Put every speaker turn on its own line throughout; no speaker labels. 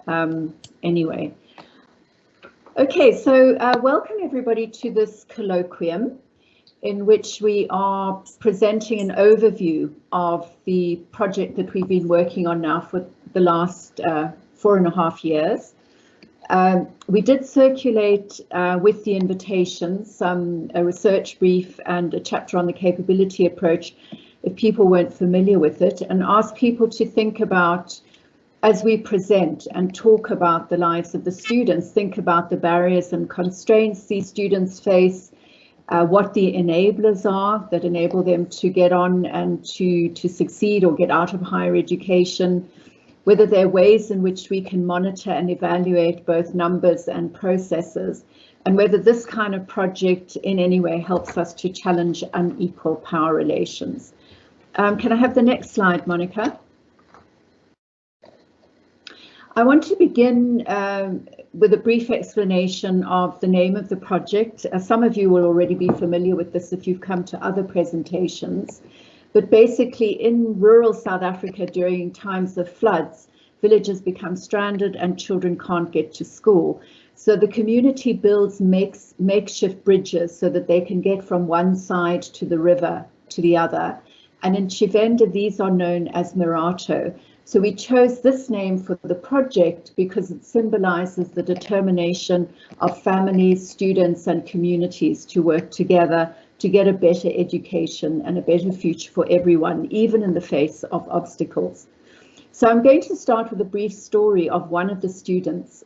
anyway. Okay, so welcome everybody to this colloquium in which we are presenting an overview of the project that we've been working on now for the last 4.5 years. We did circulate with the invitation a research brief and a chapter on the capability approach if people weren't familiar with it, and ask people to think about, as we present and talk about the lives of the students, think about the barriers and constraints these students face, what the enablers are that enable them to get on and to succeed or get out of higher education, whether there are ways in which we can monitor and evaluate both numbers and processes, and whether this kind of project in any way helps us to challenge unequal power relations. Can I have the next slide, Monica? I want to begin with a brief explanation of the name of the project. Some of you will already be familiar with this if you've come to other presentations. But basically, in rural South Africa during times of floods, villages become stranded and children can't get to school. So the community builds makeshift bridges so that they can get from one side to the river to the other. And in Tshivenda, these are known as Miratho. So we chose this name for the project because it symbolizes the determination of families, students, and communities to work together to get a better education and a better future for everyone, even in the face of obstacles. So I'm going to start with a brief story of one of the students.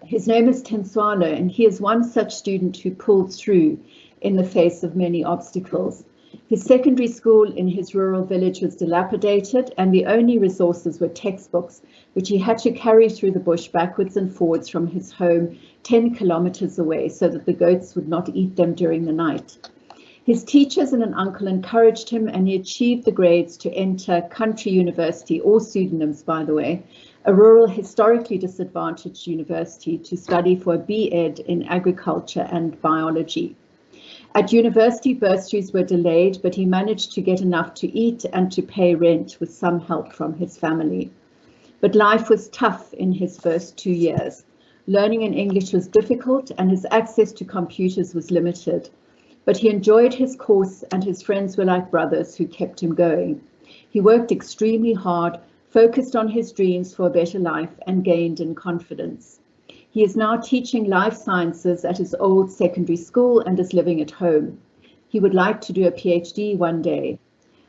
His name is Tenswano, and he is one such student who pulled through in the face of many obstacles. His secondary school in his rural village was dilapidated, and the only resources were textbooks, which he had to carry through the bush backwards and forwards from his home 10 kilometers away so that the goats would not eat them during the night. His teachers and an uncle encouraged him, and he achieved the grades to enter country university, or pseudonyms by the way, a rural historically disadvantaged university to study for a B.Ed in agriculture and biology. At university, bursaries were delayed, but he managed to get enough to eat and to pay rent with some help from his family. But life was tough in his first 2 years. Learning in English was difficult and his access to computers was limited. But he enjoyed his course and his friends were like brothers who kept him going. He worked extremely hard, focused on his dreams for a better life, and gained in confidence. He is now teaching life sciences at his old secondary school and is living at home. He would like to do a PhD one day.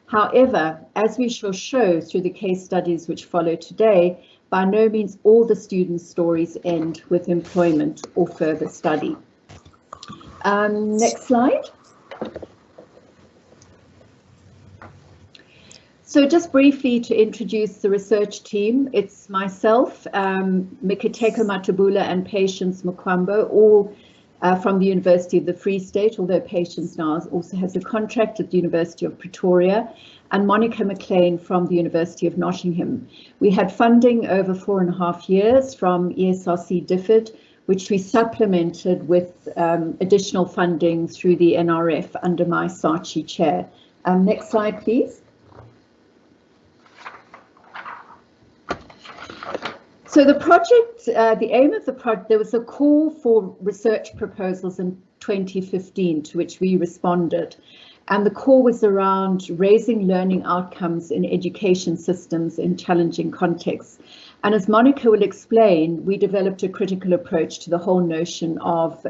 However, as we shall show through the case studies which follow today, by no means all the students' stories end with employment or further study. Next slide. So just briefly to introduce the research team, it's myself, Mikiteko Matabula and Patience Mukwambo, all from the University of the Free State, although Patience now also has a contract at the University of Pretoria, and Monica McLean from the University of Nottingham. We had funding over 4.5 years from ESRC DFID, which we supplemented with additional funding through the NRF under my SARChI chair. Next slide, please. So the project, the aim of the project, there was a call for research proposals in 2015 to which we responded. And the call was around raising learning outcomes in education systems in challenging contexts. And as Monica will explain, we developed a critical approach to the whole notion of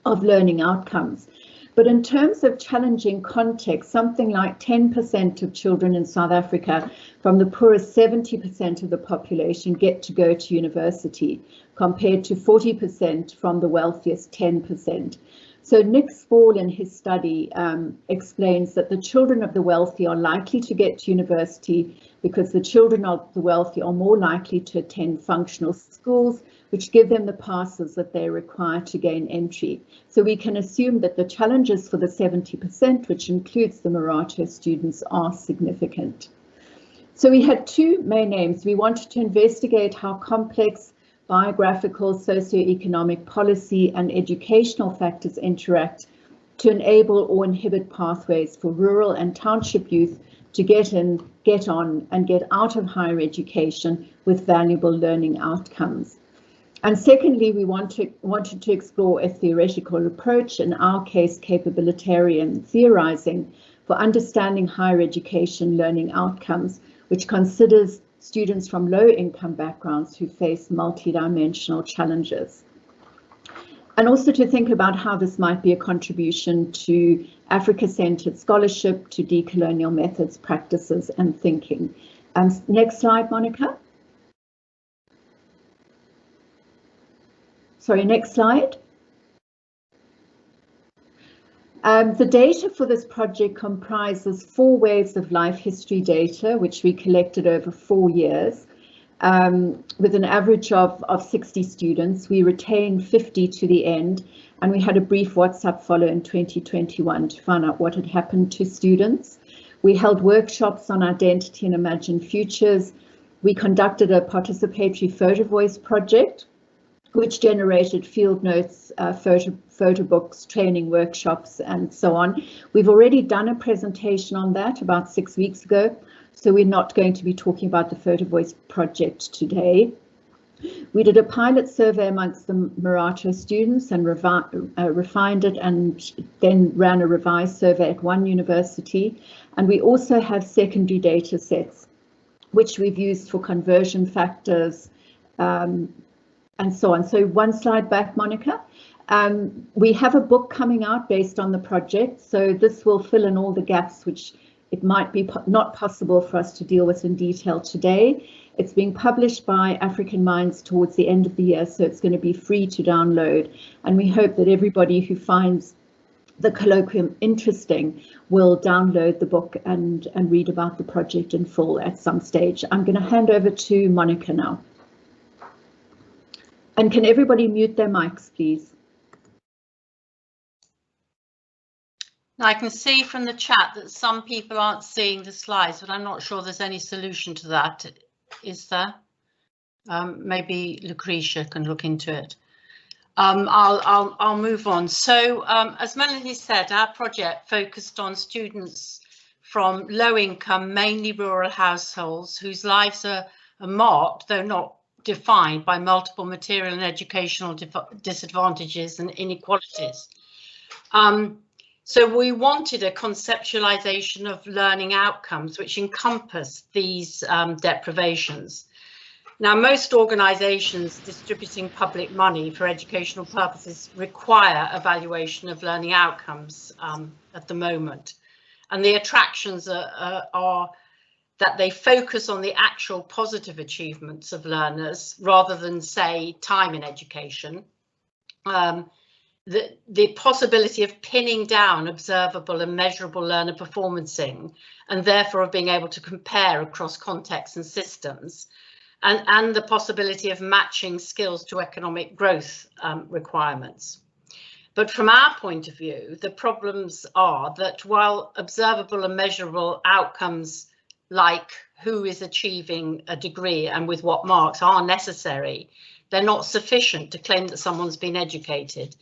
learning outcomes. But in terms of challenging context, something like 10% of children in South Africa, from the poorest 70% of the population, get to go to university, compared to 40% from the wealthiest 10%. So Nick Spall in his study explains that the children of the wealthy are likely to get to university because the children of the wealthy are more likely to attend functional schools, which give them the passes that they require to gain entry. So we can assume that the challenges for the 70%, which includes the Miratho students, are significant. So we had two main aims. We wanted to investigate how complex biographical, socioeconomic, policy and educational factors interact to enable or inhibit pathways for rural and township youth to get in get on and get out of higher education with valuable learning outcomes. And secondly, we wanted to explore a theoretical approach, in our case capabilitarian theorizing, for understanding higher education learning outcomes, which considers students from low-income backgrounds who face multidimensional challenges. And also to think about how this might be a contribution to Africa-centered scholarship, to decolonial methods, practices, and thinking. Next slide, Monica. Sorry, next slide. The data for this project comprises 4 waves of life history data, which we collected over 4 years, with an average of 60 students. We retained 50 to the end, and we had a brief WhatsApp follow in 2021 to find out what had happened to students. We held workshops on identity and imagined futures. We conducted a participatory photo voice project, which generated field notes, photo books, training workshops, and so on. We've already done a presentation on that about 6 weeks ago, so we're not going to be talking about the photo voice project today. We did a pilot survey amongst the Miratho students and refined it, and then ran a revised survey at one university. And we also have secondary data sets, which we've used for conversion factors, and so on. So one slide back, Monica. We have a book coming out based on the project, so this will fill in all the gaps which it might be not possible for us to deal with in detail today. It's being published by African Minds towards the end of the year, so it's going to be free to download. And we hope that everybody who finds the colloquium interesting will download the book and read about the project in full at some stage. I'm going to hand over to Monica now. And can everybody mute their mics, please?
Now I can see from the chat that some people aren't seeing the slides, but I'm not sure there's any solution to that. Is there? Maybe Lucretia can look into it. I'll move on. So as Melanie said, our project focused on students from low income, mainly rural households whose lives are marked, though not defined, by multiple material and educational disadvantages and inequalities. So we wanted a conceptualization of learning outcomes which encompass these deprivations. Now, most organizations distributing public money for educational purposes require evaluation of learning outcomes at the moment. And the attractions are that they focus on the actual positive achievements of learners rather than, say, time in education. The possibility of pinning down observable and measurable learner performancing, and therefore of being able to compare across contexts and systems, and the possibility of matching skills to economic growth requirements. But from our point of view, the problems are that while observable and measurable outcomes like who is achieving a degree and with what marks are necessary, they're not sufficient to claim that someone's been educated.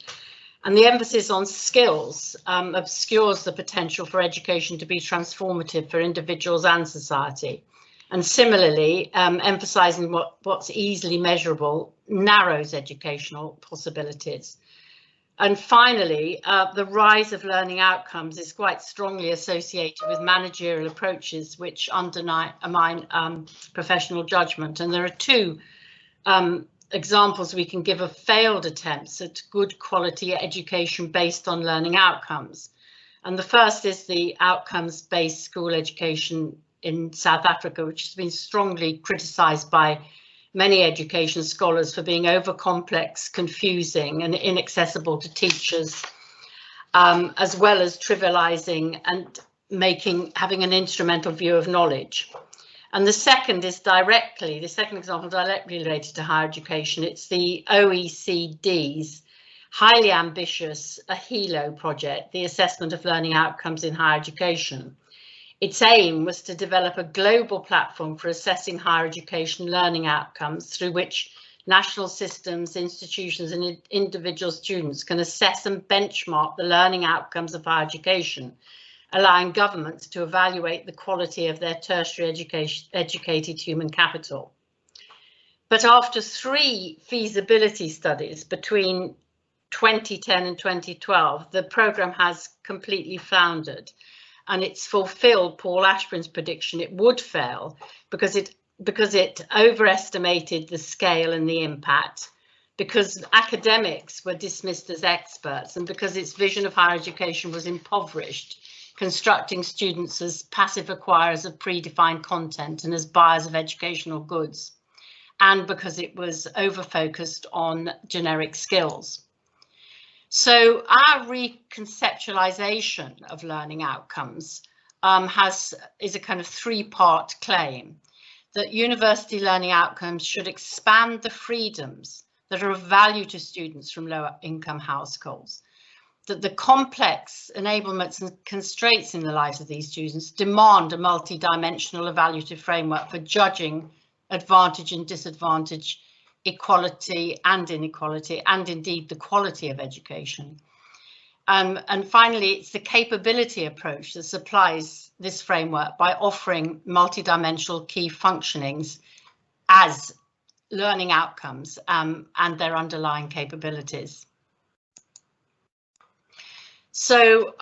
And the emphasis on skills obscures the potential for education to be transformative for individuals and society. And similarly, emphasising what's easily measurable narrows educational possibilities. And finally, the rise of learning outcomes is quite strongly associated with managerial approaches which undermine professional judgment. And there are two examples we can give of failed attempts at good quality education based on learning outcomes. And the first is the outcomes-based school education in South Africa, which has been strongly criticised by many education scholars for being over complex, confusing and inaccessible to teachers, as well as trivialising and having an instrumental view of knowledge. And the second example directly related to higher education. It's the OECD's highly ambitious HELO project, the Assessment of Learning Outcomes in Higher Education. Its aim was to develop a global platform for assessing higher education learning outcomes through which national systems, institutions and individual students can assess and benchmark the learning outcomes of higher education allowing governments to evaluate the quality of their tertiary educated human capital. But after 3 feasibility studies between 2010 and 2012, the programme has completely floundered, and it's fulfilled Paul Ashburn's prediction it would fail because it overestimated the scale and the impact, because academics were dismissed as experts, and because its vision of higher education was impoverished, constructing students as passive acquirers of predefined content and as buyers of educational goods, and because it was over-focused on generic skills. So our reconceptualization of learning outcomes is a kind of 3-part claim: that university learning outcomes should expand the freedoms that are of value to students from lower income households, that the complex enablements and constraints in the lives of these students demand a multi-dimensional evaluative framework for judging advantage and disadvantage, equality and inequality, and indeed the quality of education. And finally, it's the capability approach that supplies this framework by offering multidimensional key functionings as learning outcomes and their underlying capabilities. So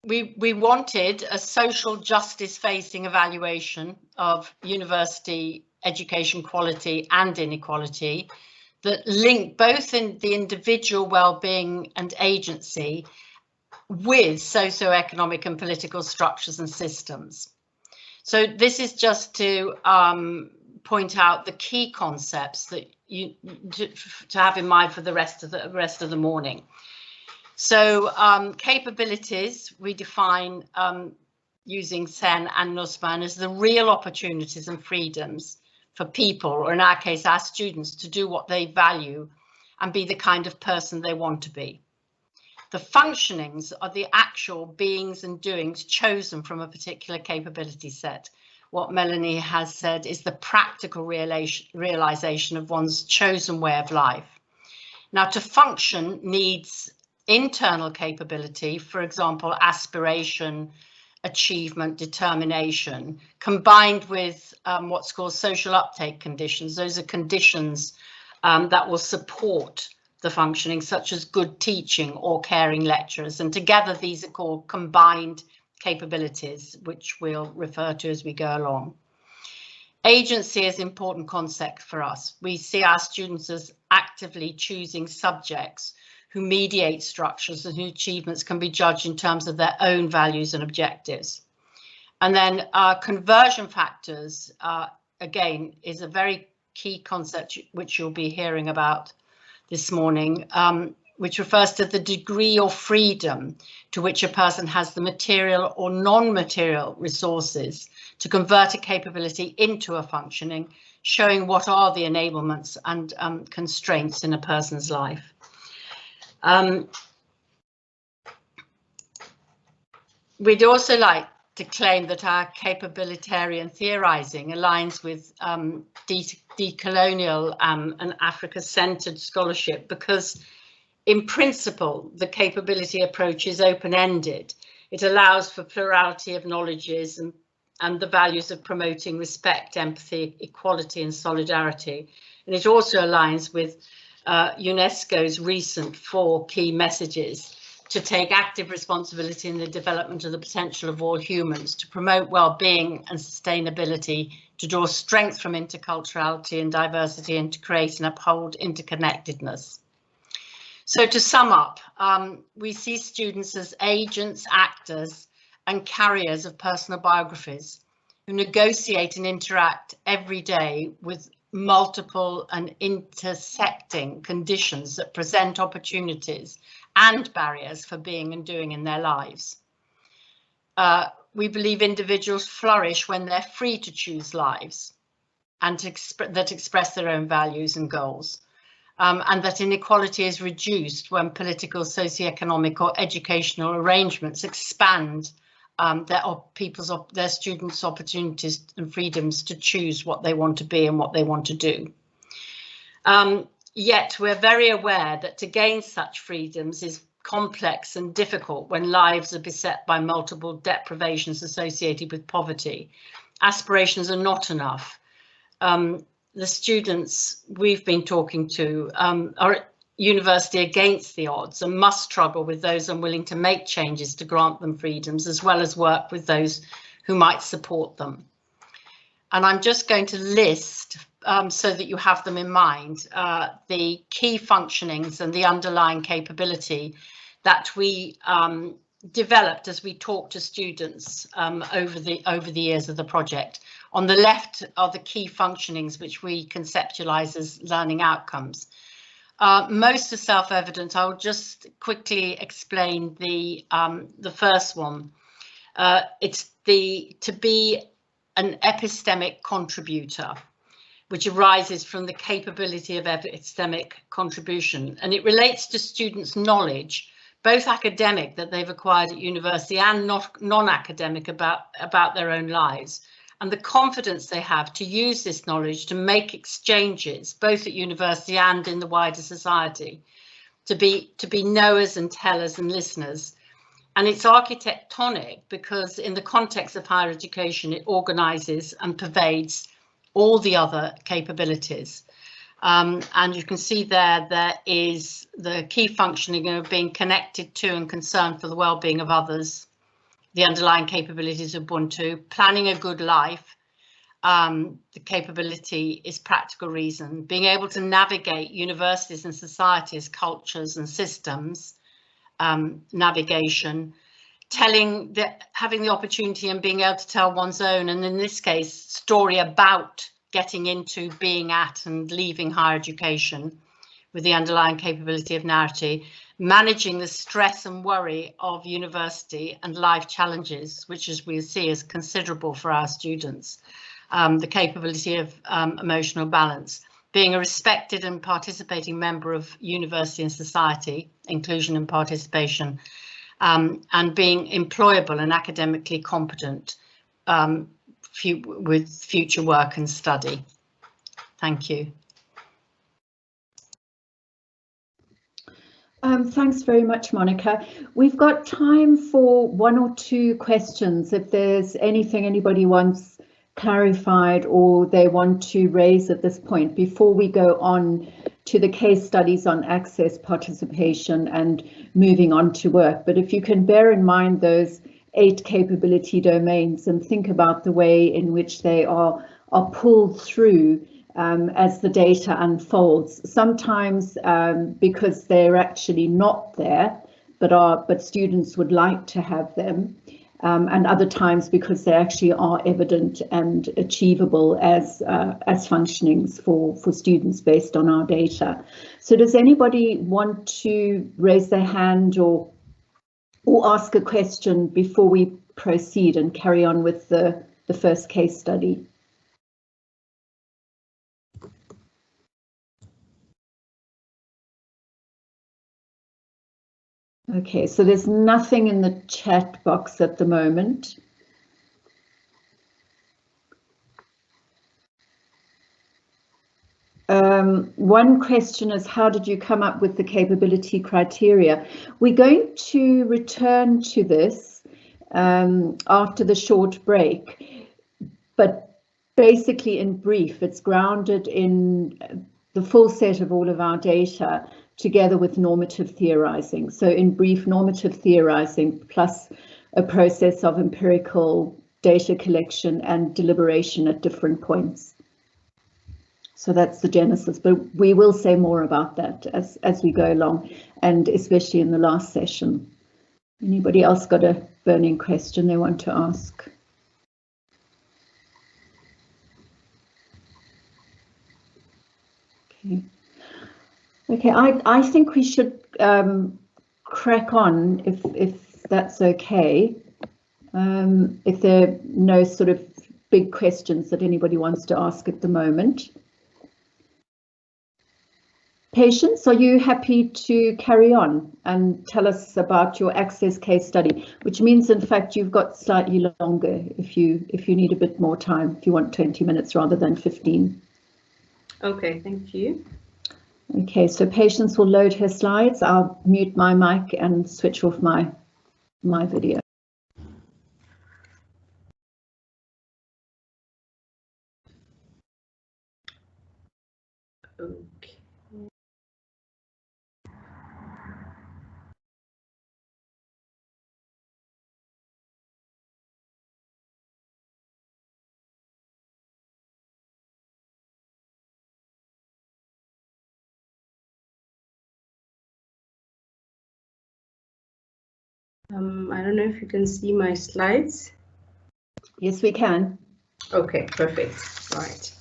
we wanted a social justice facing evaluation of university education quality and inequality that link both in the individual well-being and agency with socioeconomic and political structures and systems. So this is just to point out the key concepts that you to have in mind for the rest of the morning. So capabilities we define using Sen and Nussbaum as the real opportunities and freedoms for people, or in our case, our students, to do what they value and be the kind of person they want to be. The functionings are the actual beings and doings chosen from a particular capability set. What Melanie has said is the practical realization of one's chosen way of life. Now, to function needs internal capability, for example, aspiration, achievement, determination, combined with what's called social uptake conditions. Those are conditions that will support the functioning, such as good teaching or caring lecturers. And together these are called combined capabilities, which we'll refer to as we go along. Agency is an important concept for us. We see our students as actively choosing subjects who mediate structures and whose achievements can be judged in terms of their own values and objectives. And then conversion factors, again, is a very key concept which you'll be hearing about this morning, which refers to the degree or freedom to which a person has the material or non-material resources to convert a capability into a functioning, showing what are the enablements and constraints in a person's life. We'd also like to claim that our capabilitarian theorizing aligns with decolonial and Africa-centered scholarship, because in principle the capability approach is open-ended. It allows for plurality of knowledges and the values of promoting respect, empathy, equality and solidarity. And it also aligns with UNESCO's recent 4 key messages: to take active responsibility in the development of the potential of all humans, to promote well-being and sustainability, to draw strength from interculturality and diversity, and to create and uphold interconnectedness. So to sum up, we see students as agents, actors and carriers of personal biographies who negotiate and interact every day with multiple and intersecting conditions that present opportunities and barriers for being and doing in their lives. We believe individuals flourish when they're free to choose lives and that express their own values and goals, and that inequality is reduced when political, socioeconomic or educational arrangements expand their students' opportunities and freedoms to choose what they want to be and what they want to do. Yet we're very aware that to gain such freedoms is complex and difficult when lives are beset by multiple deprivations associated with poverty. Aspirations are not enough. The students we've been talking to are at university against the odds and must struggle with those unwilling to make changes to grant them freedoms, as well as work with those who might support them. And I'm just going to list, so that you have them in mind, the key functionings and the underlying capability that we developed as we talked to students over the years of the project. On the left are the key functionings which we conceptualize as learning outcomes. Most are self-evident. I'll just quickly explain the first one. It's to be an epistemic contributor, which arises from the capability of epistemic contribution, and it relates to students' knowledge, both academic that they've acquired at university and non-academic about their own lives, and the confidence they have to use this knowledge to make exchanges, both at university and in the wider society, to be knowers and tellers and listeners. And it's architectonic because in the context of higher education, it organises and pervades all the other capabilities. And you can see there is the key functioning of being connected to and concerned for the well-being of others, the underlying capabilities of Ubuntu, planning a good life. The capability is practical reason, being able to navigate universities and societies, cultures and systems, navigation, having the opportunity and being able to tell one's own, and in this case, story about getting into, being at and leaving higher education with the underlying capability of narrative, managing the stress and worry of university and life challenges, which as we see is considerable for our students, the capability of emotional balance, being a respected and participating member of university and society, inclusion and participation, and being employable and academically competent with future work and study. Thank you.
Thanks very much, Monica. We've got time for one or two questions. If there's anything anybody wants clarified or they want to raise at this point before we go on to the case studies on access, participation and moving on to work. But if you can bear in mind those 8 capability domains and think about the way in which they are pulled through as the data unfolds, sometimes because they're actually not there, but students would like to have them, and other times because they actually are evident and achievable as functionings for students based on our data. So does anybody want to raise their hand or ask a question before we proceed and carry on with the first case study? Okay, so there's nothing in the chat box at the moment. One question is, how did you come up with the capability criteria? We're going to return to this after the short break, but basically in brief, it's grounded in the full set of all of our data together with normative theorizing. So in brief, normative theorizing plus a process of empirical data collection and deliberation at different points. So that's the genesis, but we will say more about that as we go along, and especially in the last session. Anybody else got a burning question they want to ask? Okay, I think we should crack on if that's okay. If there are no sort of big questions that anybody wants to ask at the moment. Patience, are you happy to carry on and tell us about your access case study, which means in fact you've got slightly longer if you need a bit more time, if you want 20 minutes rather than 15.
Okay, thank you.
Okay, so Patience will load her slides. I'll mute my mic and switch off my video.
Okay. I don't know if you can see my slides.
Yes, we can.
Okay, perfect. Right.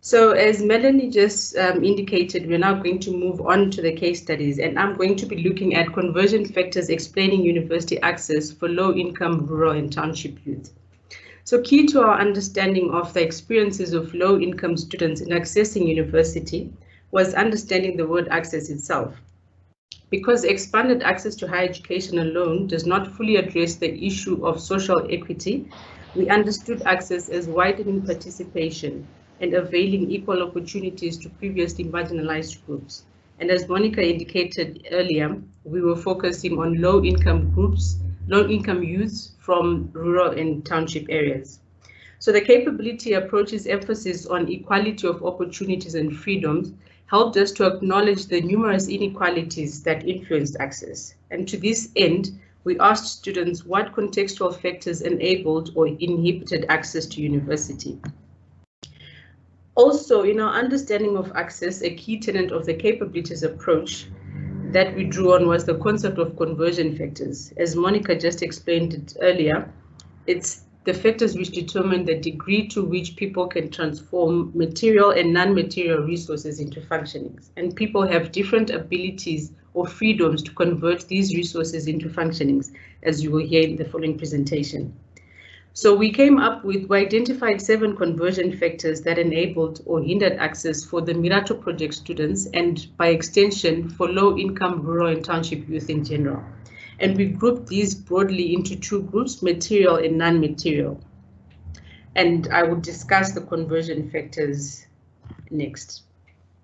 So as Melanie just indicated, we're now going to move on to the case studies, and I'm going to be looking at conversion factors explaining university access for low-income rural and township youth. So key to our understanding of the experiences of low-income students in accessing university was understanding the word access itself. Because expanded access to higher education alone does not fully address the issue of social equity, we understood access as widening participation and availing equal opportunities to previously marginalized groups. And as Monica indicated earlier, we were focusing on low-income groups, low-income youths from rural and township areas. So the capability approach's emphasis on equality of opportunities and freedoms helped us to acknowledge the numerous inequalities that influenced access. And to this end, we asked students what contextual factors enabled or inhibited access to university. Also, in our understanding of access, a key tenet of the capabilities approach that we drew on was the concept of conversion factors. As Monica just explained it earlier, it's the factors which determine the degree to which people can transform material and non-material resources into functionings. And people have different abilities or freedoms to convert these resources into functionings, as you will hear in the following presentation. So we identified 7 conversion factors that enabled or hindered access for the Miratho project students, and by extension for low-income rural and township youth in general. And we grouped these broadly into 2 groups, material and non-material. And I will discuss the conversion factors next.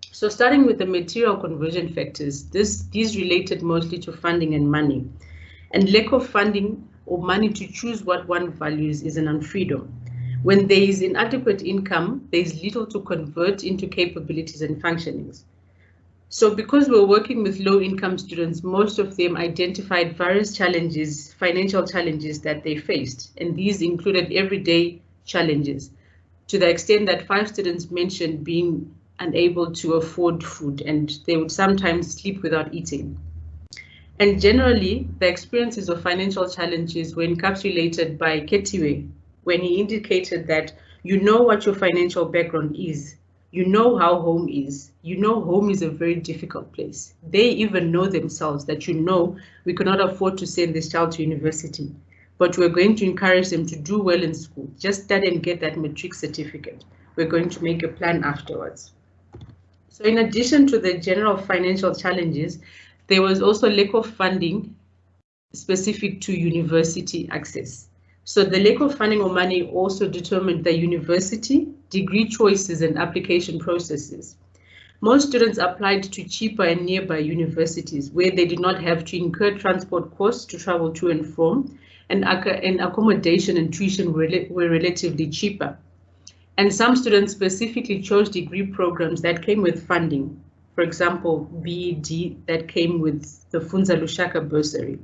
So starting with the material conversion factors, these related mostly to funding and money. And lack of funding or money to choose what one values is an unfreedom. When there is inadequate income, there is little to convert into capabilities and functionings. So because we're working with low-income students, most of them identified various challenges, financial challenges that they faced, and these included everyday challenges, to the extent that 5 students mentioned being unable to afford food, and they would sometimes sleep without eating. And generally, the experiences of financial challenges were encapsulated by Ketiwe, when he indicated that you know what your financial background is. You know how home is. You know home is a very difficult place. They even know themselves that we cannot afford to send this child to university, but we're going to encourage them to do well in school. Just study and get that matric certificate. We're going to make a plan afterwards. So in addition to the general financial challenges, there was also lack of funding specific to university access. So the lack of funding or money also determined the university, degree choices and application processes. Most students applied to cheaper and nearby universities where they did not have to incur transport costs to travel to and from, and accommodation and tuition were relatively cheaper. And some students specifically chose degree programs that came with funding. For example, BEd that came with the Funza Lushaka bursary.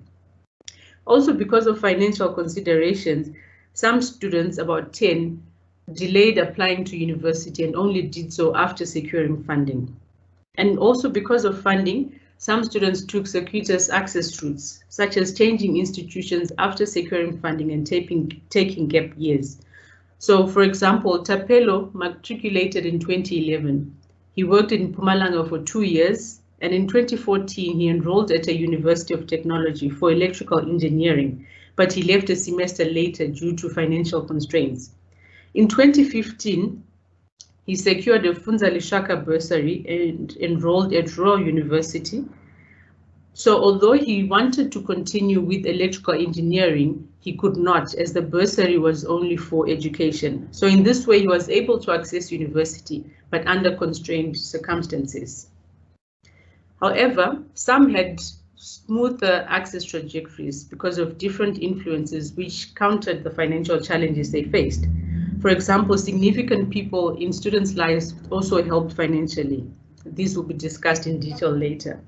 Also, because of financial considerations, some students, about 10, delayed applying to university and only did so after securing funding. And also because of funding, some students took circuitous access routes, such as changing institutions after securing funding and taking gap years. So, for example, Tapelo matriculated in 2011. He worked in Mpumalanga for 2 years, and in 2014, he enrolled at a University of Technology for electrical engineering, but he left a semester later due to financial constraints. In 2015, he secured a Funza Lushaka bursary and enrolled at Rural University. So although he wanted to continue with electrical engineering, he could not, as the bursary was only for education. So in this way, he was able to access university, but under constrained circumstances. However, some had smoother access trajectories because of different influences which countered the financial challenges they faced. For example, significant people in students' lives also helped financially. These will be discussed in detail later.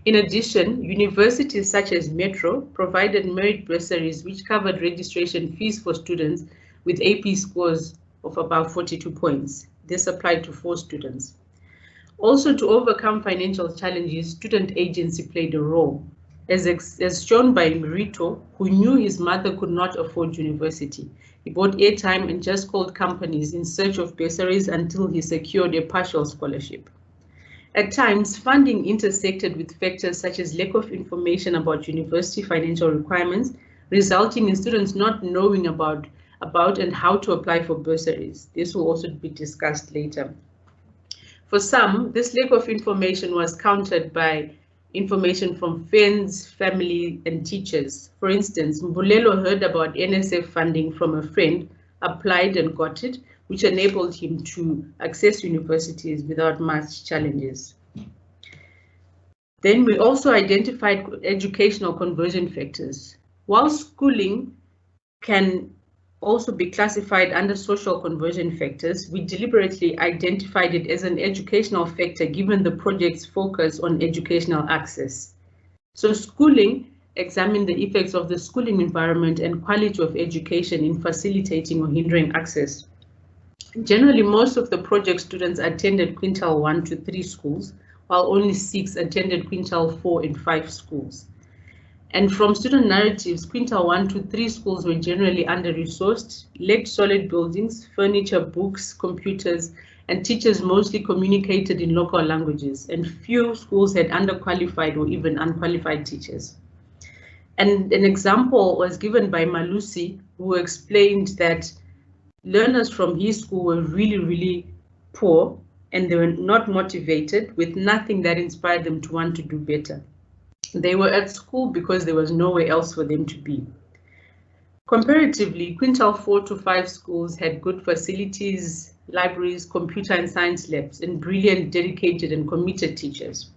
In addition, universities such as Metro provided merit bursaries which covered registration fees for students with AP scores of about 42 points. This applied to 4 students. Also, to overcome financial challenges, student agency played a role, as shown by Miratho, who knew his mother could not afford university. He bought airtime and just called companies in search of bursaries until he secured a partial scholarship. At times, funding intersected with factors such as lack of information about university financial requirements, resulting in students not knowing about and how to apply for bursaries. This will also be discussed later. For some, this lack of information was countered by information from friends, family, and teachers. For instance, Mbulelo heard about NSF funding from a friend, applied and got it, which enabled him to access universities without much challenges. Then we also identified educational conversion factors. While schooling can also be classified under social conversion factors, we deliberately identified it as an educational factor given the project's focus on educational access. So schooling examined the effects of the schooling environment and quality of education in facilitating or hindering access. Generally, most of the project students attended quintile 1 to 3 schools, while only 6 attended quintile 4 and 5 schools. And from student narratives, quintile 1 to 3 schools were generally under-resourced, lacked solid buildings, furniture, books, computers, and teachers mostly communicated in local languages, and few schools had underqualified or even unqualified teachers. And an example was given by Malusi, who explained that learners from his school were really poor, and they were not motivated, with nothing that inspired them to want to do better. They were at school because there was nowhere else for them to be. Comparatively, quintile 4 to 5 schools had good facilities, libraries, computer and science labs, and brilliant, dedicated and committed teachers.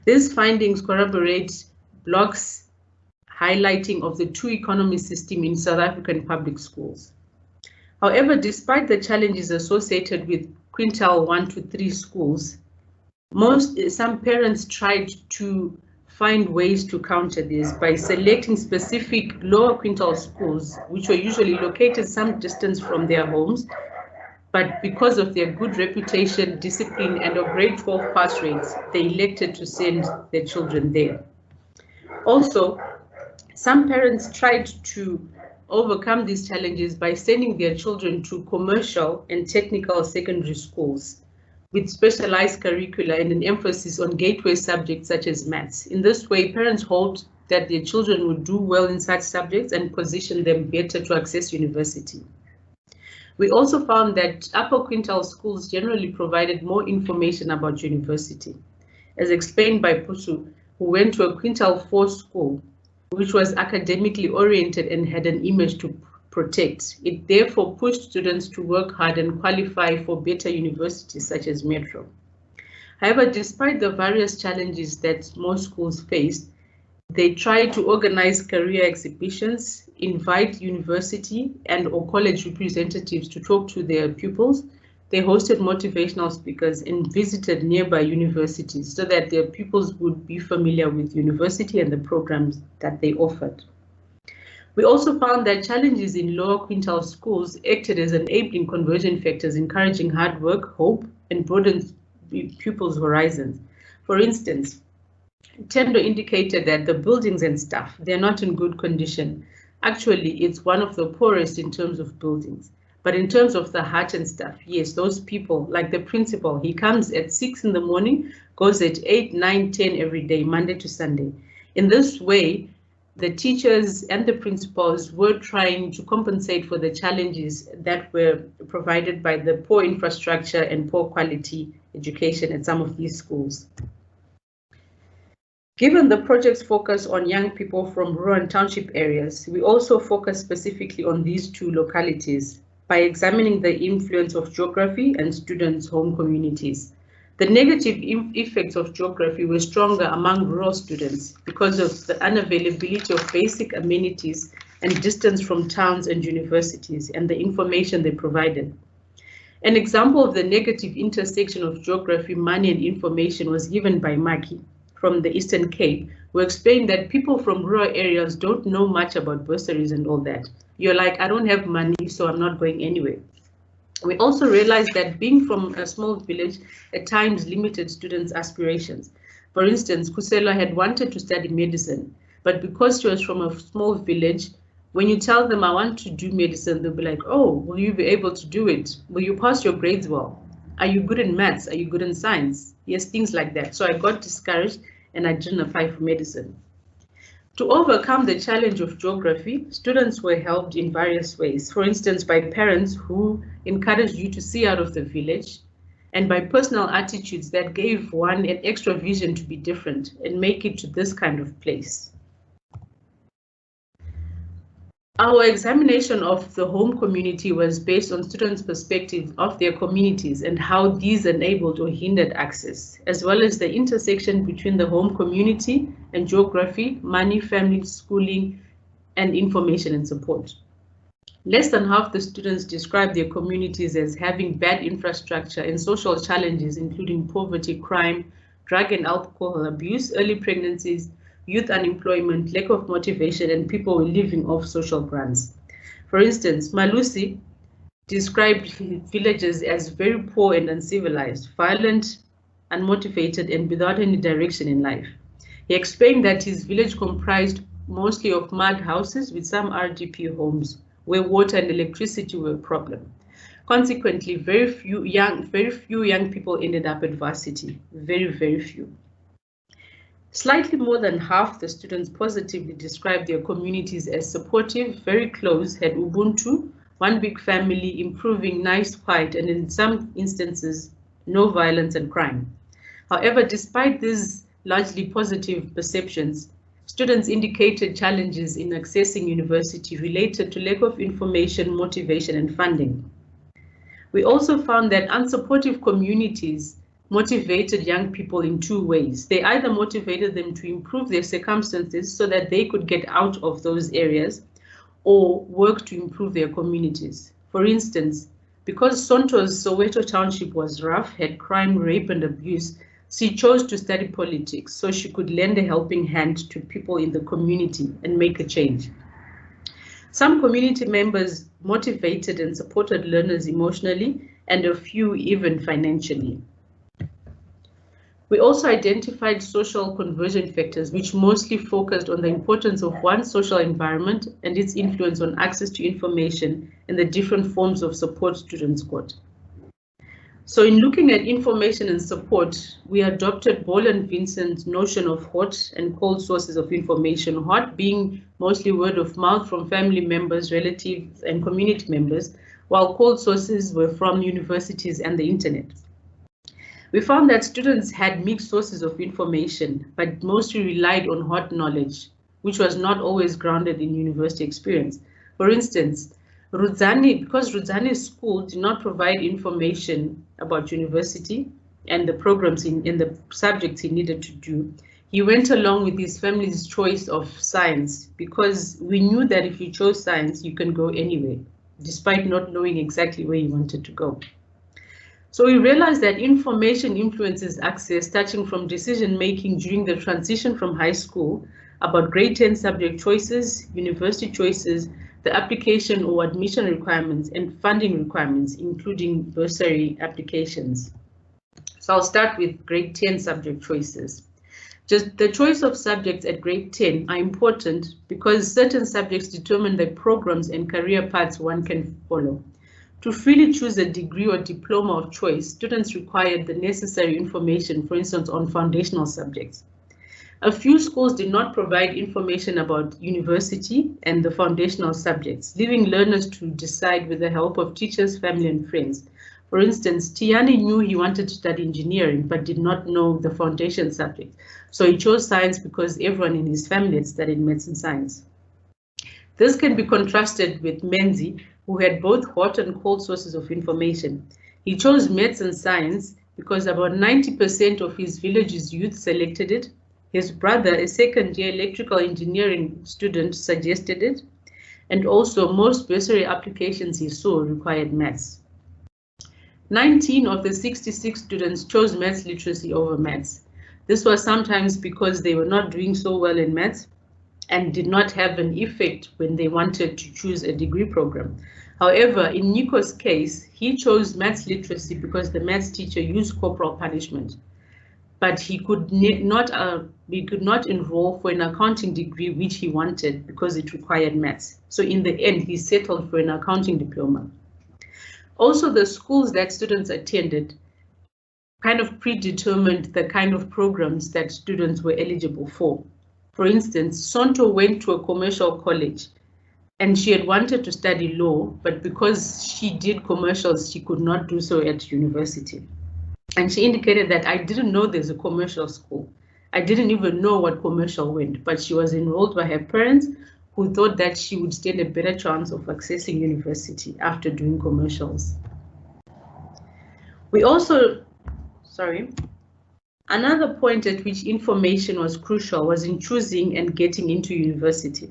These findings corroborate Bloch's highlighting of the two-economy system in South African public schools. However, despite the challenges associated with quintile 1 to 3 schools, some parents tried to find ways to counter this by selecting specific lower quintile schools, which were usually located some distance from their homes, but because of their good reputation, discipline, and of grade 12 pass rates, they elected to send their children there. Also, some parents tried to overcome these challenges by sending their children to commercial and technical secondary schools with specialized curricula and an emphasis on gateway subjects such as maths. In this way, parents hoped that their children would do well in such subjects and position them better to access university. We also found that upper quintile schools generally provided more information about university. As explained by Pusu, who went to a quintile 4 school, which was academically oriented and had an image to protect. It therefore pushed students to work hard and qualify for better universities such as Metro. However, despite the various challenges that most schools faced, they tried to organize career exhibitions, invite university and or college representatives to talk to their pupils. They hosted motivational speakers and visited nearby universities so that their pupils would be familiar with university and the programs that they offered. We also found that challenges in lower quintile schools acted as enabling conversion factors, encouraging hard work, hope, and broadened pupils' horizons. For instance, Tendo indicated that the buildings and stuff, they're not in good condition. Actually, it's one of the poorest in terms of buildings. But in terms of the heart and stuff, yes, those people, like the principal, he comes at 6 in the morning, goes at 8, 9, 10 every day, Monday to Sunday. In this way, the teachers and the principals were trying to compensate for the challenges that were provided by the poor infrastructure and poor quality education at some of these schools. Given the project's focus on young people from rural and township areas, we also focus specifically on these 2 localities by examining the influence of geography and students' home communities. The negative effects of geography were stronger among rural students because of the unavailability of basic amenities and distance from towns and universities and the information they provided. An example of the negative intersection of geography, money, and information was given by Maki from the Eastern Cape, who explained that people from rural areas don't know much about bursaries and all that. You're like, I don't have money, so I'm not going anywhere. We also realized that being from a small village at times limited students' aspirations. For instance, Kusela had wanted to study medicine, but because she was from a small village, when you tell them I want to do medicine, they'll be like, oh, will you be able to do it? Will you pass your grades well? Are you good in maths? Are you good in science? Yes, things like that. So I got discouraged and I didn't apply for medicine. To overcome the challenge of geography, students were helped in various ways. For instance, by parents who encouraged you to see out of the village, and by personal attitudes that gave one an extra vision to be different and make it to this kind of place. Our examination of the home community was based on students' perspectives of their communities and how these enabled or hindered access, as well as the intersection between the home community and geography, money, family, schooling, and information and support. Less than half the students described their communities as having bad infrastructure and social challenges, including poverty, crime, drug and alcohol abuse, early pregnancies, youth unemployment, lack of motivation, and people living off social grants. For instance, Malusi described villages as very poor and uncivilized, violent, unmotivated, and without any direction in life. He explained that his village comprised mostly of mud houses with some RDP homes, where water and electricity were a problem. Consequently, very few young people ended up at varsity, very few. Slightly more than half the students positively described their communities as supportive, very close, had Ubuntu, one big family, improving, nice, quiet, and in some instances, no violence and crime. However, despite these largely positive perceptions, students indicated challenges in accessing university related to lack of information, motivation, and funding. We also found that unsupportive communities motivated young people in two ways. They either motivated them to improve their circumstances so that they could get out of those areas, or work to improve their communities. For instance, because Sonto's Soweto township was rough, had crime, rape, and abuse, she chose to study politics so she could lend a helping hand to people in the community and make a change. Some community members motivated and supported learners emotionally, and a few even financially. We also identified social conversion factors, which mostly focused on the importance of one's social environment and its influence on access to information and the different forms of support students got. So in looking at information and support, we adopted Ball and Vincent's notion of hot and cold sources of information, hot being mostly word of mouth from family members, relatives, and community members, while cold sources were from universities and the internet. We found that students had mixed sources of information, but mostly relied on hot knowledge, which was not always grounded in university experience. For instance, because Rudzani's school did not provide information about university and the programs and the subjects he needed to do, he went along with his family's choice of science, because we knew that if you chose science, you can go anywhere, despite not knowing exactly where you wanted to go. So we realized that information influences access, starting from decision-making during the transition from high school, about grade 10 subject choices, university choices, the application or admission requirements, and funding requirements, including bursary applications. So I'll start with grade 10 subject choices. Just the choice of subjects at grade 10 are important because certain subjects determine the programs and career paths one can follow. To freely choose a degree or diploma of choice, students required the necessary information, for instance, on foundational subjects. A few schools did not provide information about university and the foundational subjects, leaving learners to decide with the help of teachers, family, and friends. For instance, Tiani knew he wanted to study engineering, but did not know the foundation subject. So he chose science because everyone in his family had studied maths and science. This can be contrasted with Menzi, who had both hot and cold sources of information. He chose maths and science because about 90% of his village's youth selected it. His brother, a second-year electrical engineering student, suggested it. And also most bursary applications he saw required maths. 19 of the 66 students chose maths literacy over maths. This was sometimes because they were not doing so well in maths and did not have an effect when they wanted to choose a degree program. However, in Nico's case, he chose maths literacy because the maths teacher used corporal punishment, but he could not enroll for an accounting degree which he wanted because it required maths. So in the end, he settled for an accounting diploma. Also, the schools that students attended kind of predetermined the kind of programs that students were eligible for. For instance, Sonto went to a commercial college and she had wanted to study law, but because she did commercials, she could not do so at university. And she indicated that I didn't know there's a commercial school. I didn't even know what commercial meant, but she was enrolled by her parents who thought that she would stand a better chance of accessing university after doing commercials. Another point at which information was crucial was in choosing and getting into university.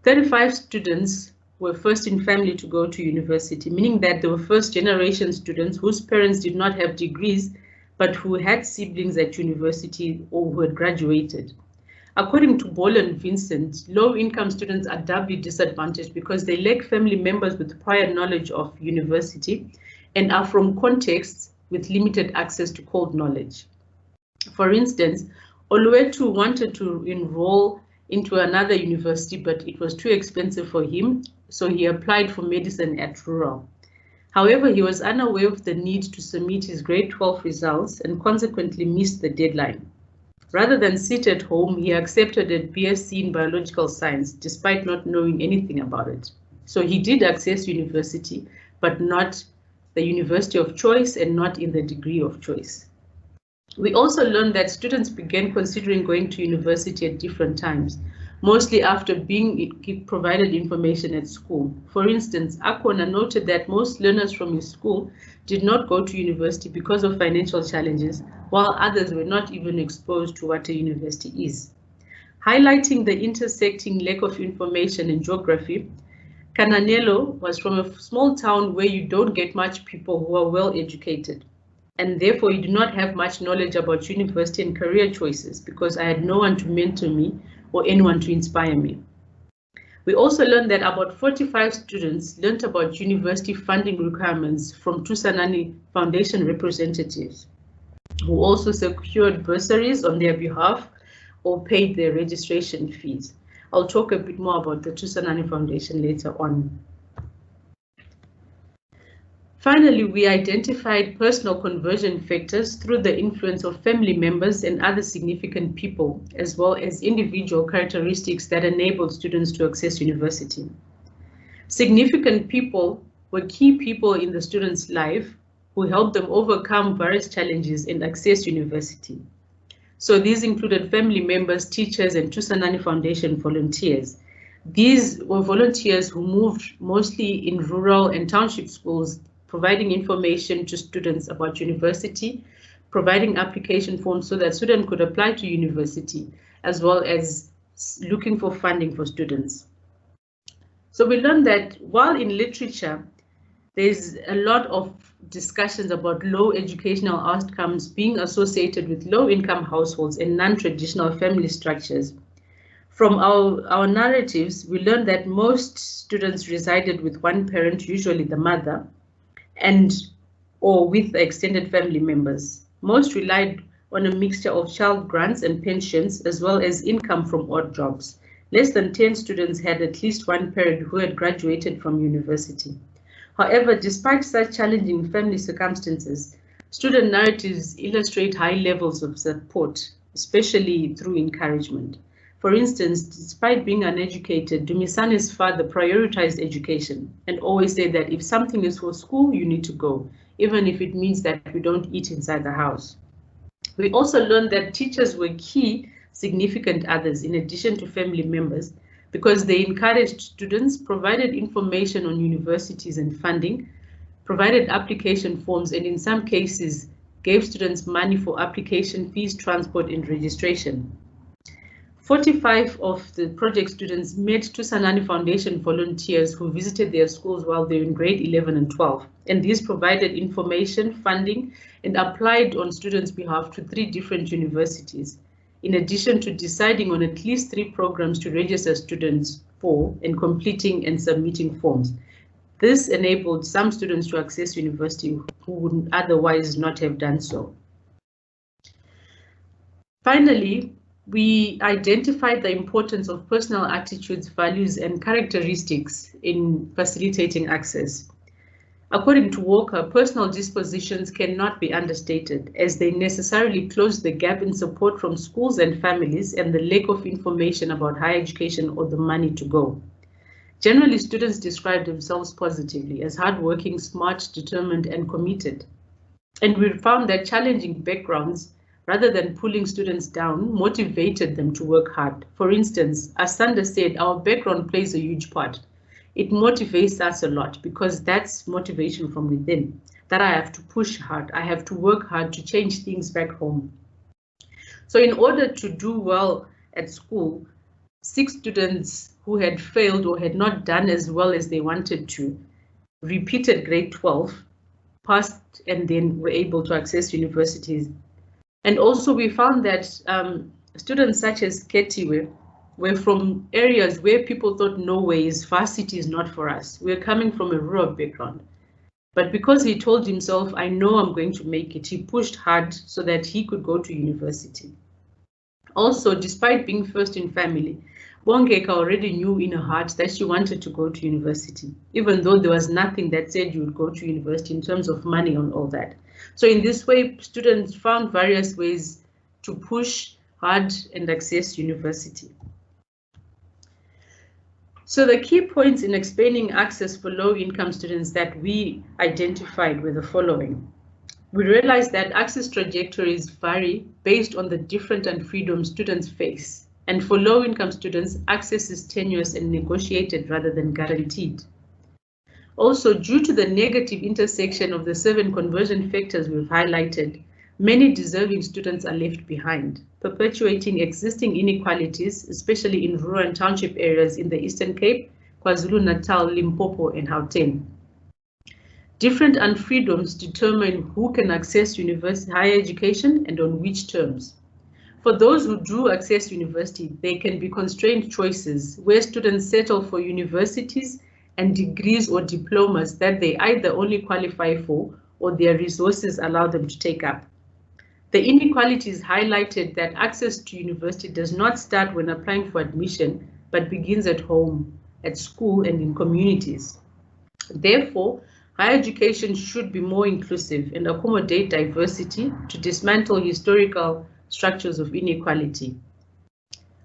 35 students were first in family to go to university, meaning that they were first generation students whose parents did not have degrees, but who had siblings at university or who had graduated. According to Bol and Vincent, low-income students are doubly disadvantaged because they lack family members with prior knowledge of university and are from contexts with limited access to cold knowledge. For instance, Oluwetu wanted to enroll into another university, but it was too expensive for him, so he applied for medicine at Rural. However, he was unaware of the need to submit his grade 12 results and consequently missed the deadline. Rather than sit at home, he accepted a BSc in biological science despite not knowing anything about it. So he did access university, but not the university of choice and not in the degree of choice. We also learned that students began considering going to university at different times, mostly after being provided information at school. For instance, Akona noted that most learners from his school did not go to university because of financial challenges, while others were not even exposed to what a university is. Highlighting the intersecting lack of information in geography, Cananelo was from a small town where you don't get much people who are well educated, and therefore you do not have much knowledge about university and career choices because I had no one to mentor me or anyone to inspire me. We also learned that about 45 students learned about university funding requirements from Tusanani Foundation representatives, who also secured bursaries on their behalf or paid their registration fees. I'll talk a bit more about the Tusanani Foundation later on. Finally, we identified personal conversion factors through the influence of family members and other significant people, as well as individual characteristics that enabled students to access university. Significant people were key people in the student's life who helped them overcome various challenges and access university. So these included family members, teachers, and Tusanani Foundation volunteers. These were volunteers who moved mostly in rural and township schools, providing information to students about university, providing application forms so that students could apply to university, as well as looking for funding for students. So we learned that while in literature, there's a lot of discussions about low educational outcomes being associated with low-income households and non-traditional family structures. From our narratives, we learned that most students resided with one parent, usually the mother, or with extended family members. Most relied on a mixture of child grants and pensions, as well as income from odd jobs. Less than 10 students had at least one parent who had graduated from university. However, despite such challenging family circumstances, student narratives illustrate high levels of support, especially through encouragement. For instance, despite being uneducated, Dumisane's father prioritized education and always said that if something is for school, you need to go, even if it means that we don't eat inside the house. We also learned that teachers were key significant others in addition to family members because they encouraged students, provided information on universities and funding, provided application forms, and in some cases, gave students money for application fees, transport, and registration. 45 of the project students met Tusanani Foundation volunteers who visited their schools while they were in grade 11 and 12. And these provided information, funding, and applied on students' behalf to 3 different universities, in addition to deciding on at least 3 programs to register students for and completing and submitting forms. This enabled some students to access university who would otherwise not have done so. Finally, we identified the importance of personal attitudes, values, and characteristics in facilitating access. According to Walker, personal dispositions cannot be understated, as they necessarily close the gap in support from schools and families and the lack of information about higher education or the money to go. Generally, students describe themselves positively as hardworking, smart, determined, and committed. And we found that challenging backgrounds, rather than pulling students down, motivated them to work hard. For instance, as Sanda said, our background plays a huge part. It motivates us a lot because that's motivation from within, that I have to push hard, I have to work hard to change things back home. So in order to do well at school, 6 students who had failed or had not done as well as they wanted to repeated grade 12, passed, and then were able to access universities. And also we found that students such as Keti were from areas where people thought no ways, varsity is not for us. We're coming from a rural background. But because he told himself, I know I'm going to make it, he pushed hard so that he could go to university. Also, despite being first in family, Bongeka already knew in her heart that she wanted to go to university, even though there was nothing that said you would go to university in terms of money and all that. So in this way, students found various ways to push hard and access university. So the key points in explaining access for low-income students that we identified were the following. We realized that access trajectories vary based on the different and freedom students face. And for low-income students, access is tenuous and negotiated rather than guaranteed. Also, due to the negative intersection of the 7 conversion factors we've highlighted, many deserving students are left behind, perpetuating existing inequalities, especially in rural and township areas in the Eastern Cape, KwaZulu-Natal, Limpopo, and Gauteng. Different unfreedoms determine who can access higher education and on which terms. For those who do access university, they can be constrained choices where students settle for universities and degrees or diplomas that they either only qualify for or their resources allow them to take up. The inequalities highlighted that access to university does not start when applying for admission, but begins at home, at school, and in communities. Therefore, higher education should be more inclusive and accommodate diversity to dismantle historical structures of inequality.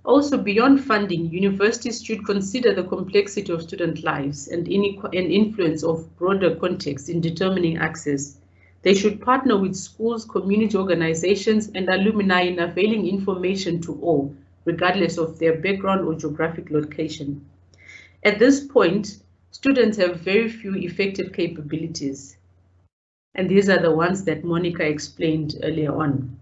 Also, beyond funding, universities should consider the complexity of student lives and influence of broader context in determining access. They should partner with schools, community organizations, and alumni in availing information to all, regardless of their background or geographic location. At this point, students have very few effective capabilities, and these are the ones that Monica explained earlier on.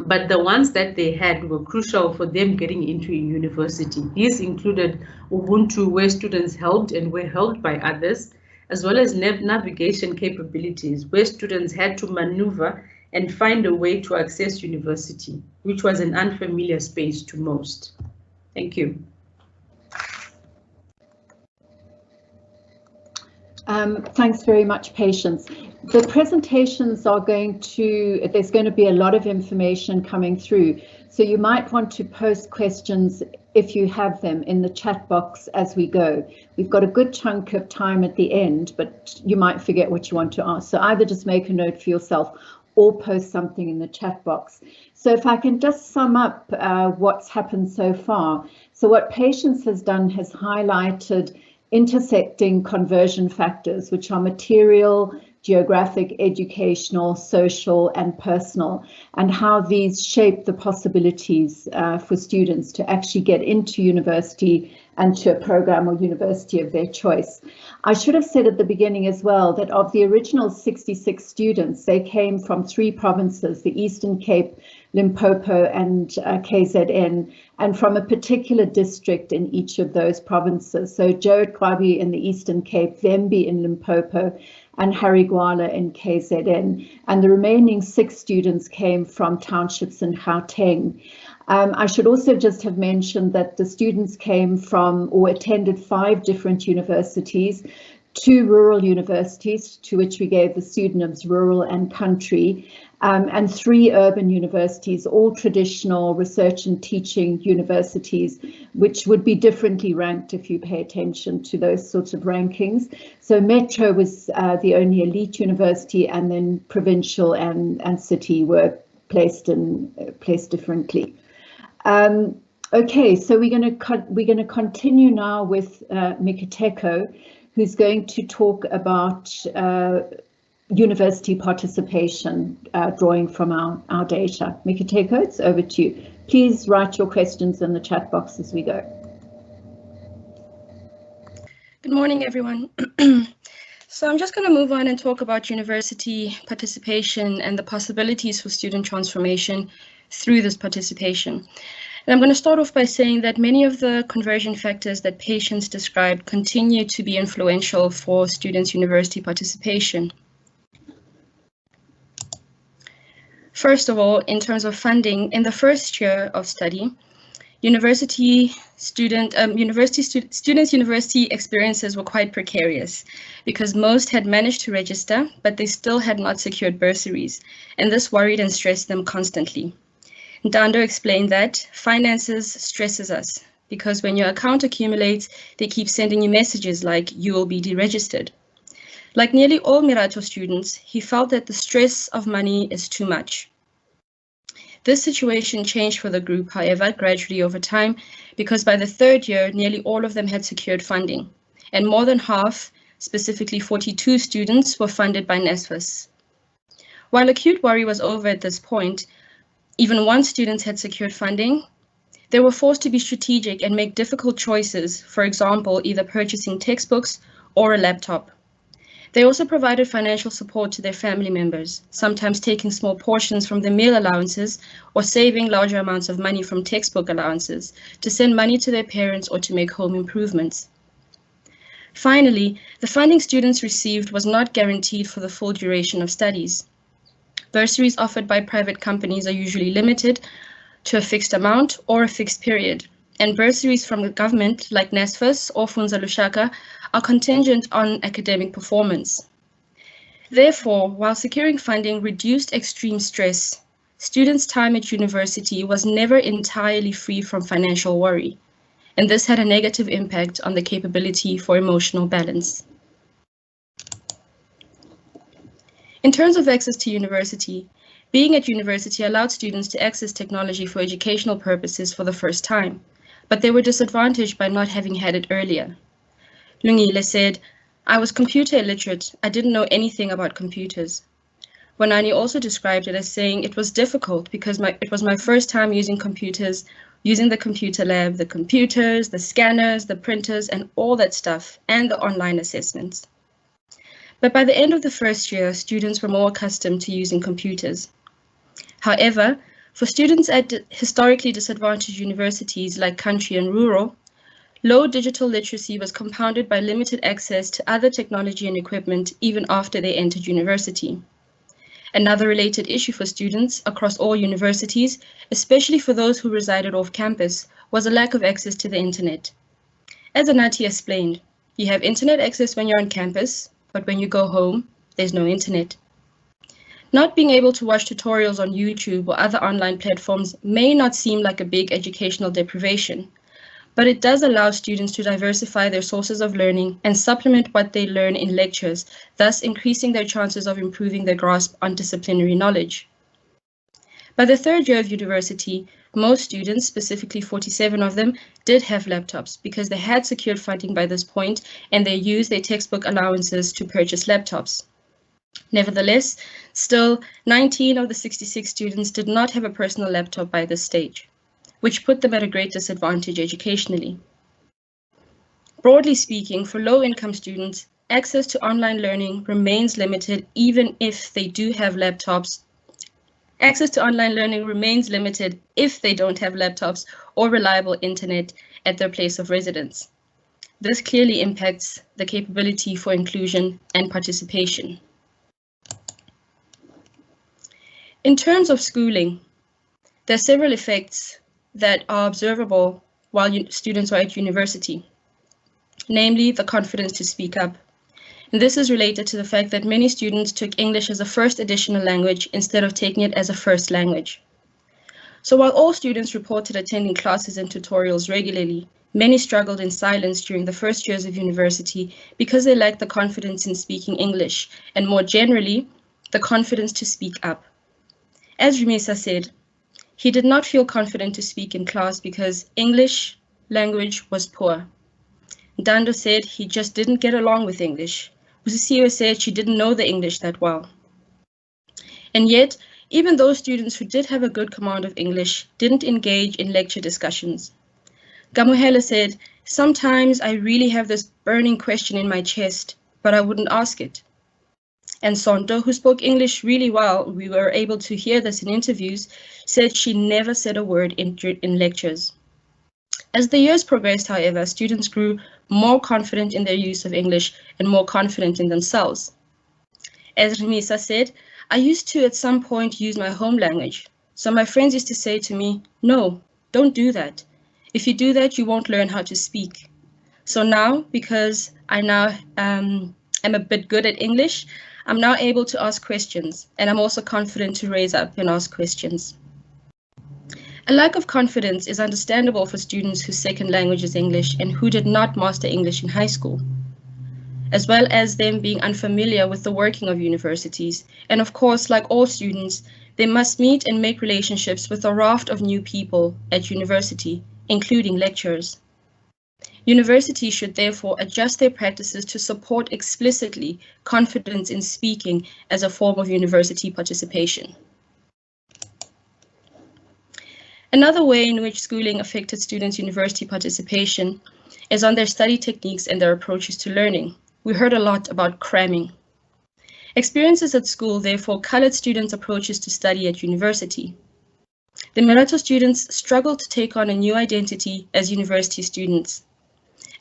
But the ones that they had were crucial for them getting into a university. These included Ubuntu, where students helped and were helped by others, as well as navigation capabilities, where students had to maneuver and find a way to access university, which was an unfamiliar space to most. Thank you.
Thanks very much, Patience. The presentations are there's going to be a lot of information coming through. So you might want to post questions if you have them in the chat box as we go. We've got a good chunk of time at the end, but you might forget what you want to ask. So either just make a note for yourself or post something in the chat box. So if I can just sum up what's happened so far. So what Patience has done has highlighted intersecting conversion factors, which are material, geographic, educational, social, and personal, and how these shape the possibilities for students to actually get into university and to a program or university of their choice. I should have said at the beginning as well that of the original 66 students, they came from 3 provinces, the Eastern Cape, Limpopo, and KZN, and from a particular district in each of those provinces. So Joe Kwabi in the Eastern Cape, Vembi in Limpopo, and Harry Gwala in KZN. And the remaining 6 students came from townships in Gauteng. I should also just have mentioned that the students came from or attended 5 different universities, 2 rural universities to which we gave the pseudonyms rural and country, and 3 urban universities, all traditional research and teaching universities, which would be differently ranked if you pay attention to those sorts of rankings. So Metro was the only elite university, and then provincial and city were placed differently. Okay, so we're going to continue now with Miratho, who's going to talk about university participation, drawing from our data. Miratho, it's over to you. Please write your questions in the chat box as we go.
Good morning, everyone. So I'm just going to move on and talk about university participation and the possibilities for student transformation through this participation. And I'm going to start off by saying that many of the conversion factors that Patience described continue to be influential for students' university participation. First of all, in terms of funding, in the first year of study, students' university experiences were quite precarious because most had managed to register, but they still had not secured bursaries, and this worried and stressed them constantly. Dando explained that finances stresses us because when your account accumulates, they keep sending you messages like you will be deregistered. Like nearly all Miratho students, he felt that the stress of money is too much. This situation changed for the group, however, gradually over time, because by the 3rd year, nearly all of them had secured funding, and more than half, specifically 42 students, were funded by NSFAS. While acute worry was over at this point, even once students had secured funding, they were forced to be strategic and make difficult choices, for example, either purchasing textbooks or a laptop. They also provided financial support to their family members, sometimes taking small portions from their meal allowances or saving larger amounts of money from textbook allowances to send money to their parents or to make home improvements. Finally, the funding students received was not guaranteed for the full duration of studies. Bursaries offered by private companies are usually limited to a fixed amount or a fixed period, and bursaries from the government, like NSFAS or Funza Lushaka, are contingent on academic performance. Therefore, while securing funding reduced extreme stress, students' time at university was never entirely free from financial worry, and this had a negative impact on the capability for emotional balance. In terms of access to university, being at university allowed students to access technology for educational purposes for the first time, but they were disadvantaged by not having had it earlier. Lungile said, "I was computer illiterate. I didn't know anything about computers." Wanani also described it as saying it was difficult because it was my first time using computers, using the computer lab, the computers, the scanners, the printers, and all that stuff, and the online assessments. But by the end of the first year, students were more accustomed to using computers. However, for students at historically disadvantaged universities like country and rural, low digital literacy was compounded by limited access to other technology and equipment even after they entered university. Another related issue for students across all universities, especially for those who resided off campus, was a lack of access to the internet. As Anati explained, you have internet access when you're on campus, but when you go home, there's no internet. Not being able to watch tutorials on YouTube or other online platforms may not seem like a big educational deprivation, but it does allow students to diversify their sources of learning and supplement what they learn in lectures, thus increasing their chances of improving their grasp on disciplinary knowledge. By the 3rd year of university, most students, specifically 47 of them, did have laptops because they had secured funding by this point and they used their textbook allowances to purchase laptops. Nevertheless, still 19 of the 66 students did not have a personal laptop by this stage, which put them at a great disadvantage educationally. Broadly speaking, for low-income students, access to online learning remains limited even if they do have laptops. Access to online learning remains limited if they don't have laptops or reliable internet at their place of residence. This clearly impacts the capability for inclusion and participation. In terms of schooling, there are several effects that are observable while students are at university, namely the confidence to speak up. And this is related to the fact that many students took English as a first additional language instead of taking it as a first language. So while all students reported attending classes and tutorials regularly, many struggled in silence during the first years of university because they lacked the confidence in speaking English, and more generally, the confidence to speak up. As Rumisa said, he did not feel confident to speak in class because English language was poor. Dando said he just didn't get along with English. Busisiwe said she didn't know the English that well. And yet, even those students who did have a good command of English didn't engage in lecture discussions. Gamuhela said, "Sometimes I really have this burning question in my chest, but I wouldn't ask it." And Sonto, who spoke English really well, we were able to hear this in interviews, said she never said a word in lectures. As the years progressed, however, students grew more confident in their use of English and more confident in themselves. As Rumisa said, "I used to at some point use my home language. So my friends used to say to me, 'No, don't do that. If you do that, you won't learn how to speak.' So now, because I now am a bit good at English, I'm now able to ask questions, and I'm also confident to raise up and ask questions." A lack of confidence is understandable for students whose second language is English and who did not master English in high school, as well as them being unfamiliar with the working of universities. And of course, like all students, they must meet and make relationships with a raft of new people at university, including lecturers. Universities should therefore adjust their practices to support explicitly confidence in speaking as a form of university participation. Another way in which schooling affected students' university participation is on their study techniques and their approaches to learning. We heard a lot about cramming. Experiences at school therefore colored students' approaches to study at university. The Miratho students struggled to take on a new identity as university students.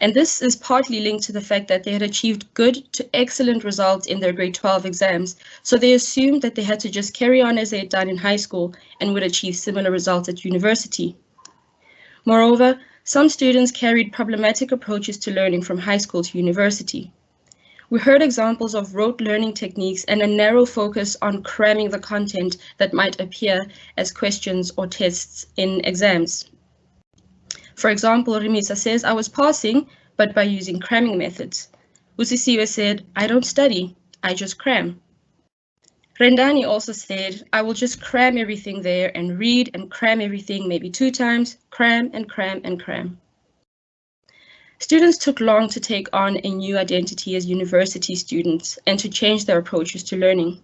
And this is partly linked to the fact that they had achieved good to excellent results in their grade 12 exams, so they assumed that they had to just carry on as they had done in high school and would achieve similar results at university. Moreover, some students carried problematic approaches to learning from high school to university. We heard examples of rote learning techniques and a narrow focus on cramming the content that might appear as questions or tests in exams. For example, Rumisa says, "I was passing, but by using cramming methods." Busisiwe said, "I don't study, I just cram." Rendani also said, "I will just cram everything there and read and cram everything maybe 2 times, cram and cram and cram." Students took long to take on a new identity as university students and to change their approaches to learning.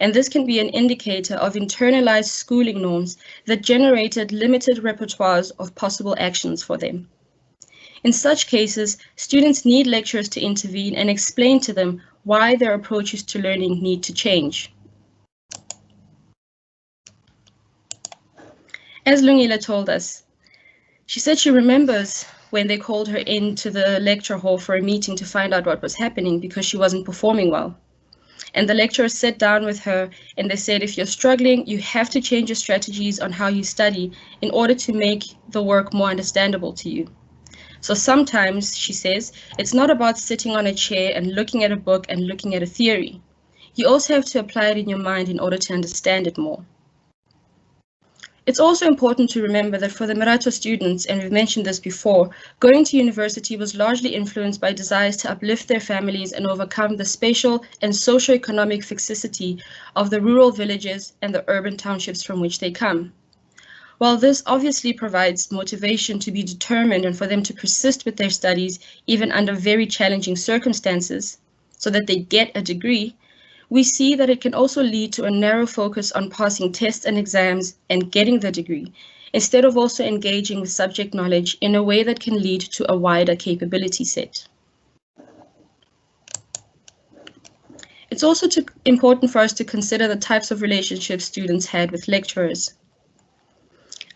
And this can be an indicator of internalized schooling norms that generated limited repertoires of possible actions for them. In such cases, students need lecturers to intervene and explain to them why their approaches to learning need to change. As Lungile told us, she said she remembers when they called her into the lecture hall for a meeting to find out what was happening because she wasn't performing well. And the lecturers sat down with her and they said, "If you're struggling, you have to change your strategies on how you study in order to make the work more understandable to you." So sometimes, she says, it's not about sitting on a chair and looking at a book and looking at a theory. You also have to apply it in your mind in order to understand it more. It's also important to remember that for the Miratho students, and we've mentioned this before, going to university was largely influenced by desires to uplift their families and overcome the spatial and socio-economic fixicity of the rural villages and the urban townships from which they come. While this obviously provides motivation to be determined and for them to persist with their studies, even under very challenging circumstances, so that they get a degree, we see that it can also lead to a narrow focus on passing tests and exams and getting the degree, instead of also engaging with subject knowledge in a way that can lead to a wider capability set. It's also important for us to consider the types of relationships students had with lecturers.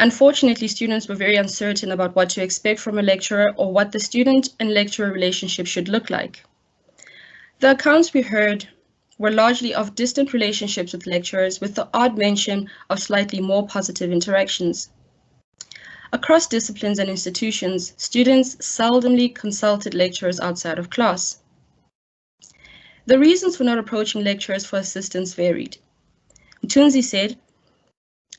Unfortunately, students were very uncertain about what to expect from a lecturer or what the student and lecturer relationship should look like. The accounts we heard were largely of distant relationships with lecturers, with the odd mention of slightly more positive interactions. Across disciplines and institutions, students seldomly consulted lecturers outside of class. The reasons for not approaching lecturers for assistance varied. Mthunzi said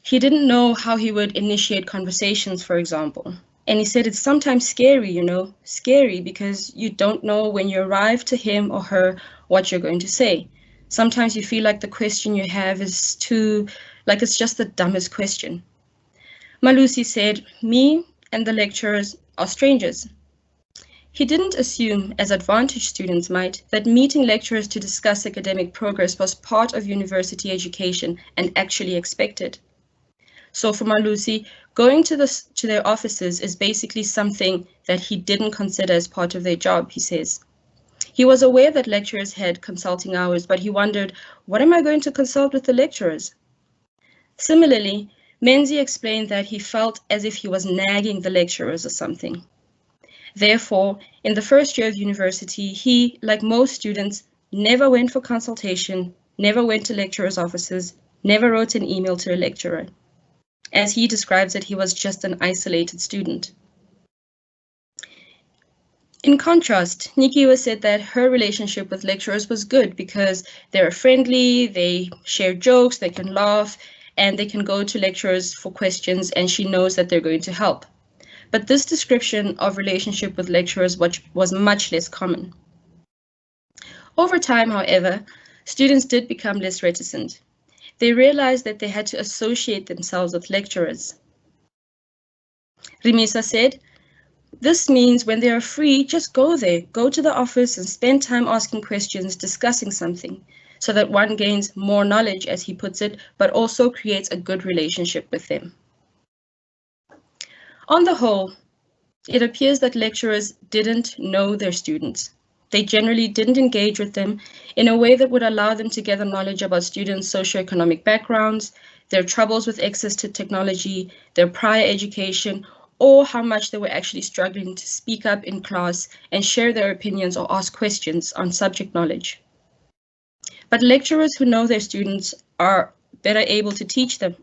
he didn't know how he would initiate conversations, for example. And he said it's sometimes scary, scary because you don't know when you arrive to him or her what you're going to say. Sometimes you feel like the question you have is it's just the dumbest question. Malusi said, me and the lecturers are strangers. He didn't assume, as advantaged students might, that meeting lecturers to discuss academic progress was part of university education and actually expected. So for Malusi, going to their offices is basically something that he didn't consider as part of their job, he says. He was aware that lecturers had consulting hours, but he wondered, what am I going to consult with the lecturers? Similarly, Menzi explained that he felt as if he was nagging the lecturers or something. Therefore, in the first year of university, he, like most students, never went for consultation, never went to lecturers' offices, never wrote an email to a lecturer. As he describes it, he was just an isolated student. In contrast, Nikiwa said that her relationship with lecturers was good because they're friendly, they share jokes, they can laugh, and they can go to lecturers for questions, and she knows that they're going to help. But this description of relationship with lecturers was much less common. Over time, however, students did become less reticent. They realized that they had to associate themselves with lecturers. Rimisa said, this means when they are free, just go there, go to the office and spend time asking questions, discussing something, so that one gains more knowledge, as he puts it, but also creates a good relationship with them. On the whole, it appears that lecturers didn't know their students. They generally didn't engage with them in a way that would allow them to gather knowledge about students' socioeconomic backgrounds, their troubles with access to technology, their prior education, or how much they were actually struggling to speak up in class and share their opinions or ask questions on subject knowledge. But lecturers who know their students are better able to teach them.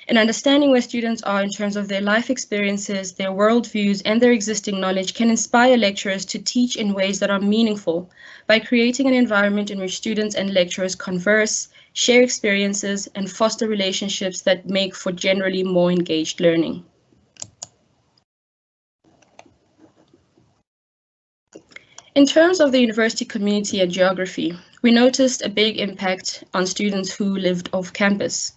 And understanding where students are in terms of their life experiences, their worldviews, and their existing knowledge can inspire lecturers to teach in ways that are meaningful by creating an environment in which students and lecturers converse, share experiences, and foster relationships that make for generally more engaged learning. In terms of the university community and geography, we noticed a big impact on students who lived off campus.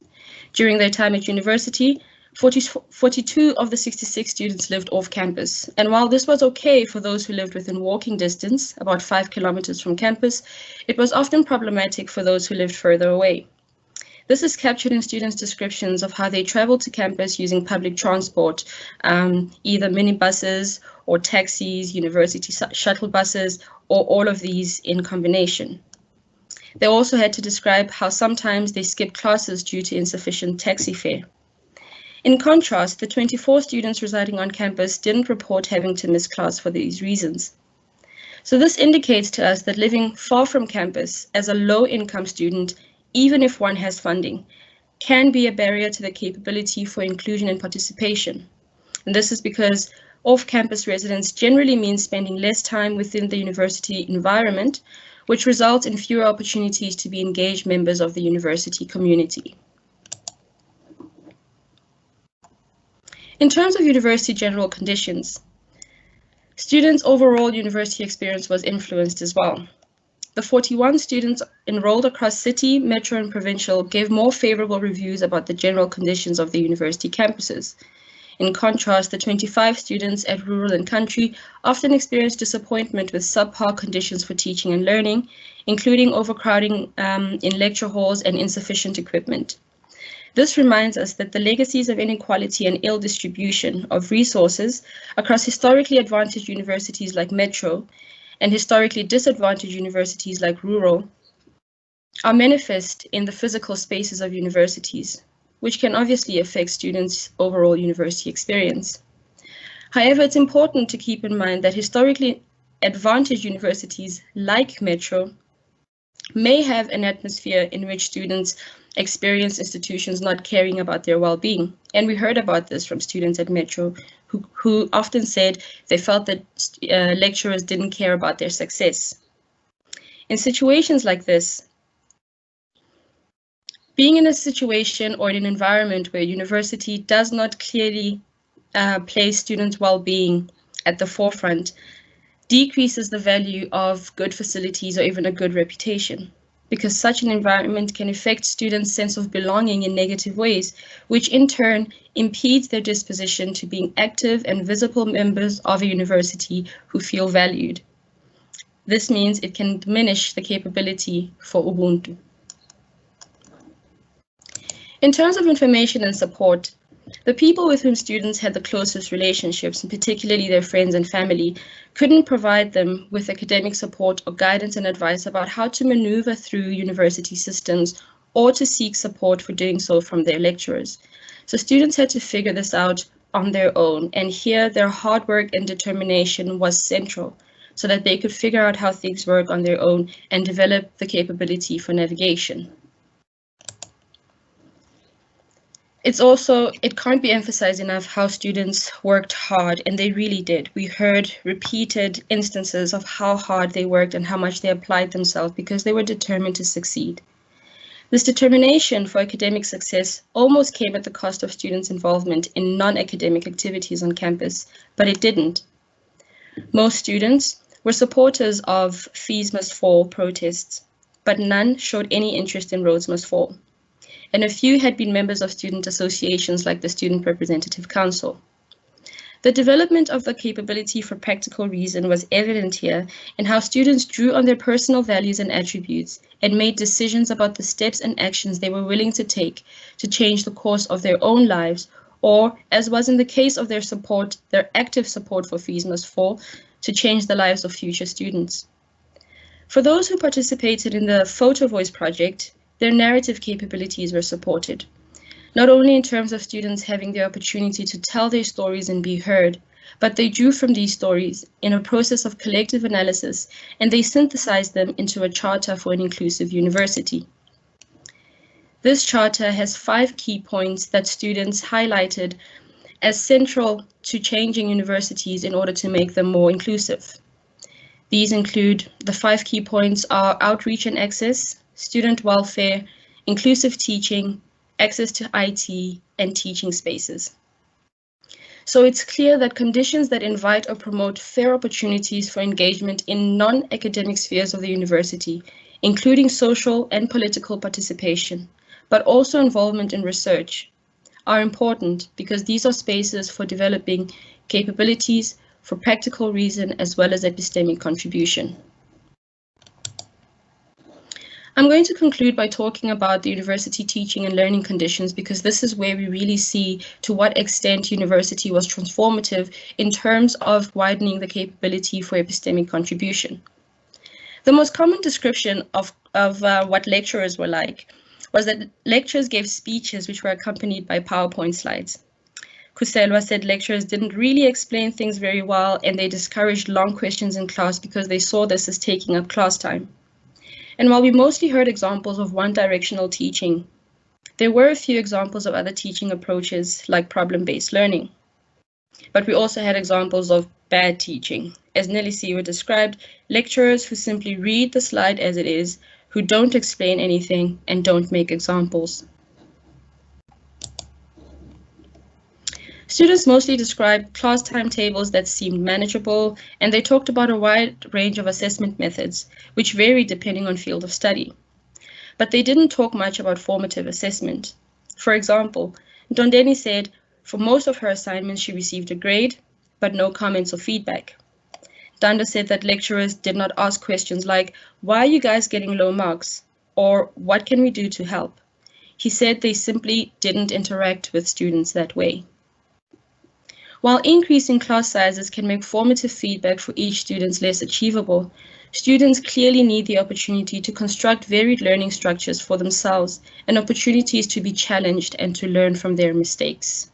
During their time at university, 42 of the 66 students lived off campus. And while this was okay for those who lived within walking distance, about 5 kilometers from campus, it was often problematic for those who lived further away. This is captured in students' descriptions of how they traveled to campus using public transport, either minibuses or taxis, university shuttle buses, or all of these in combination. They also had to describe how sometimes they skipped classes due to insufficient taxi fare. In contrast, the 24 students residing on campus didn't report having to miss class for these reasons. So this indicates to us that living far from campus as a low-income student, even if one has funding, can be a barrier to the capability for inclusion and participation. And this is because off-campus residence generally means spending less time within the university environment, which results in fewer opportunities to be engaged members of the university community. In terms of university general conditions, students' overall university experience was influenced as well. The 41 students enrolled across city, metro, and provincial gave more favorable reviews about the general conditions of the university campuses. In contrast, the 25 students at rural and country often experience disappointment with subpar conditions for teaching and learning, including overcrowding in lecture halls and insufficient equipment. This reminds us that the legacies of inequality and ill distribution of resources across historically advantaged universities like Metro and historically disadvantaged universities like rural are manifest in the physical spaces of universities, which can obviously affect students' overall university experience. However, it's important to keep in mind that historically advantaged universities like Metro may have an atmosphere in which students experience institutions not caring about their well-being. And we heard about this from students at Metro who often said they felt that lecturers didn't care about their success. In situations like this, being in a situation or in an environment where university does not clearly place students' well-being at the forefront decreases the value of good facilities or even a good reputation, because such an environment can affect students' sense of belonging in negative ways, which in turn impedes their disposition to being active and visible members of a university who feel valued. This means it can diminish the capability for Ubuntu. In terms of information and support, the people with whom students had the closest relationships, and particularly their friends and family, couldn't provide them with academic support or guidance and advice about how to maneuver through university systems or to seek support for doing so from their lecturers. So students had to figure this out on their own, and here their hard work and determination was central, so that they could figure out how things work on their own and develop the capability for navigation. It can't be emphasized enough how students worked hard, and they really did. We heard repeated instances of how hard they worked and how much they applied themselves because they were determined to succeed. This determination for academic success almost came at the cost of students' involvement in non-academic activities on campus, but it didn't. Most students were supporters of Fees Must Fall protests, but none showed any interest in Roads Must Fall. And a few had been members of student associations like the Student Representative Council. The development of the capability for practical reason was evident here in how students drew on their personal values and attributes and made decisions about the steps and actions they were willing to take to change the course of their own lives, or, as was in the case of their active support for Fees Must Fall, to change the lives of future students. For those who participated in the Photo Voice project, their narrative capabilities were supported, not only in terms of students having the opportunity to tell their stories and be heard, but they drew from these stories in a process of collective analysis, and they synthesized them into a charter for an inclusive university. This charter has 5 key points that students highlighted as central to changing universities in order to make them more inclusive. These include the 5 key points are outreach and access, student welfare, inclusive teaching, access to IT, and teaching spaces. So it's clear that conditions that invite or promote fair opportunities for engagement in non-academic spheres of the university, including social and political participation, but also involvement in research, are important because these are spaces for developing capabilities for practical reason as well as epistemic contribution. I'm going to conclude by talking about the university teaching and learning conditions, because this is where we really see to what extent university was transformative in terms of widening the capability for epistemic contribution. The most common description of what lecturers were like was that lecturers gave speeches which were accompanied by PowerPoint slides. Kuselwa said lecturers didn't really explain things very well, and they discouraged long questions in class because they saw this as taking up class time. And while we mostly heard examples of one-directional teaching, there were a few examples of other teaching approaches like problem-based learning. But we also had examples of bad teaching. As Nelly Siwa described, lecturers who simply read the slide as it is, who don't explain anything and don't make examples. Students mostly described class timetables that seemed manageable, and they talked about a wide range of assessment methods, which varied depending on field of study. But they didn't talk much about formative assessment. For example, Ndondeni said, For most of her assignments, she received a grade, but no comments or feedback. Danda said that lecturers did not ask questions like, why are you guys getting low marks? Or what can we do to help? He said they simply didn't interact with students that way. While increasing class sizes can make formative feedback for each student less achievable, students clearly need the opportunity to construct varied learning structures for themselves and opportunities to be challenged and to learn from their mistakes.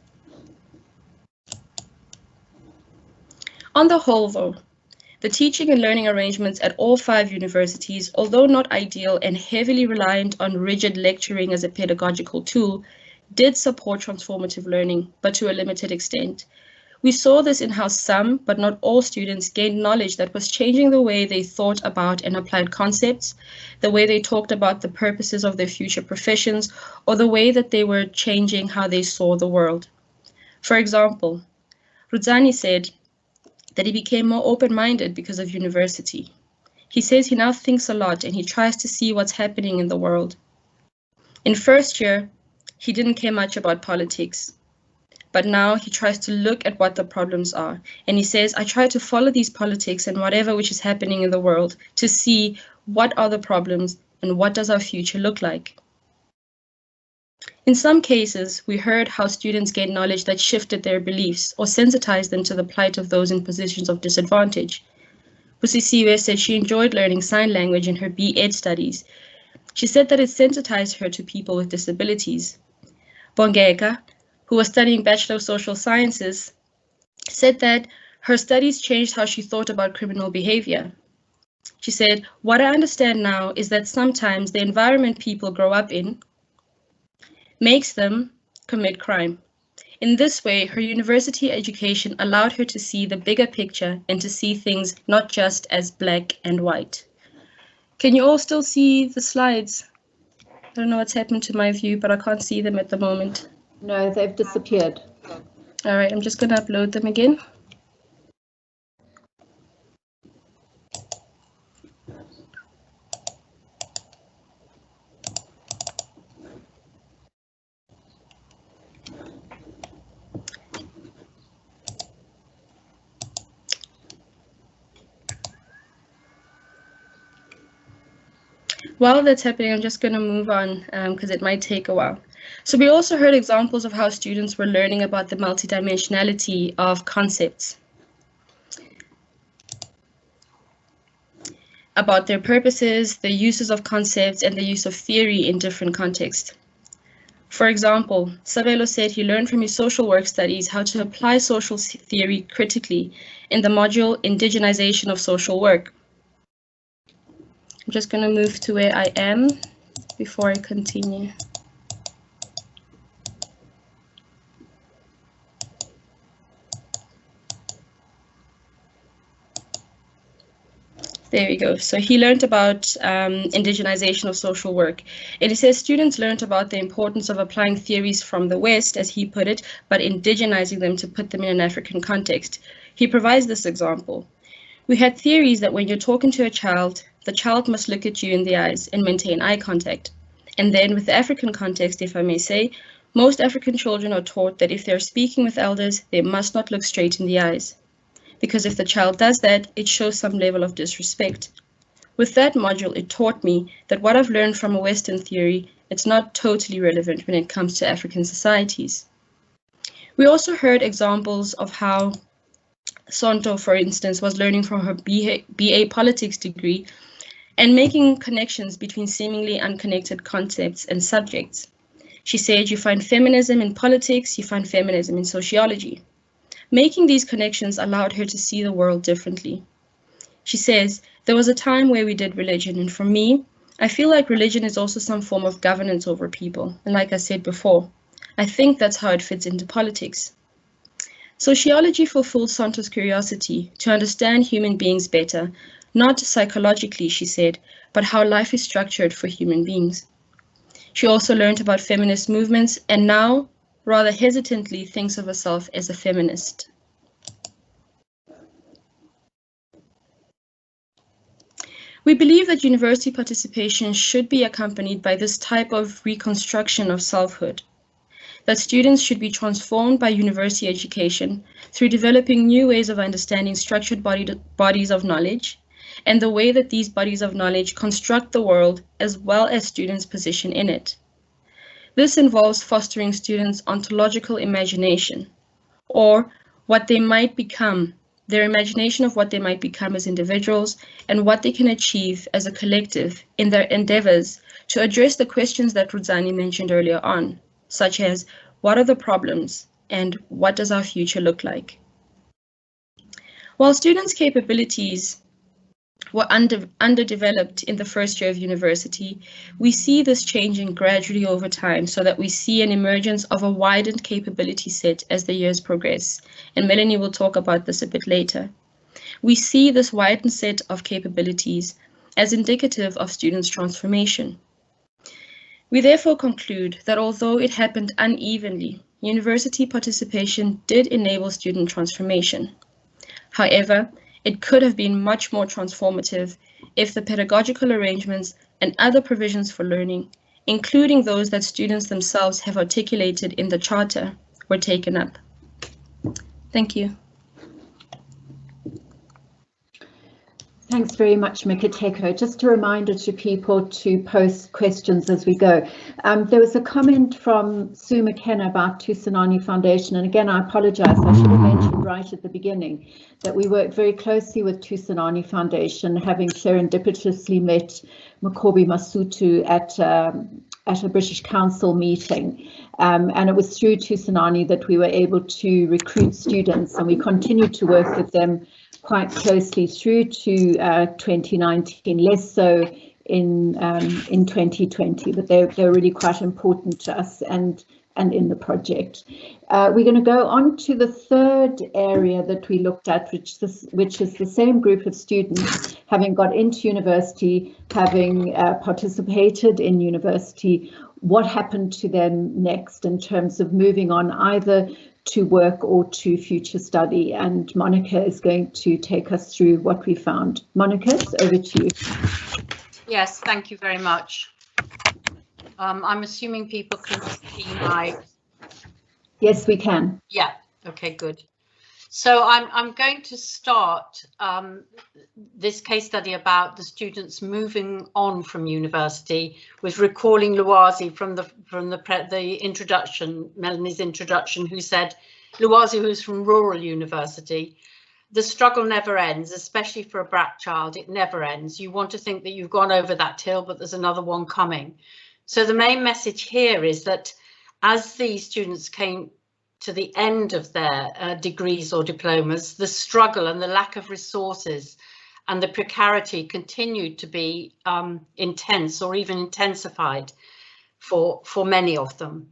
On the whole, though, the teaching and learning arrangements at all 5 universities, although not ideal and heavily reliant on rigid lecturing as a pedagogical tool, did support transformative learning, but to a limited extent. We saw this in how some, but not all students gained knowledge that was changing the way they thought about and applied concepts, the way they talked about the purposes of their future professions, or the way that they were changing how they saw the world. For example, Rudzani said that he became more open-minded because of university. He says he now thinks a lot and he tries to see what's happening in the world. In first year, he didn't care much about politics, but now he tries to look at what the problems are. And he says, I try to follow these politics and whatever which is happening in the world to see what are the problems and what does our future look like. In some cases, we heard how students gained knowledge that shifted their beliefs or sensitized them to the plight of those in positions of disadvantage. Busisiwe said she enjoyed learning sign language in her B.Ed studies. She said that it sensitized her to people with disabilities. Bongeka, who was studying Bachelor of Social Sciences, said that her studies changed how she thought about criminal behavior. She said, what I understand now is that sometimes the environment people grow up in makes them commit crime. In this way, her university education allowed her to see the bigger picture and to see things not just as black and white. Can you all still see the slides? I don't know what's happened to my view, but I can't see them at the moment.
No, they've disappeared.
All right, I'm just going to upload them again. While that's happening, I'm just going to move on because it might take a while. So we also heard examples of how students were learning about the multidimensionality of concepts, about their purposes, the uses of concepts, and the use of theory in different contexts. For example, Sabelo said he learned from his social work studies how to apply social theory critically in the module Indigenization of Social Work. I'm just going to move to where I am before I continue. There we go. So he learned about indigenization of social work. And he says students learned about the importance of applying theories from the West, as he put it, but indigenizing them to put them in an African context. He provides this example. We had theories that when you're talking to a child, the child must look at you in the eyes and maintain eye contact. And then with the African context, if I may say, most African children are taught that if they're speaking with elders, they must not look straight in the eyes. Because if the child does that, it shows some level of disrespect. With that module, it taught me that what I've learned from a Western theory, it's not totally relevant when it comes to African societies. We also heard examples of how Sonto, for instance, was learning from her BA politics degree and making connections between seemingly unconnected concepts and subjects. She said, you find feminism in politics, you find feminism in sociology. Making these connections allowed her to see the world differently. She says, there was a time where we did religion, and for me, I feel like religion is also some form of governance over people. And like I said before, I think that's how it fits into politics. Sociology fulfilled Sonto's curiosity to understand human beings better, not psychologically, she said, but how life is structured for human beings. She also learned about feminist movements and now, rather hesitantly, thinks of herself as a feminist. We believe that university participation should be accompanied by this type of reconstruction of selfhood. that students should be transformed by university education through developing new ways of understanding structured bodies of knowledge, and the way that these bodies of knowledge construct the world as well as students' position in it. This involves fostering students' ontological imagination, or what they might become, their imagination of what they might become as individuals and what they can achieve as a collective in their endeavors to address the questions that Rudzani mentioned earlier on, such as what are the problems and what does our future look like? While students' capabilities were underdeveloped in the first year of university, we see this changing gradually over time so that we see an emergence of a widened capability set as the years progress, and Melanie will talk about this a bit later. We see this widened set of capabilities as indicative of students' transformation. We therefore conclude that although it happened unevenly, university participation did enable student transformation. However, it could have been much more transformative if the pedagogical arrangements and other provisions for learning, including those that students themselves have articulated in the Charter, were taken up. Thank you.
Thanks very much, Miratho. Just a reminder to people to post questions as we go. There was a comment from Sue McKenna about Tusanani Foundation, and again, I apologize, I should have mentioned right at the beginning that we worked very closely with Tusanani Foundation, having serendipitously met Makobi Masutu at a British Council meeting. And it was through Tusanani that we were able to recruit students, and we continued to work with them quite closely through to 2019, less so in 2020, but they're really quite important to us and in the project. We're going to go on to the third area that we looked at, which is the same group of students having got into university, having participated in university. What happened to them next in terms of moving on either to work or to future study? And Monica is going to take us through what we found. Monica, it's over to you.
Yes, thank you very much. I'm assuming people can see my...
Yes, we can.
Yeah, okay, good. So I'm going to start this case study about the students moving on from university with recalling Luazi from the introduction, Melanie's introduction, who said, Luazi, who's from rural university, the struggle never ends, especially for a black child, it never ends. You want to think that you've gone over that hill, but there's another one coming. So the main message here is that as these students came to the end of their degrees or diplomas, the struggle and the lack of resources and the precarity continued to be intense or even intensified for many of them.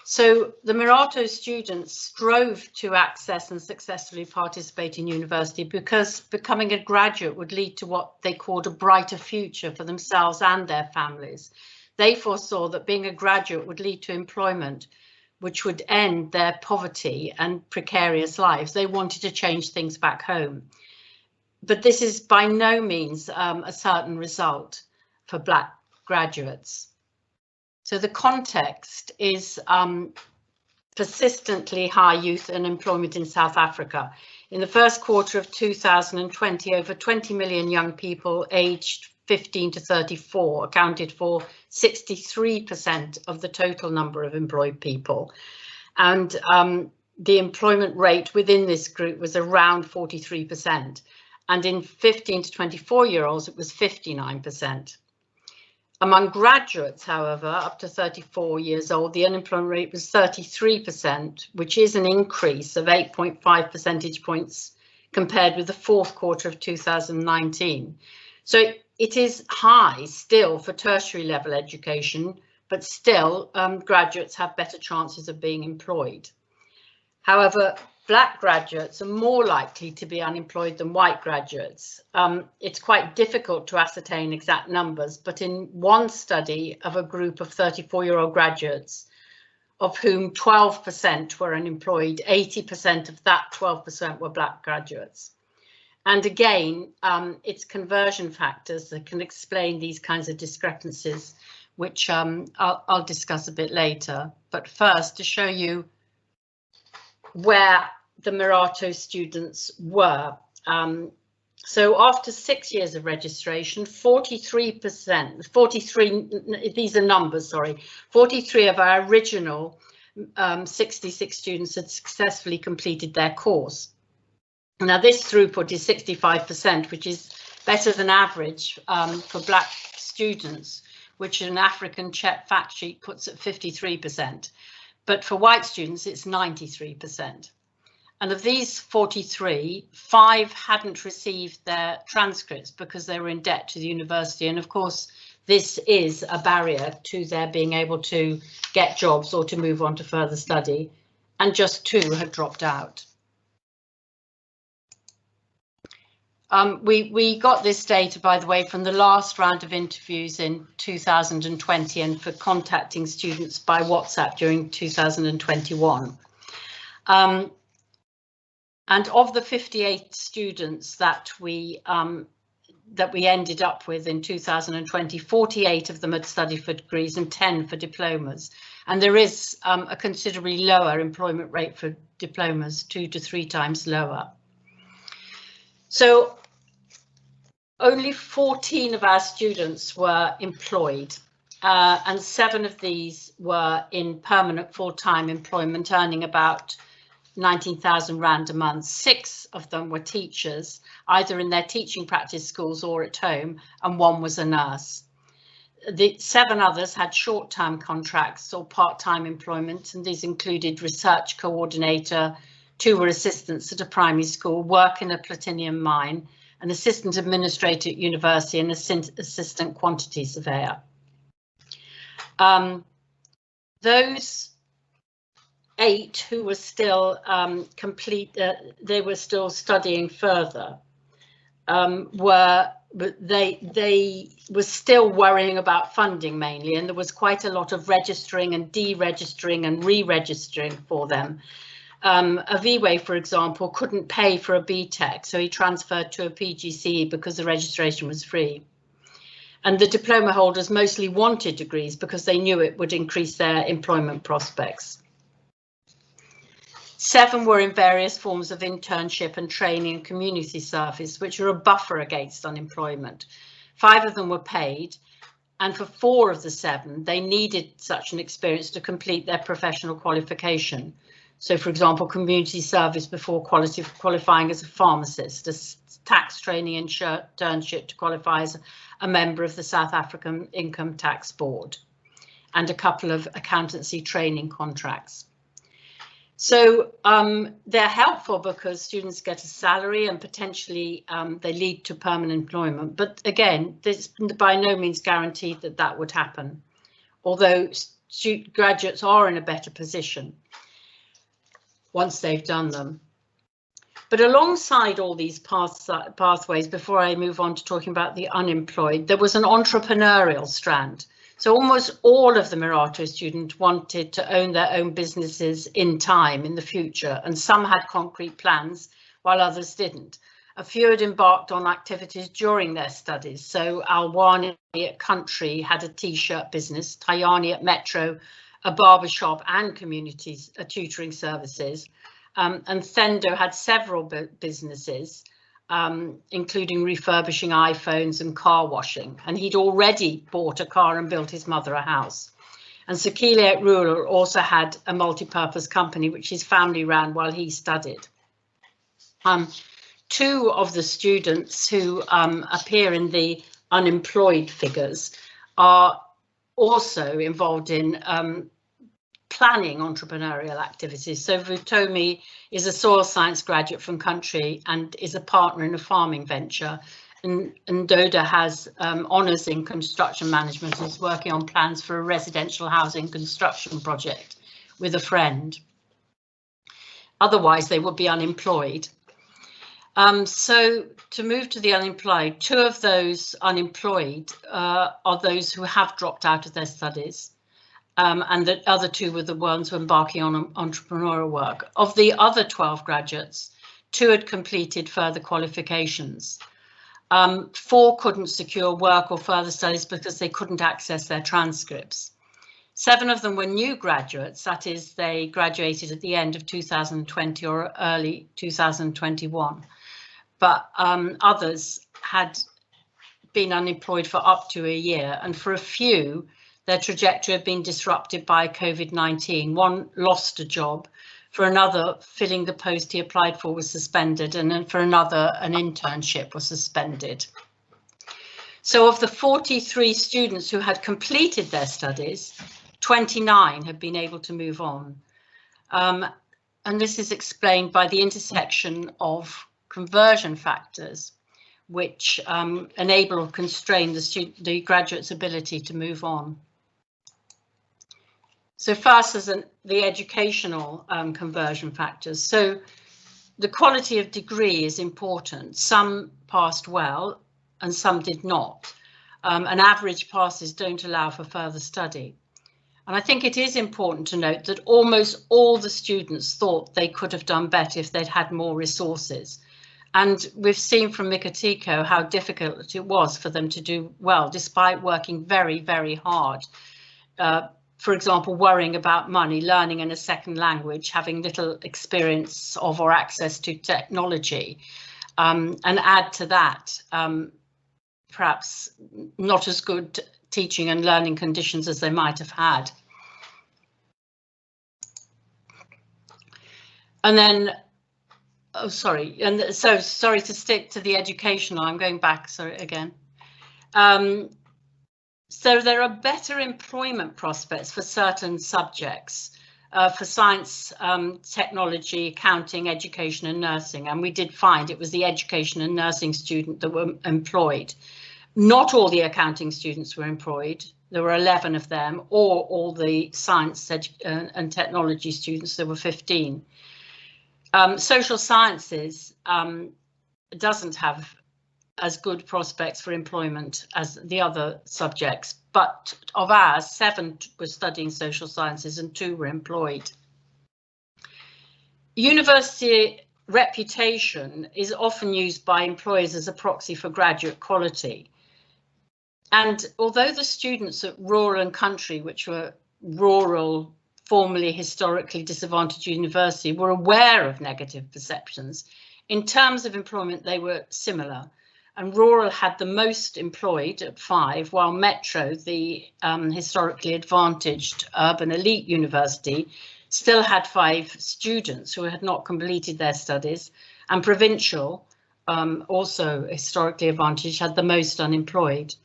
So the Miratho students strove to access and successfully participate in university because becoming a graduate would lead to what they called a brighter future for themselves and their families. They foresaw that being a graduate would lead to employment, which would end their poverty and precarious lives. They wanted to change things back home. But this is by no means a certain result for Black graduates. So the context is persistently high youth unemployment in South Africa. In the first quarter of 2020, over 20 million young people aged 15 to 34 accounted for 63% of the total number of employed people. And the employment rate within this group was around 43%. And in 15 to 24-year-olds, it was 59%. Among graduates, however, up to 34 years old, the unemployment rate was 33%, which is an increase of 8.5 percentage points compared with the fourth quarter of 2019. So it is high still for tertiary level education, but still graduates have better chances of being employed. However, Black graduates are more likely to be unemployed than white graduates. It's quite difficult to ascertain exact numbers, but in one study of a group of 34-year-old graduates, of whom 12% were unemployed, 80% of that 12% were Black graduates. And again, it's conversion factors that can explain these kinds of discrepancies, which I'll discuss a bit later. but first to show you where the Miratho students were. So after 6 years of registration, 43% of our original 66 students had successfully completed their course. Now this throughput is 65%, which is better than average for black students, which an African fact sheet puts at 53%. But for white students, it's 93%. And of these 43, 5 hadn't received their transcripts because they were in debt to the university. And of course, this is a barrier to their being able to get jobs or to move on to further study. And just 2 had dropped out. We got this data, by the way, from the last round of interviews in 2020 and for contacting students by WhatsApp during 2021. And of the 58 students that we ended up with in 2020, 48 of them had studied for degrees and 10 for diplomas. And there is a considerably lower employment rate for diplomas, 2 to 3 times lower. So only 14 of our students were employed, and 7 of these were in permanent full-time employment, earning about 19,000 Rand a month. 6 of them were teachers, either in their teaching practice schools or at home, and 1 was a nurse. The 7 others had short-term contracts or part-time employment, and these included research coordinator, 2 were assistants at a primary school, work in a platinum mine, an assistant administrator at university, and assistant quantity surveyor. Those 8 who were still they were still studying further, they were still worrying about funding mainly, and there was quite a lot of registering and deregistering and re-registering for them. Aviwe, for example, couldn't pay for a BTEC, so he transferred to a PGCE because the registration was free. And the diploma holders mostly wanted degrees because they knew it would increase their employment prospects. 7 were in various forms of internship and training and community service, which are a buffer against unemployment. 5 of them were paid, and for 4 of the 7, they needed such an experience to complete their professional qualification. So, for example, community service before qualifying as a pharmacist, a tax training internship to qualify as a member of the South African Income Tax Board, and a couple of accountancy training contracts. So they're helpful because students get a salary and potentially they lead to permanent employment. But again, this by no means guaranteed that that would happen, although graduates are in a better position once they've done them. But alongside all these pathways, before I move on to talking about the unemployed, there was an entrepreneurial strand. So almost all of the Miratho students wanted to own their own businesses in time, in the future, and some had concrete plans while others didn't. A few had embarked on activities during their studies. So Alwani at Country had a t-shirt business, Tayani at Metro, a barbershop and communities, tutoring services, and Thendo had several businesses, including refurbishing iPhones and car washing, and he'd already bought a car and built his mother a house. And Sakile at Rural also had a multi-purpose company which his family ran while he studied. 2 of the students who appear in the unemployed figures are also involved in planning entrepreneurial activities. So Vutomi is a soil science graduate from Country and is a partner in a farming venture. And Doda has honours in construction management and is working on plans for a residential housing construction project with a friend. Otherwise, they would be unemployed. So to move to the unemployed, 2 of those unemployed are those who have dropped out of their studies. And the other 2 were the ones who were embarking on entrepreneurial work. Of the other 12 graduates, 2 had completed further qualifications. 4 couldn't secure work or further studies because they couldn't access their transcripts. 7 of them were new graduates, that is, they graduated at the end of 2020 or early 2021, but others had been unemployed for up to a year, and for a few, their trajectory had been disrupted by COVID-19. One lost a job, for another, filling the post he applied for was suspended, and then for another, an internship was suspended. So of the 43 students who had completed their studies, 29 have been able to move on. And this is explained by the intersection of conversion factors, which enable or constrain the graduate's ability to move on. So first, as the educational conversion factors. So the quality of degree is important. Some passed well and some did not. And average passes don't allow for further study. And I think it is important to note that almost all the students thought they could have done better if they'd had more resources. And we've seen from Miratho how difficult it was for them to do well, despite working very, very hard. For example, worrying about money, learning in a second language, having little experience of or access to technology. And add to that, perhaps not as good teaching and learning conditions as they might have had. And then, oh, sorry, and so sorry to stick to the educational, I'm going back, sorry, again. So there are better employment prospects for certain subjects, for science, technology, accounting, education and nursing. And we did find it was the education and nursing student that were employed. Not all the accounting students were employed. There were 11 of them, or all the science and technology students, there were 15. Social sciences doesn't have as good prospects for employment as the other subjects, but of ours, 7 were studying social sciences and 2 were employed. University reputation is often used by employers as a proxy for graduate quality. And although the students at rural and country, which were rural, formerly historically disadvantaged university, were aware of negative perceptions, in terms of employment, they were similar. And rural had the most employed at 5, while Metro, the historically advantaged urban elite university, still had 5 students who had not completed their studies, and Provincial, also historically advantaged, had the most unemployed.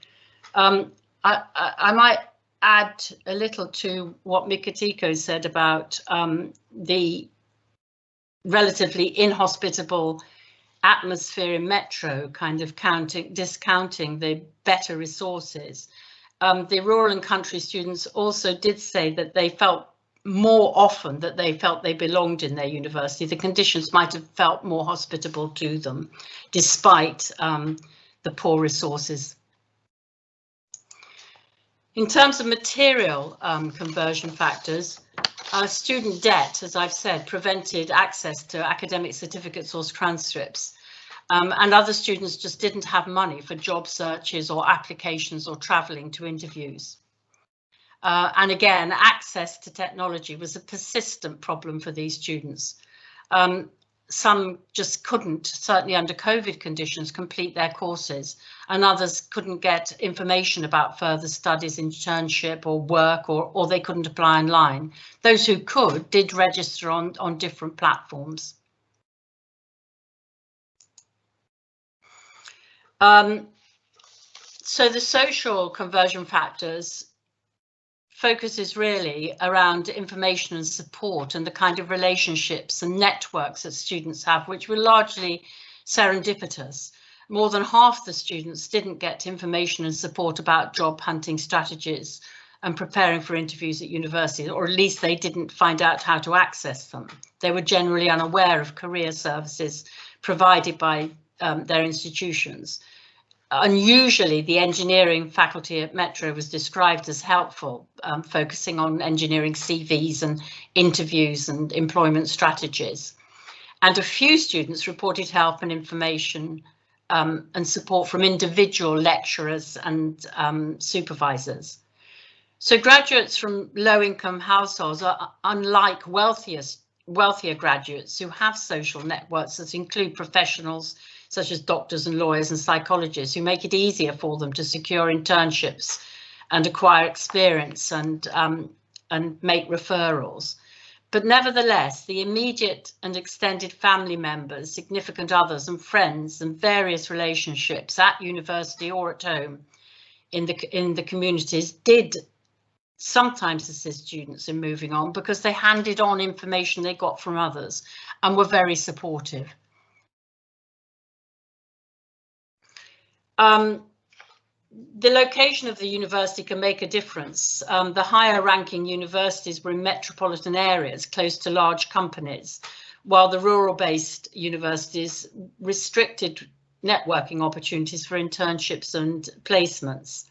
I might add a little to what Miratho said about the relatively inhospitable atmosphere in Metro, kind of discounting the better resources. The rural and country students also did say that they felt more often that they felt they belonged in their university. The conditions might have felt more hospitable to them, despite the poor resources. In terms of material conversion factors, student debt, as I've said, prevented access to academic certificates or transcripts, and other students just didn't have money for job searches or applications or travelling to interviews. And again, access to technology was a persistent problem for these students. Some just couldn't, certainly under COVID conditions, complete their courses, and others couldn't get information about further studies, internship or work, or they couldn't apply online. Those who could did register on different platforms. So the social conversion factors focuses really around information and support and the kind of relationships and networks that students have, which were largely serendipitous. More than half the students didn't get information and support about job hunting strategies and preparing for interviews at university, or at least they didn't find out how to access them. They were generally unaware of career services provided by their institutions. Unusually, the engineering faculty at Metro was described as helpful, focusing on engineering CVs and interviews and employment strategies. And a few students reported help and information and support from individual lecturers and supervisors. So graduates from low-income households are unlike wealthier graduates who have social networks that include professionals such as doctors and lawyers and psychologists who make it easier for them to secure internships and acquire experience and make referrals. But nevertheless, the immediate and extended family members, significant others and friends and various relationships at university or at home in the communities did sometimes assist students in moving on because they handed on information they got from others and were very supportive. The location of the university can make a difference. The higher ranking universities were in metropolitan areas close to large companies, while the rural based universities restricted networking opportunities for internships and placements.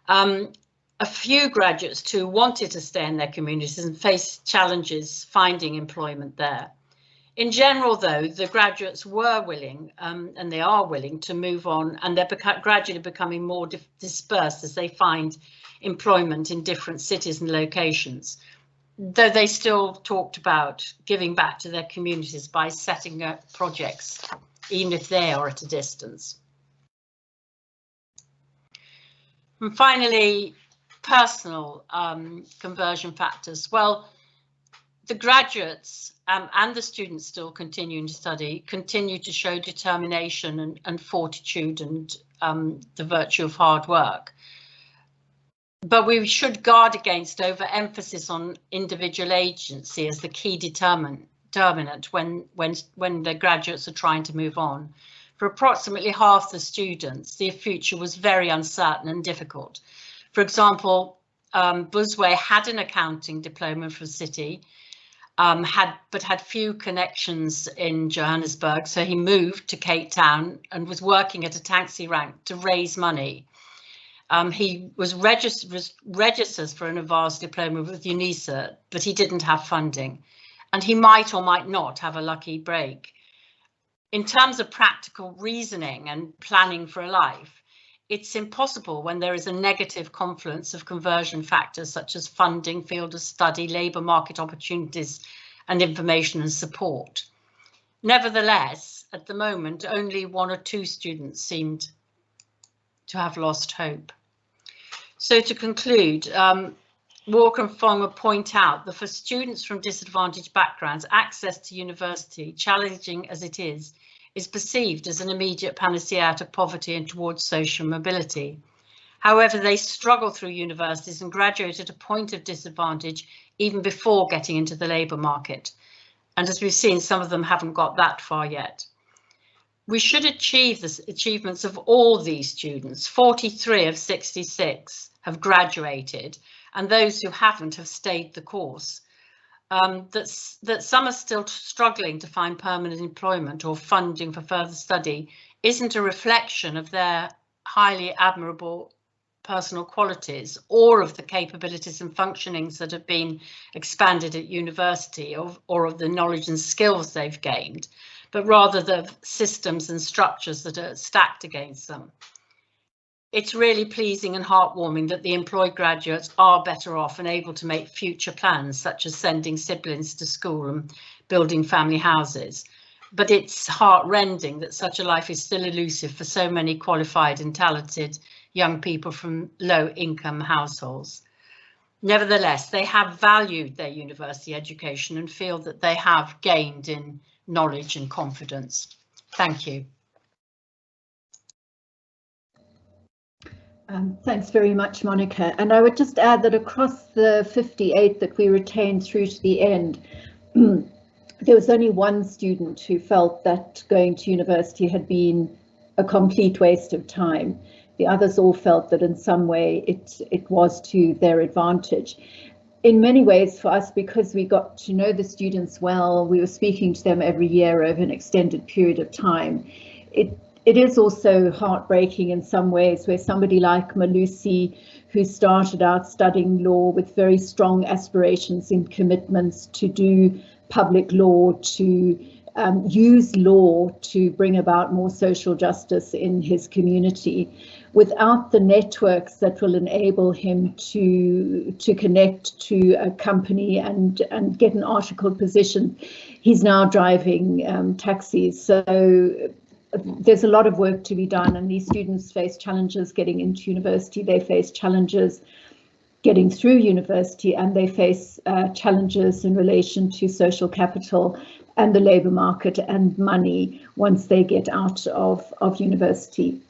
A few graduates too wanted to stay in their communities and faced challenges finding employment there. In general, though, the graduates were willing, and they are willing, to move on, and they're gradually becoming more dispersed as they find employment in different cities and locations, though they still talked about giving back to their communities by setting up projects, even if they are at a distance. And finally, personal conversion factors. Well, the graduates and the students still continuing to study continue to show determination and fortitude and the virtue of hard work. But we should guard against overemphasis on individual agency as the key determinant when the graduates are trying to move on. For approximately half the students, their future was very uncertain and difficult. For example, Busway had an accounting diploma from City, but had few connections in Johannesburg, so he moved to Cape Town and was working at a taxi rank to raise money. He was registered for an advanced diploma with UNISA, but he didn't have funding, and he might or might not have a lucky break. In terms of practical reasoning and planning for a life, it's impossible when there is a negative confluence of conversion factors such as funding, field of study, labour market opportunities and information and support. Nevertheless, at the moment, only 1 or 2 students seemed to have lost hope. So to conclude, Walker and Fonga point out that for students from disadvantaged backgrounds, access to university, challenging as it is perceived as an immediate panacea out of poverty and towards social mobility. However, they struggle through universities and graduate at a point of disadvantage even before getting into the labour market. And as we've seen, some of them haven't got that far yet. We should achieve the achievements of all these students. 43 of 66 have graduated, and those who haven't have stayed the course. That some are still struggling to find permanent employment or funding for further study isn't a reflection of their highly admirable personal qualities or of the capabilities and functionings that have been expanded at university or of the knowledge and skills they've gained, but rather the systems and structures that are stacked against them. It's really pleasing and heartwarming that the employed graduates are better off and able to make future plans, such as sending siblings to school and building family houses. But it's heartrending that such a life is still elusive for so many qualified and talented young people from low-income households. Nevertheless, they have valued their university education and feel that they have gained in knowledge and confidence. Thank you.
Thanks very much, Monica. And I would just add that across the 58 that we retained through to the end, there was only one student who felt that going to university had been a complete waste of time. The others all felt that in some way it was to their advantage. In many ways for us, because we got to know the students well, we were speaking to them every year over an extended period of time. It is also heartbreaking in some ways where somebody like Malusi, who started out studying law with very strong aspirations and commitments to do public law, to use law to bring about more social justice in his community, without the networks that will enable him to connect to a company and get an articled position. He's now driving taxis. So there's a lot of work to be done, and these students face challenges getting into university. They face challenges getting through university, and they face challenges in relation to social capital and the labour market and money once they get out of university.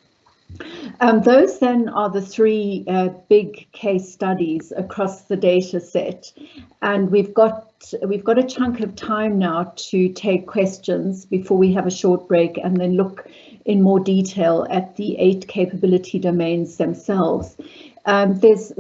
Those then are the three big case studies across the data set, and we've got a chunk of time now to take questions before we have a short break and then look in more detail at the 8 capability domains themselves. There's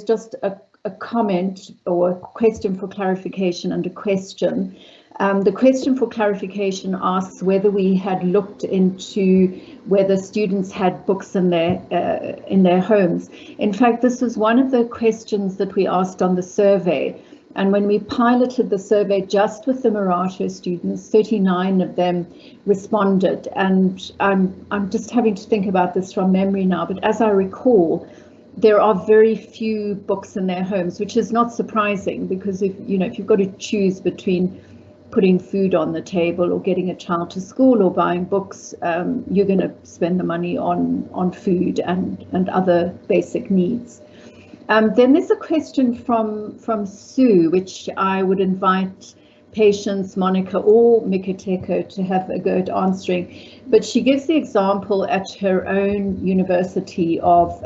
just a comment or a question for clarification and a question. The question for clarification asks whether we had looked into whether students had books in their homes. In fact, this was one of the questions that we asked on the survey. And when we piloted the survey just with the Miratho students, 39 of them responded. And I'm just having to think about this from memory now, but as I recall, there are very few books in their homes, which is not surprising, because if you've got to choose between putting food on the table or getting a child to school or buying books, you're going to spend the money on food and other basic needs. Then there's a question from Sue, which I would invite Patience, Monica or Miratho to have a go at answering. But she gives the example at her own university of,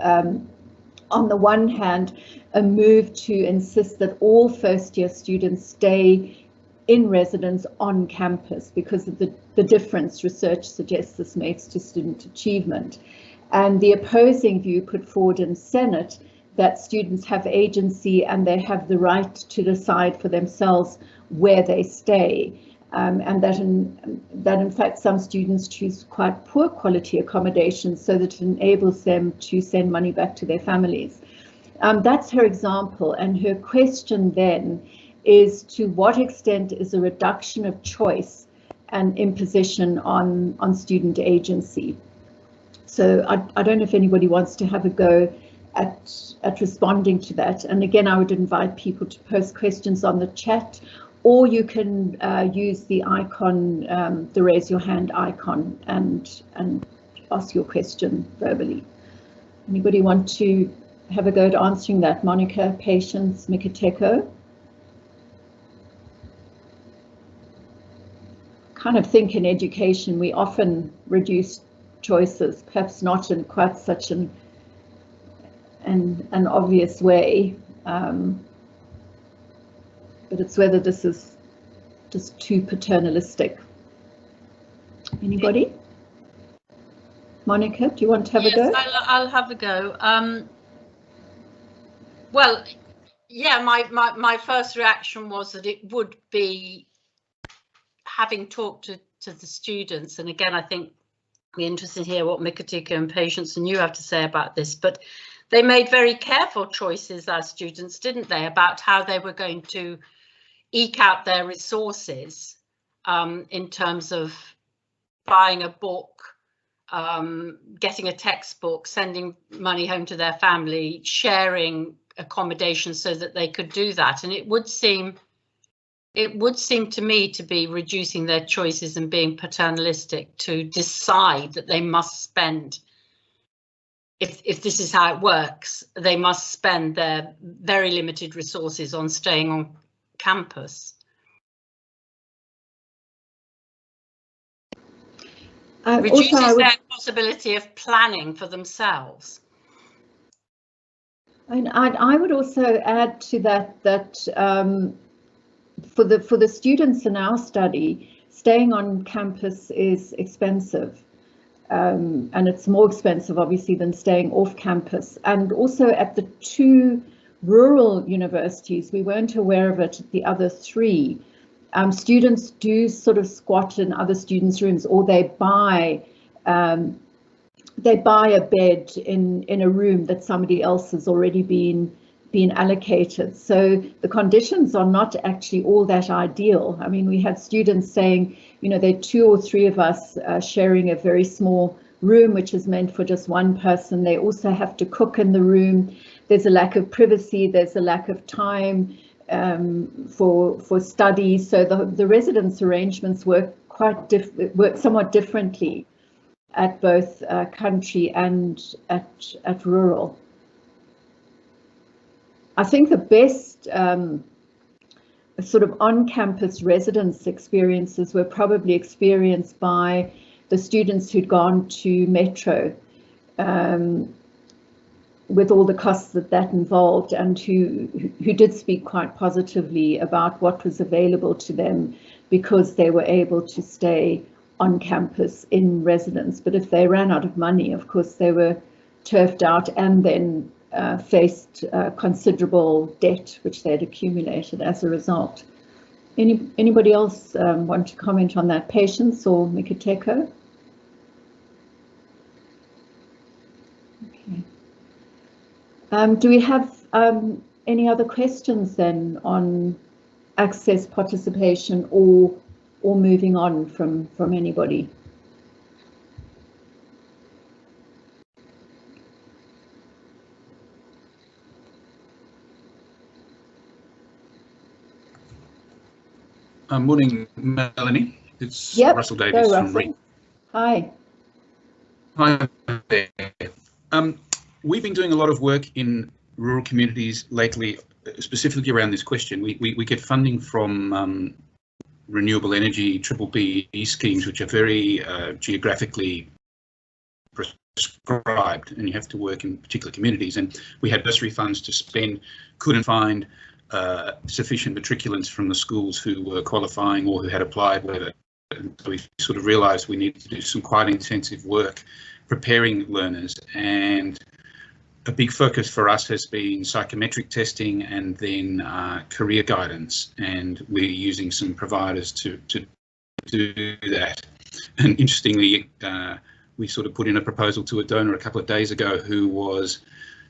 on the one hand, a move to insist that all first-year students stay in residence on campus because of the difference research suggests this makes to student achievement. And the opposing view put forward in Senate that students have agency and they have the right to decide for themselves where they stay. And that in fact some students choose quite poor quality accommodation so that it enables them to send money back to their families. That's her example, and her question then is, to what extent is a reduction of choice and imposition on student agency? So I don't know if anybody wants to have a go at responding to that. And again, I would invite people to post questions on the chat, or you can use the icon, the raise your hand icon, and ask your question verbally. Anybody want to have a go at answering that? Monica, Patience, Miratho? Kind of think in education we often reduce choices, perhaps not in quite such an obvious way, but it's whether this is just too paternalistic. Anybody? Monica, do you want to have a go?
I'll have a go. Well, yeah, my first reaction was that it would be, having talked to the students, and again, I think it'd be interesting to hear what Miratho and Patience and you have to say about this, but they made very careful choices as students, didn't they, about how they were going to eke out their resources in terms of buying a book, getting a textbook, sending money home to their family, sharing accommodation so that they could do that. And it would seem to me to be reducing their choices and being paternalistic to decide that they must spend, if this is how it works, they must spend their very limited resources on staying on campus. Reduces their possibility of planning for themselves.
And I would also add to that for the students in our study, staying on campus is expensive, and it's more expensive obviously than staying off campus. And also at the 2 rural universities, we weren't aware of it at the other 3, students do sort of squat in other students' rooms, or they buy a bed in a room that somebody else has already been been allocated. So the conditions are not actually all that ideal. I mean, we had students saying, you know, there are 2 or 3 of us sharing a very small room, which is meant for just one person. They also have to cook in the room. There's a lack of privacy. There's a lack of time for study. So the residence arrangements work somewhat differently at both country and at rural. I think the best sort of on-campus residence experiences were probably experienced by the students who'd gone to Metro, with all the costs that involved, and who did speak quite positively about what was available to them because they were able to stay on campus in residence. But if they ran out of money, of course, they were turfed out and then faced considerable debt, which they had accumulated as a result. Anybody else want to comment on that? Patience or Mikiteko? Okay. Do we have any other questions then on access, participation, or moving on from anybody?
Morning, Melanie. It's Russell Davies from
Russell. Hi.
Hi there. We've been doing a lot of work in rural communities lately, specifically around this question. We get funding from renewable energy BBBE schemes, which are very geographically prescribed, and you have to work in particular communities. And we had bursary funds to spend, couldn't find sufficient matriculants from the schools who were qualifying or who had applied, whether. And so we sort of realised we needed to do some quite intensive work preparing learners, and a big focus for us has been psychometric testing and then career guidance, and we're using some providers to do that. And interestingly, we sort of put in a proposal to a donor a couple of days ago who was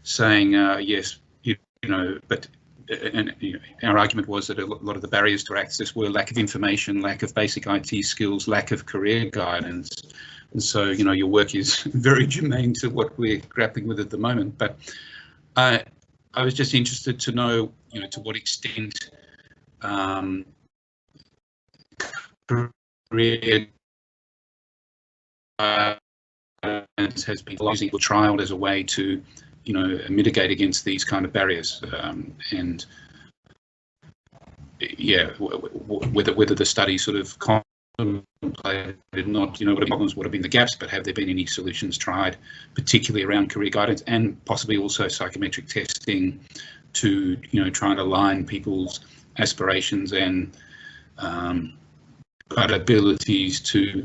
saying, yes, you know, but and our argument was that a lot of the barriers to access were lack of information, lack of basic IT skills, lack of career guidance. And so, you know, your work is very germane to what we're grappling with at the moment. But I was just interested to know, you know, to what extent career guidance has been using the child as a way to, you know, mitigate against these kind of barriers, and yeah, whether the study sort of contemplated not, you know, what have been the gaps, but have there been any solutions tried, particularly around career guidance and possibly also psychometric testing to, you know, try and align people's aspirations and abilities to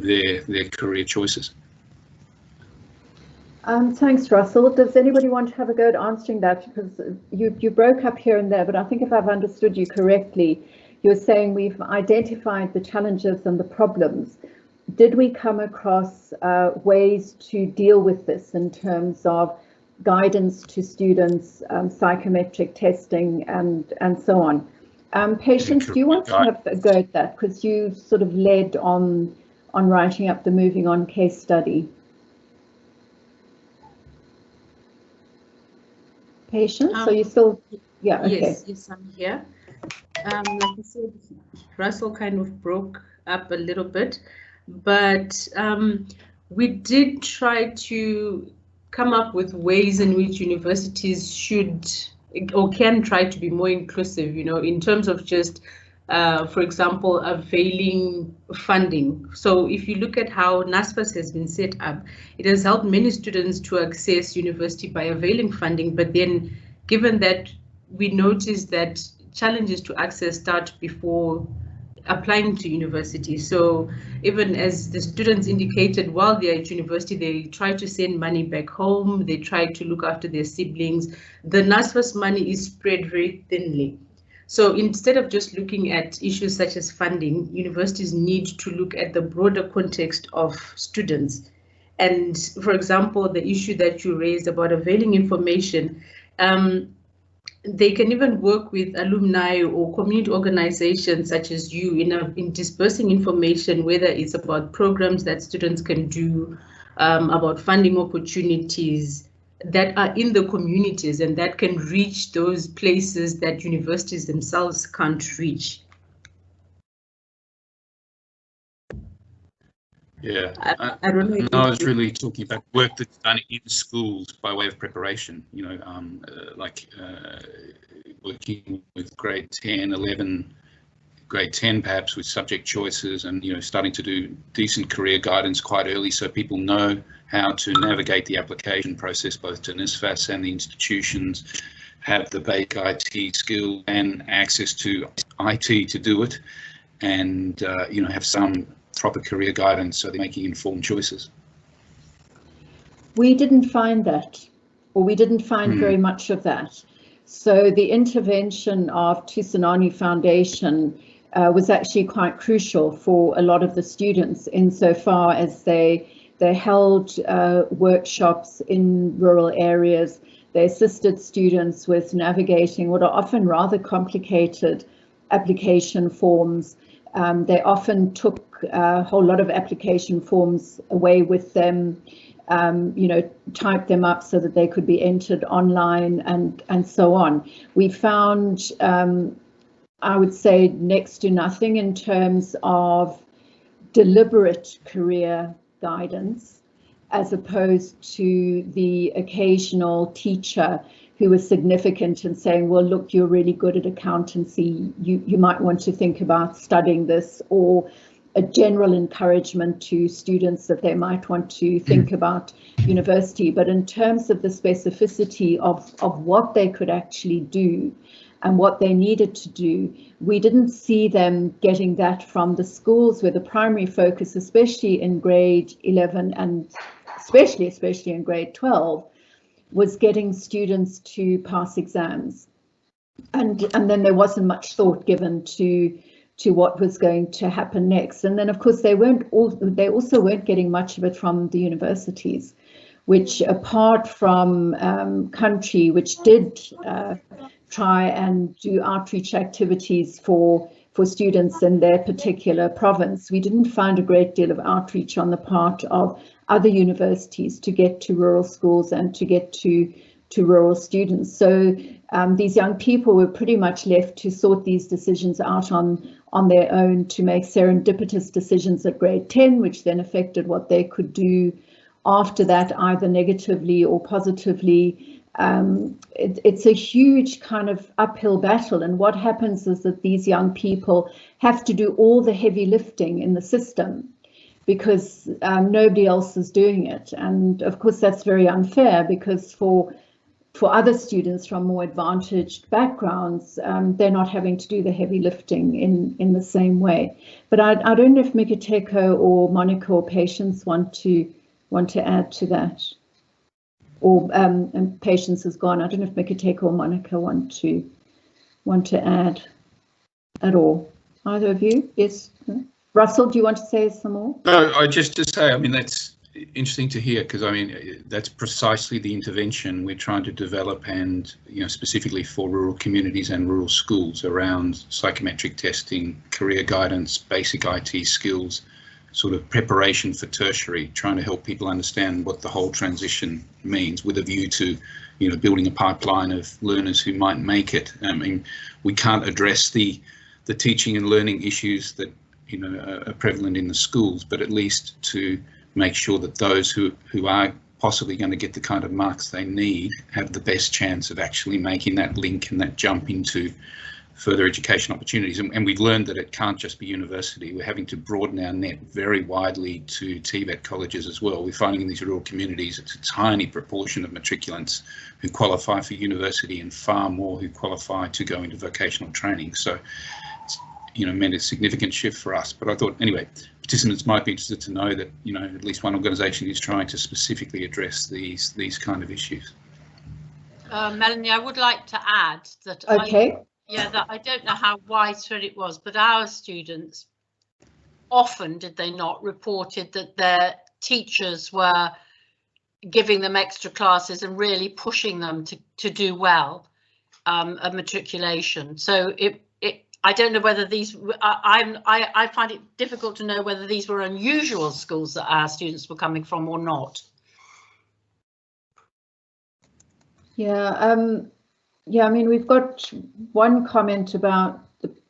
their career choices.
Thanks, Russell. Does anybody want to have a go at answering that? Because you broke up here and there, but I think if I've understood you correctly, you're saying we've identified the challenges and the problems. Did we come across ways to deal with this in terms of guidance to students, psychometric testing, and so on? Patience, do you want to have a go at that? Because you sort of led on writing up the Moving On case study. Patience, so you still, yeah, okay.
Yes, I'm here. Like I said, Russell kind of broke up a little bit, but we did try to come up with ways in which universities should or can try to be more inclusive, you know, in terms of just, for example, availing funding. So if you look at how NSFAS has been set up, it has helped many students to access university by availing funding, but then given that we noticed that challenges to access start before applying to university. So even as the students indicated, while they're at university, they try to send money back home, they try to look after their siblings. The NSFAS money is spread very thinly. So instead of just looking at issues such as funding, universities need to look at the broader context of students. And for example, the issue that you raised about availing information, they can even work with alumni or community organizations such as you in dispersing information, whether it's about programs that students can do, about funding opportunities that are in the communities and that can reach those places that universities themselves can't reach.
Yeah,
I don't know.
I was really talking about work that's done in schools by way of preparation, you know, working with grade 10, 11, grade 10 perhaps with subject choices, and, you know, starting to do decent career guidance quite early so people know how to navigate the application process, both to NSFAS and the institutions, have the basic IT skill and access to IT to do it, and, you know, have some proper career guidance so they're making informed choices.
We didn't find that, or we didn't find very much of that. So the intervention of Tusanani Foundation was actually quite crucial for a lot of the students, insofar as they held workshops in rural areas. They assisted students with navigating what are often rather complicated application forms. They often took a whole lot of application forms away with them, you know, typed them up so that they could be entered online, and so on. We found, I would say, next to nothing in terms of deliberate career guidance, as opposed to the occasional teacher who was significant in saying, well, look, you're really good at accountancy, you might want to think about studying this, or a general encouragement to students that they might want to think about university. But in terms of the specificity of what they could actually do and what they needed to do, we didn't see them getting that from the schools, where the primary focus, especially in grade 11 and especially in grade 12, was getting students to pass exams. And then there wasn't much thought given to what was going to happen next. And then, of course, they also weren't getting much of it from the universities, which, apart from Country, which did try and do outreach activities for students in their particular province, we didn't find a great deal of outreach on the part of other universities to get to rural schools and to get to rural students. So these young people were pretty much left to sort these decisions out on their own, to make serendipitous decisions at grade 10, which then affected what they could do after that, either negatively or positively. It's a huge kind of uphill battle, and what happens is that these young people have to do all the heavy lifting in the system because nobody else is doing it. And of course that's very unfair, because for other students from more advantaged backgrounds, they're not having to do the heavy lifting in the same way. But I don't know if Miratho or Monica or Patience want to add to that. Or and Patience is gone. I don't know if Miratho or Monica want to add at all. Either of you? Yes. Russell, do you want to say some more?
No, just to say, I mean, that's interesting to hear, because I mean, that's precisely the intervention we're trying to develop, and, you know, specifically for rural communities and rural schools, around psychometric testing, career guidance, basic IT skills, sort of preparation for tertiary, trying to help people understand what the whole transition means, with a view to, you know, building a pipeline of learners who might make it. I mean, we can't address the teaching and learning issues that, you know, are prevalent in the schools, but at least to make sure that those who are possibly going to get the kind of marks they need have the best chance of actually making that link and that jump into further education opportunities. And we've learned that it can't just be university. We're having to broaden our net very widely to TVET colleges as well. We're finding in these rural communities it's a tiny proportion of matriculants who qualify for university, and far more who qualify to go into vocational training. So it's, you know, meant a significant shift for us. But I thought, anyway, participants might be interested to know that, you know, at least one organisation is trying to specifically address these kind of issues.
Melanie, I would like to add that.
Okay.
That I don't know how widespread it was, but our students often, did they not, reported that their teachers were giving them extra classes and really pushing them to do well. a matriculation. So I don't know whether these, I find it difficult to know whether these were unusual schools that our students were coming from or not.
Yeah, yeah, I mean, we've got one comment about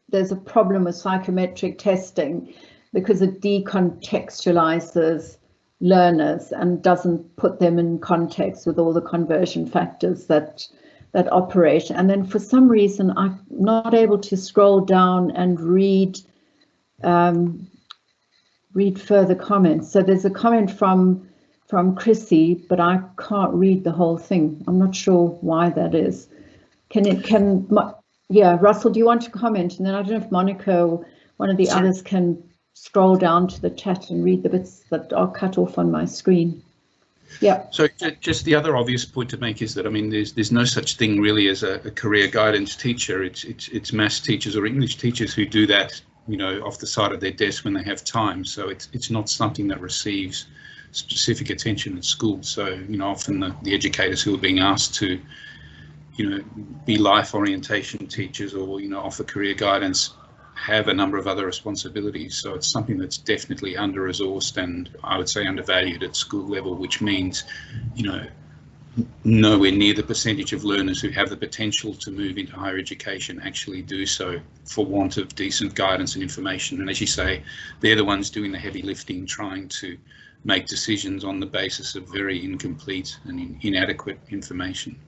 there's a problem with psychometric testing because it decontextualizes learners and doesn't put them in context with all the conversion factors that operate. And then for some reason, I'm not able to scroll down and read further comments. So there's a comment from Chrissy, but I can't read the whole thing. I'm not sure why that is. Yeah, Russell, do you want to comment? And then I don't know if Monica or one of the others can scroll down to the chat and read the bits that are cut off on my screen. Yeah. So
just the other obvious point to make is that, I mean, there's no such thing really as a career guidance teacher. It's maths teachers or English teachers who do that, you know, off the side of their desk when they have time. So it's not something that receives specific attention at school. So, you know, often the educators who are being asked to, you know, be life orientation teachers or, you know, offer career guidance have a number of other responsibilities. So it's something that's definitely under-resourced and I would say undervalued at school level, which means, you know, nowhere near the percentage of learners who have the potential to move into higher education actually do so for want of decent guidance and information. And as you say, they're the ones doing the heavy lifting, trying to make decisions on the basis of very incomplete and inadequate information.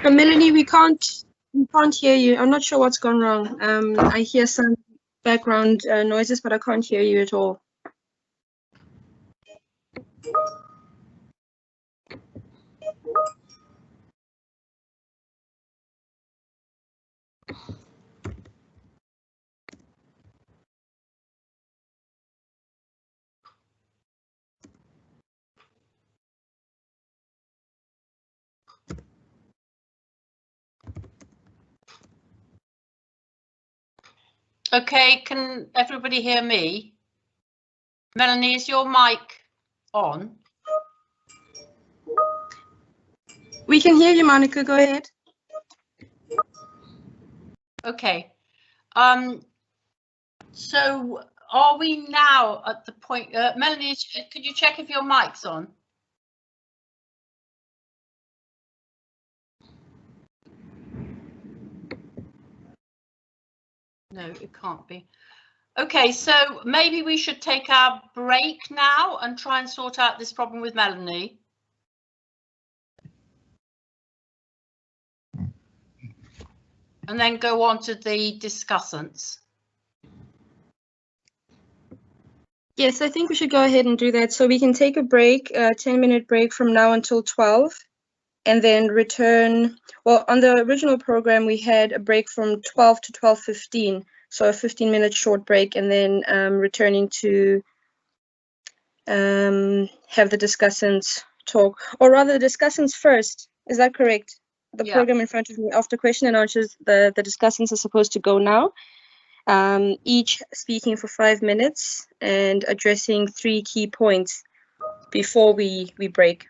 Melanie, we can't hear you. I'm not sure what's gone wrong. I hear some background noises, but I can't hear you at all.
Okay, can everybody hear me? Melanie, is your mic on?
We can hear you, Monica. Go ahead.
Okay. So are we now at the point, Melanie, could you check if your mic's on? No, it can't be. Okay, so maybe we should take our break now and try and sort out this problem with Melanie. And then go on to the discussants.
Yes, I think we should go ahead and do that. So we can take a break, a 10-minute break from now until 12. and then return. Well, on the original program, we had a break from 12 to 12:15, so a 15-minute short break, and then returning to have the discussants talk, or rather the discussants first. Is that correct? The program in front of me, after question and answers, the discussants are supposed to go now, each speaking for 5 minutes and addressing 3 key points before we break.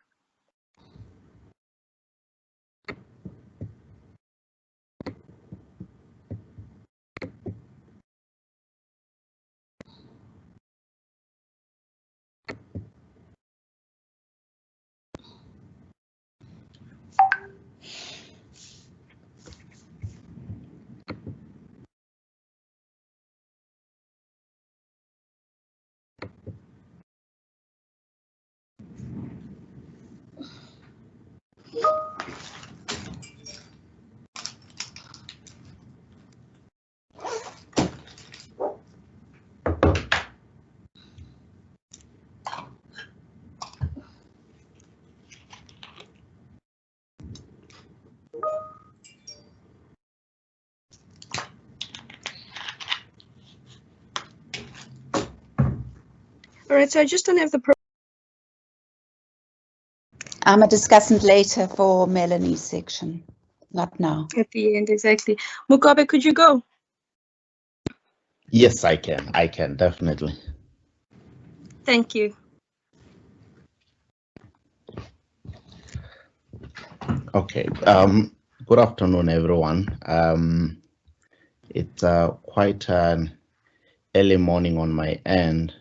All right, so I just don't have the
I'm a discussant later for Melanie's section, not now.
at the end, exactly. Mugabe, could you go?
Yes, I can definitely.
Thank you.
Okay, good afternoon, everyone. It's quite an early morning on my end,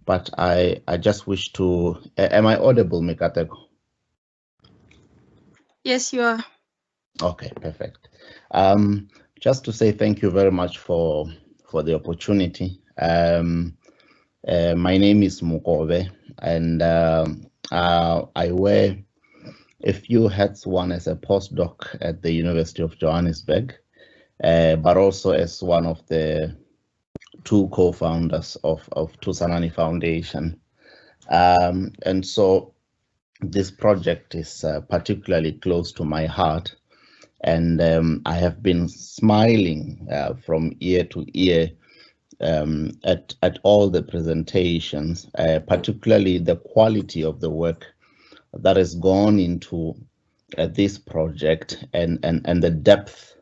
but I just wish to, am I audible, Miratho?
Yes, you are.
Okay, perfect. Just to say thank you very much for the opportunity. My name is Mugabe, and I wear a few hats, one as a postdoc at the University of Johannesburg, but also as one of the 2 co-founders of Thusanani Foundation. And so this project is particularly close to my heart, and I have been smiling from ear to ear at all the presentations, particularly the quality of the work that has gone into this project, and the depth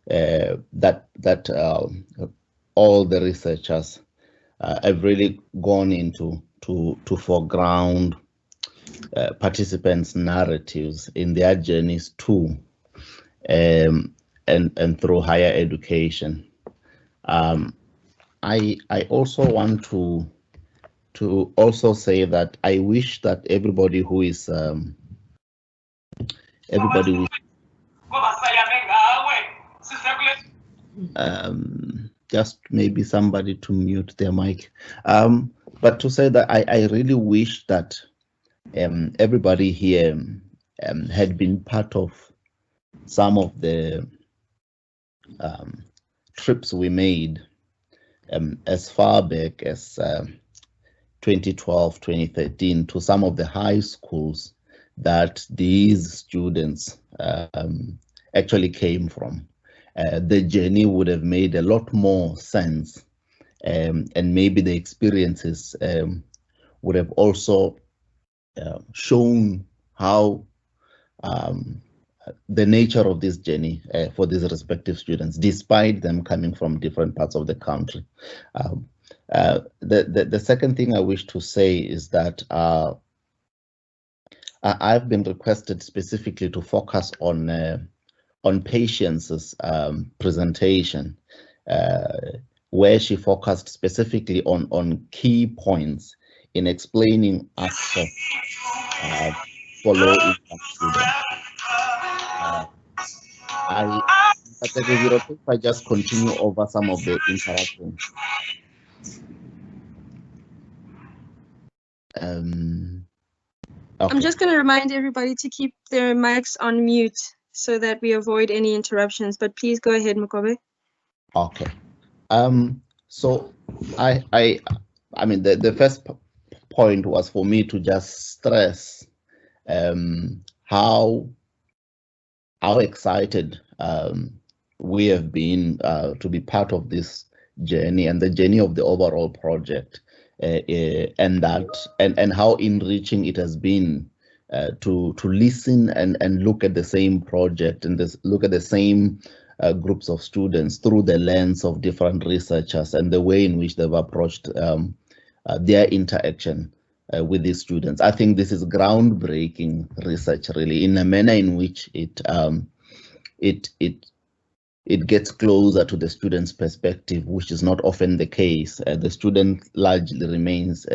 that all the researchers have really gone into to foreground participants' narratives in their journeys to and through higher education. I also want to also say that I wish that everybody who is just maybe somebody to mute their mic, but to say that I really wish that everybody here had been part of some of the trips we made as far back as 2012, 2013 to some of the high schools that these students actually came from. The journey would have made a lot more sense, and maybe the experiences would have also shown how the nature of this journey for these respective students, despite them coming from different parts of the country. The second thing I wish to say is that I've been requested specifically to focus on Patience's presentation, where she focused specifically on key points in explaining access for low-income students. If I just continue over some of the interactions. Okay.
I'm just going to remind everybody to keep their mics on mute so that we avoid any interruptions, but please go ahead, Mugabe.
Okay. So I mean, the first point was for me to just stress how excited we have been to be part of this journey and the journey of the overall project, and how enriching it has been to listen and look at the same project and look at the same groups of students through the lens of different researchers and the way in which they've approached their interaction with these students. I think this is groundbreaking research, really, in a manner in which it gets closer to the student's perspective, which is not often the case. The student largely remains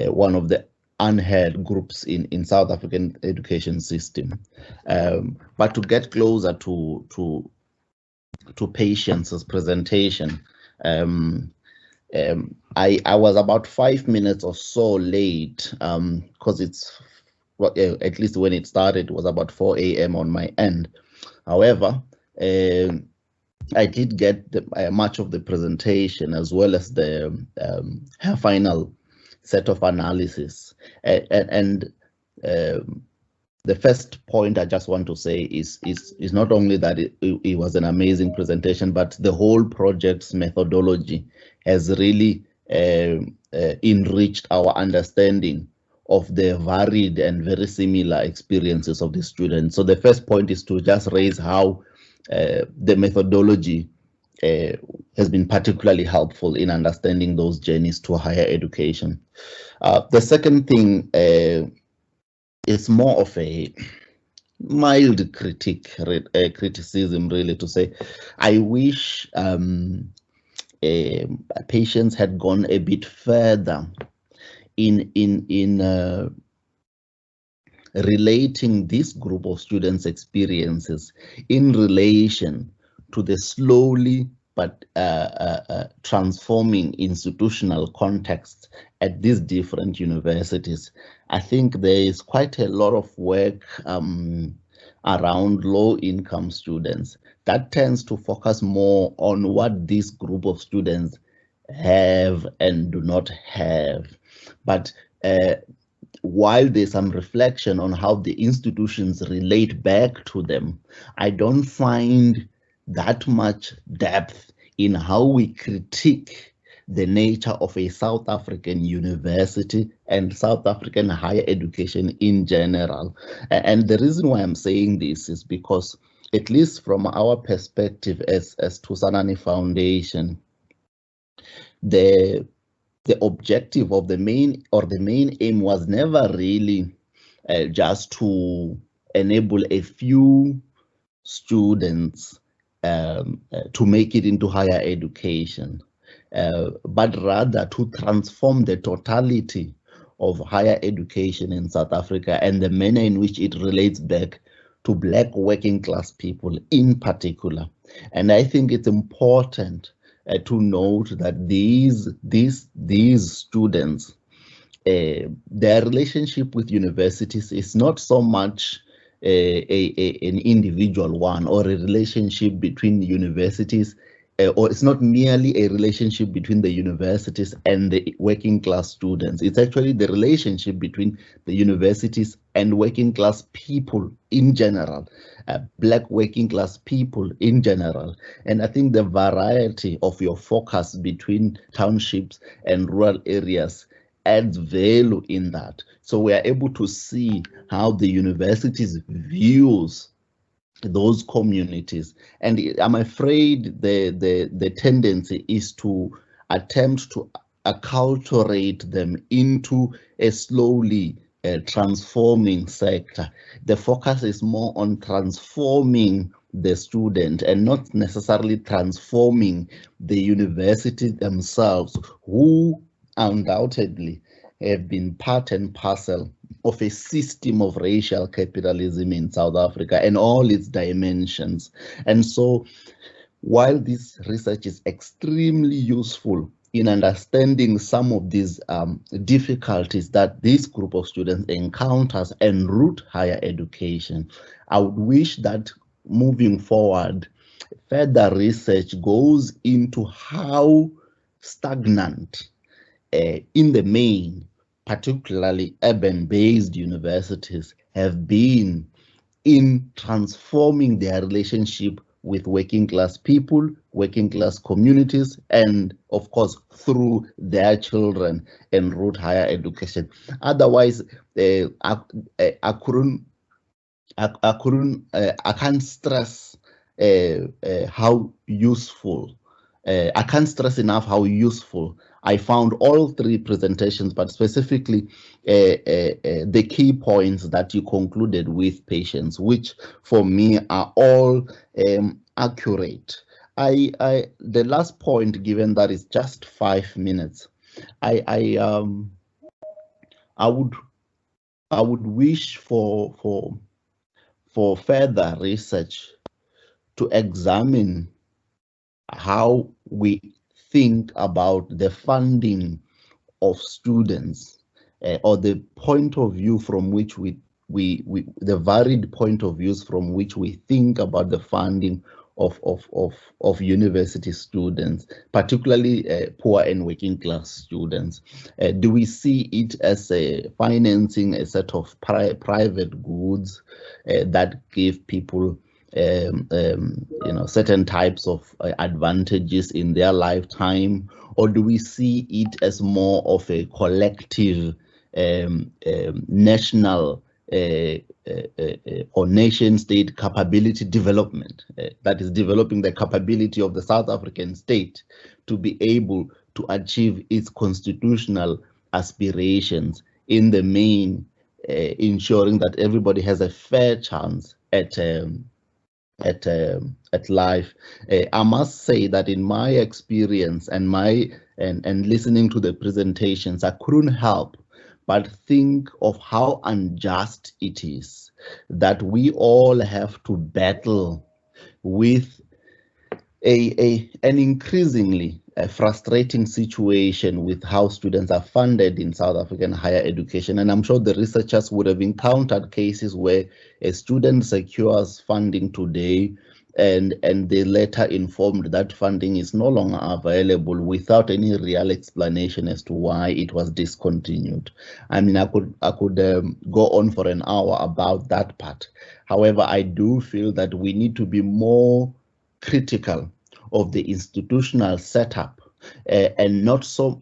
one of the unheard groups in South African education system. But to get closer to Patience's presentation, I was about 5 minutes or so late, because it's, well, at least when it started, it was about 4 a.m. on my end. However, I did get much of the presentation as well as the her final set of analysis. And the first point I just want to say is not only that it was an amazing presentation, but the whole project's methodology has really enriched our understanding of the varied and very similar experiences of the students. So the first point is to just raise how the methodology has been particularly helpful in understanding those journeys to higher education. The second thing is more of a mild criticism, really, to say I wish Patience had gone a bit further in relating this group of students' experiences in relation to the slowly but transforming institutional context at these different universities. I think there is quite a lot of work around low-income students that tends to focus more on what this group of students have and do not have. But while there's some reflection on how the institutions relate back to them, I don't find that much depth in how we critique the nature of a South African university and South African higher education in general. And the reason why I'm saying this is because, at least from our perspective as Thusanani Foundation, the objective of the main aim was never really just to enable a few students to make it into higher education, but rather to transform the totality of higher education in South Africa and the manner in which it relates back to Black working class people in particular. And I think it's important to note that these students, their relationship with universities is not so much an individual one or a relationship between universities, or it's not merely a relationship between the universities and the working class students. It's actually the relationship between the universities and working class people in general, Black working class people in general. And I think the variety of your focus between townships and rural areas adds value in that. So we are able to see how the universities views those communities. And I'm afraid the tendency is to attempt to acculturate them into a slowly transforming sector. The focus is more on transforming the student and not necessarily transforming the university themselves, who undoubtedly have been part and parcel of a system of racial capitalism in South Africa and all its dimensions. And so, while this research is extremely useful in understanding some of these difficulties that this group of students encounters en route higher education, I would wish that moving forward, further research goes into how stagnant in the main particularly urban-based universities, have been in transforming their relationship with working class people, working class communities, and of course through their children en route higher education. Otherwise, I can't stress how useful. I can't stress enough how useful I found all three presentations, but specifically the key points that you concluded with, Patience, which for me are all accurate. The last point, given that is just 5 minutes, I would wish for further research to examine how we think about the funding of students, or the point of view from which the varied point of views from which we think about the funding of university students, particularly poor and working class students. Do we see it as financing a set of private goods that give people certain types of advantages in their lifetime, or do we see it as more of a collective national or nation-state capability development that is developing the capability of the South African state to be able to achieve its constitutional aspirations, in the main ensuring that everybody has a fair chance at life? I must say that in my experience and listening to the presentations, I couldn't help but think of how unjust it is that we all have to battle with an increasingly frustrating situation with how students are funded in South African higher education. And I'm sure the researchers would have encountered cases where a student secures funding today and they later informed that funding is no longer available without any real explanation as to why it was discontinued. I mean, I could go on for an hour about that part. However, I do feel that we need to be more critical of the institutional setup, and not so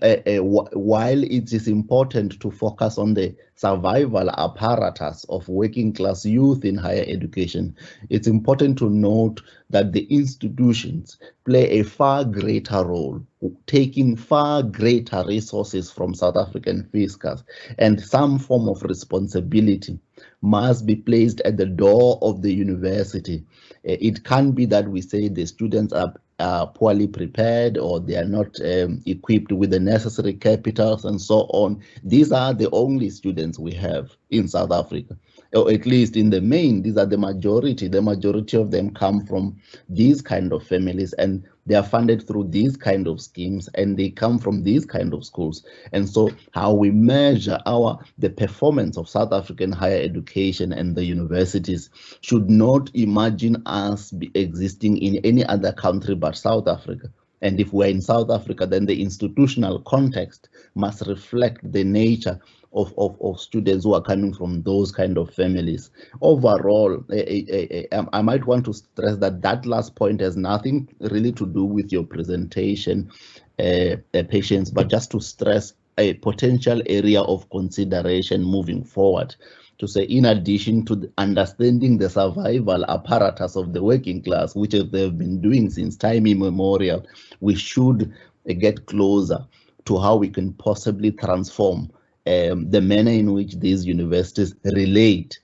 while it is important to focus on the survival apparatus of working class youth in higher education, it's important to note that the institutions play a far greater role, taking far greater resources from South African fiscus, and some form of responsibility must be placed at the door of the university. It can't be that we say the students are poorly prepared, or they are not equipped with the necessary capitals and so on. These are the only students we have in South Africa, or at least in the main, these are the majority. The majority of them come from these kind of families, and they are funded through these kind of schemes, and they come from these kind of schools. And so how we measure the performance of South African higher education and the universities should not imagine us existing in any other country but South Africa. And if we're in South Africa, then the institutional context must reflect the nature of students who are coming from those kind of families. Overall, I might want to stress that last point has nothing really to do with your presentation, Patience, but just to stress a potential area of consideration moving forward, to say, in addition to understanding the survival apparatus of the working class, which they've been doing since time immemorial, we should get closer to how we can possibly transform the manner in which these universities relate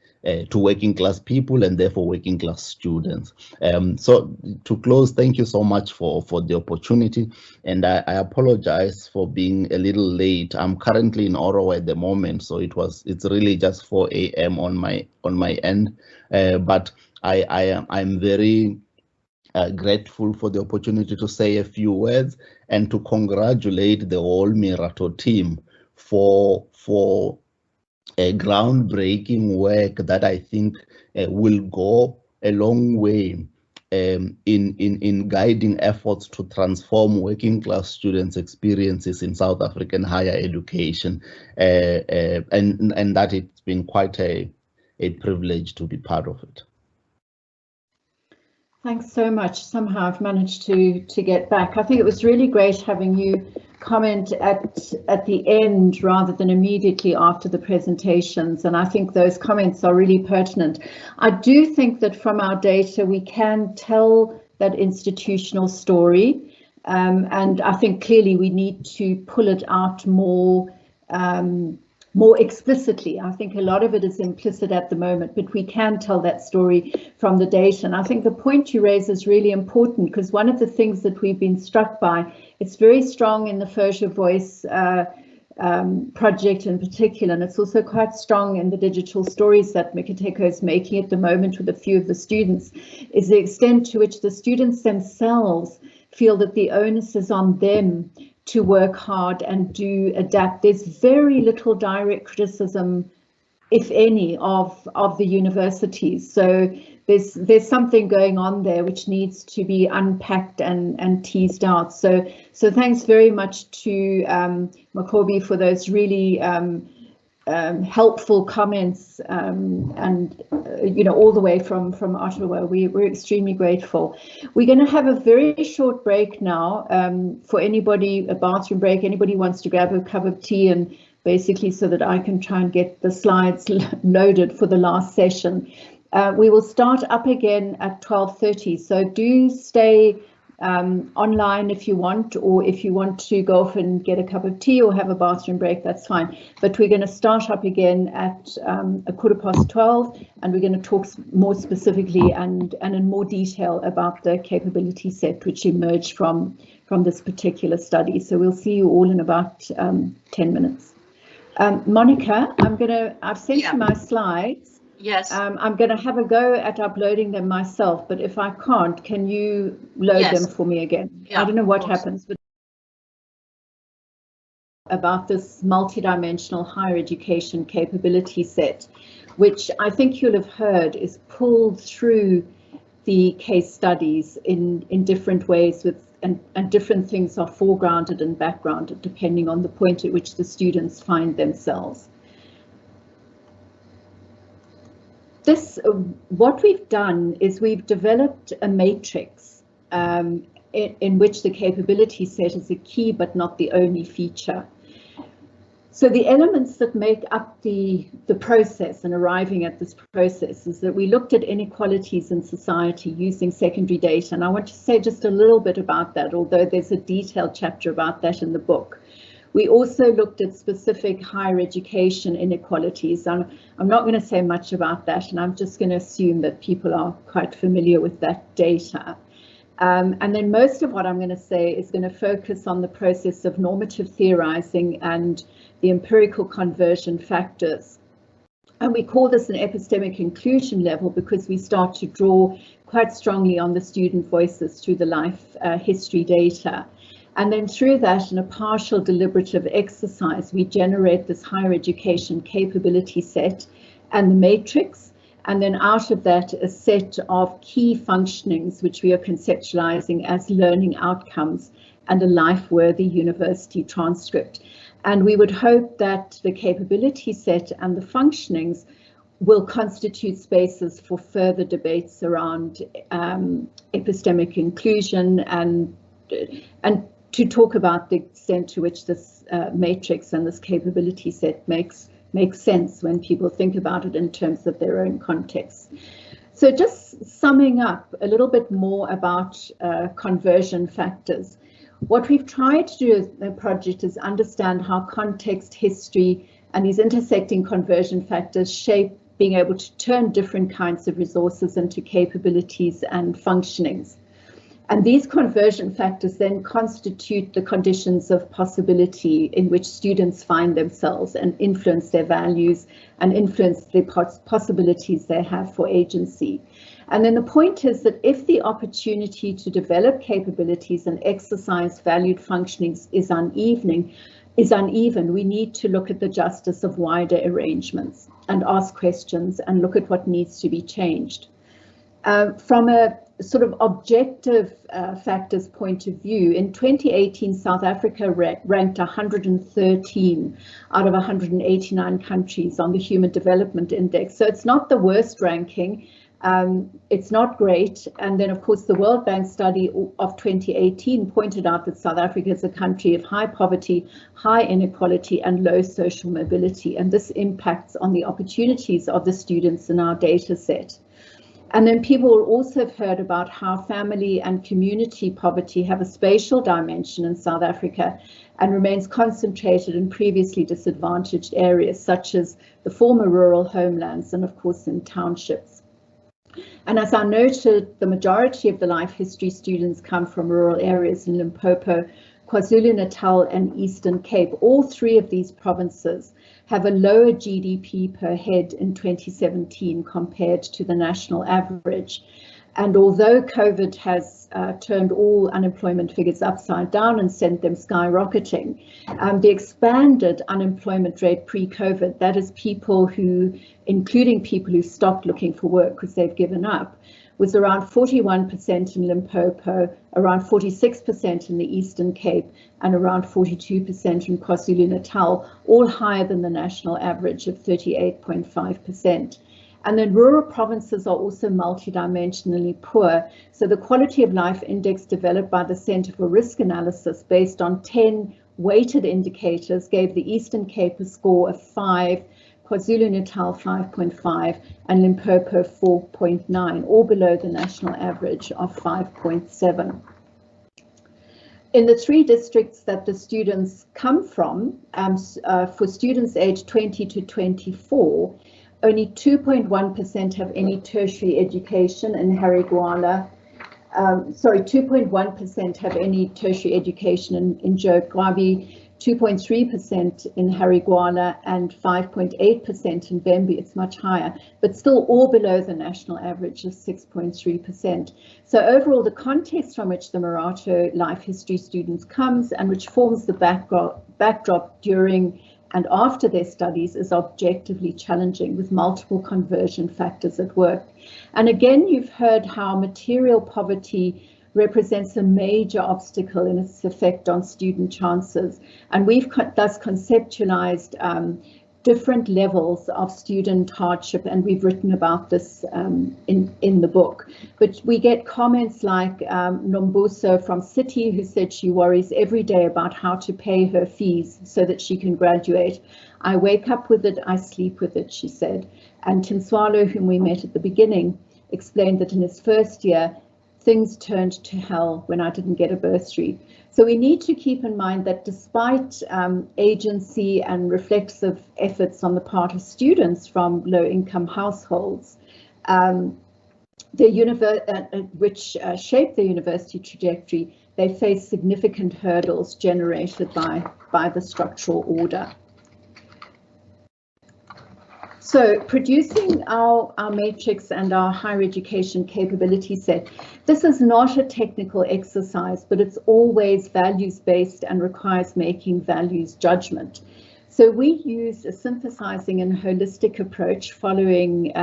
to working class people and therefore working class students. So to close, thank you so much for the opportunity, and I apologize for being a little late. I'm currently in Orowa at the moment, so it's really just 4 a.m. on my end, but I'm very grateful for the opportunity to say a few words and to congratulate the whole Miratho team for a groundbreaking work that I think will go a long way in guiding efforts to transform working class students' experiences in South African higher education, and that it's been quite a privilege to be part of it.
Thanks so much. Somehow I've managed to get back. I think it was really great having you comment at the end rather than immediately after the presentations, and I think those comments are really pertinent. I do think that from our data we can tell that institutional story, and I think clearly we need to pull it out more explicitly. I think a lot of it is implicit at the moment, but we can tell that story from the data. And I think the point you raise is really important, because one of the things that we've been struck by, it's very strong in the Fosha Voice project in particular, and it's also quite strong in the digital stories that Miratho is making at the moment with a few of the students, is the extent to which the students themselves feel that the onus is on them to work hard and do adapt. There's very little direct criticism, if any, of the universities. So there's something going on there which needs to be unpacked and teased out. So thanks very much to Makobi for those really helpful comments, and all the way from Ottawa. We're extremely grateful. We're going to have a very short break now, for anybody, a bathroom break. Anybody wants to grab a cup of tea, and basically so that I can try and get the slides loaded for the last session. We will start up again at 12:30, so do stay online if you want, or if you want to go off and get a cup of tea or have a bathroom break, that's fine. But we're going to start up again at 12:15, and we're going to talk more specifically and in more detail about the capability set which emerged from this particular study. So we'll see you all in about 10 minutes. Monica, I've sent you my slides.
Yes.
I'm going to have a go at uploading them myself, but if I can't, can you load them for me again? Yeah, I don't know what happens, but about this multidimensional higher education capability set, which I think you'll have heard is pulled through the case studies in different ways, and different things are foregrounded and backgrounded depending on the point at which the students find themselves. What we've done is we've developed a matrix in which the capability set is a key but not the only feature. So the elements that make up the process and arriving at this process is that we looked at inequalities in society using secondary data, and I want to say just a little bit about that, although there's a detailed chapter about that in the book. We also looked at specific higher education inequalities. I'm not going to say much about that, and I'm just going to assume that people are quite familiar with that data. And then most of what I'm going to say is going to focus on the process of normative theorizing and the empirical conversion factors. And we call this an epistemic inclusion level because we start to draw quite strongly on the student voices through the life history data. And then through that, in a partial deliberative exercise, we generate this higher education capability set and the matrix. And then out of that, a set of key functionings, which we are conceptualizing as learning outcomes and a life-worthy university transcript. And we would hope that the capability set and the functionings will constitute spaces for further debates around epistemic inclusion and to talk about the extent to which this matrix and this capability set makes sense when people think about it in terms of their own context. So just summing up a little bit more about conversion factors. What we've tried to do in the project is understand how context, history, and these intersecting conversion factors shape being able to turn different kinds of resources into capabilities and functionings. And these conversion factors then constitute the conditions of possibility in which students find themselves and influence their values and influence the possibilities they have for agency. And then the point is that if the opportunity to develop capabilities and exercise valued functionings is uneven, we need to look at the justice of wider arrangements and ask questions and look at what needs to be changed. From a sort of objective factors point of view, in 2018, South Africa ranked 113 out of 189 countries on the Human Development Index. So it's not the worst ranking. It's not great. And then, of course, the World Bank study of 2018 pointed out that South Africa is a country of high poverty, high inequality, and low social mobility. And this impacts on the opportunities of the students in our data set. And then people will also have heard about how family and community poverty have a spatial dimension in South Africa and remains concentrated in previously disadvantaged areas, such as the former rural homelands and, of course, in townships. And as I noted, the majority of the life history students come from rural areas in Limpopo, KwaZulu-Natal and Eastern Cape. All three of these provinces have a lower GDP per head in 2017 compared to the national average. And although COVID has turned all unemployment figures upside down and sent them skyrocketing, the expanded unemployment rate pre-COVID, that is people who, including people who stopped looking for work because they've given up, was around 41% in Limpopo, around 46% in the Eastern Cape, and around 42% in KwaZulu-Natal, all higher than the national average of 38.5%. And then rural provinces are also multidimensionally poor. So the Quality of Life Index developed by the Centre for Risk Analysis based on 10 weighted indicators gave the Eastern Cape a score of 5, KwaZulu-Natal 5.5 and Limpopo 4.9, all below the national average of 5.7. In the three districts that the students come from, for students aged 20 to 24, only 2.1% have any tertiary education in Harigwala. 2.1% have any tertiary education in Joe Gwabi, 2.3% in Harigwala and 5.8% in Bembe. It's much higher, but still all below the national average of 6.3%. So overall, the context from which the Miratho life history students comes and which forms the backdrop during and after their studies is objectively challenging, with multiple conversion factors at work. And again, you've heard how material poverty represents a major obstacle in its effect on student chances. And we've thus conceptualized different levels of student hardship, and we've written about this in the book. But we get comments like Nombuso from City, who said she worries every day about how to pay her fees so that she can graduate. I wake up with it, I sleep with it, she said. And Tinswalo, whom we met at the beginning, explained that in his first year, things turned to hell when I didn't get a bursary. So we need to keep in mind that despite agency and reflexive efforts on the part of students from low-income households, which shape their university trajectory, they face significant hurdles generated by the structural order. So producing our matrix and our higher education capability set, this is not a technical exercise, but it's always values-based and requires making values judgment. So we used a synthesizing and holistic approach following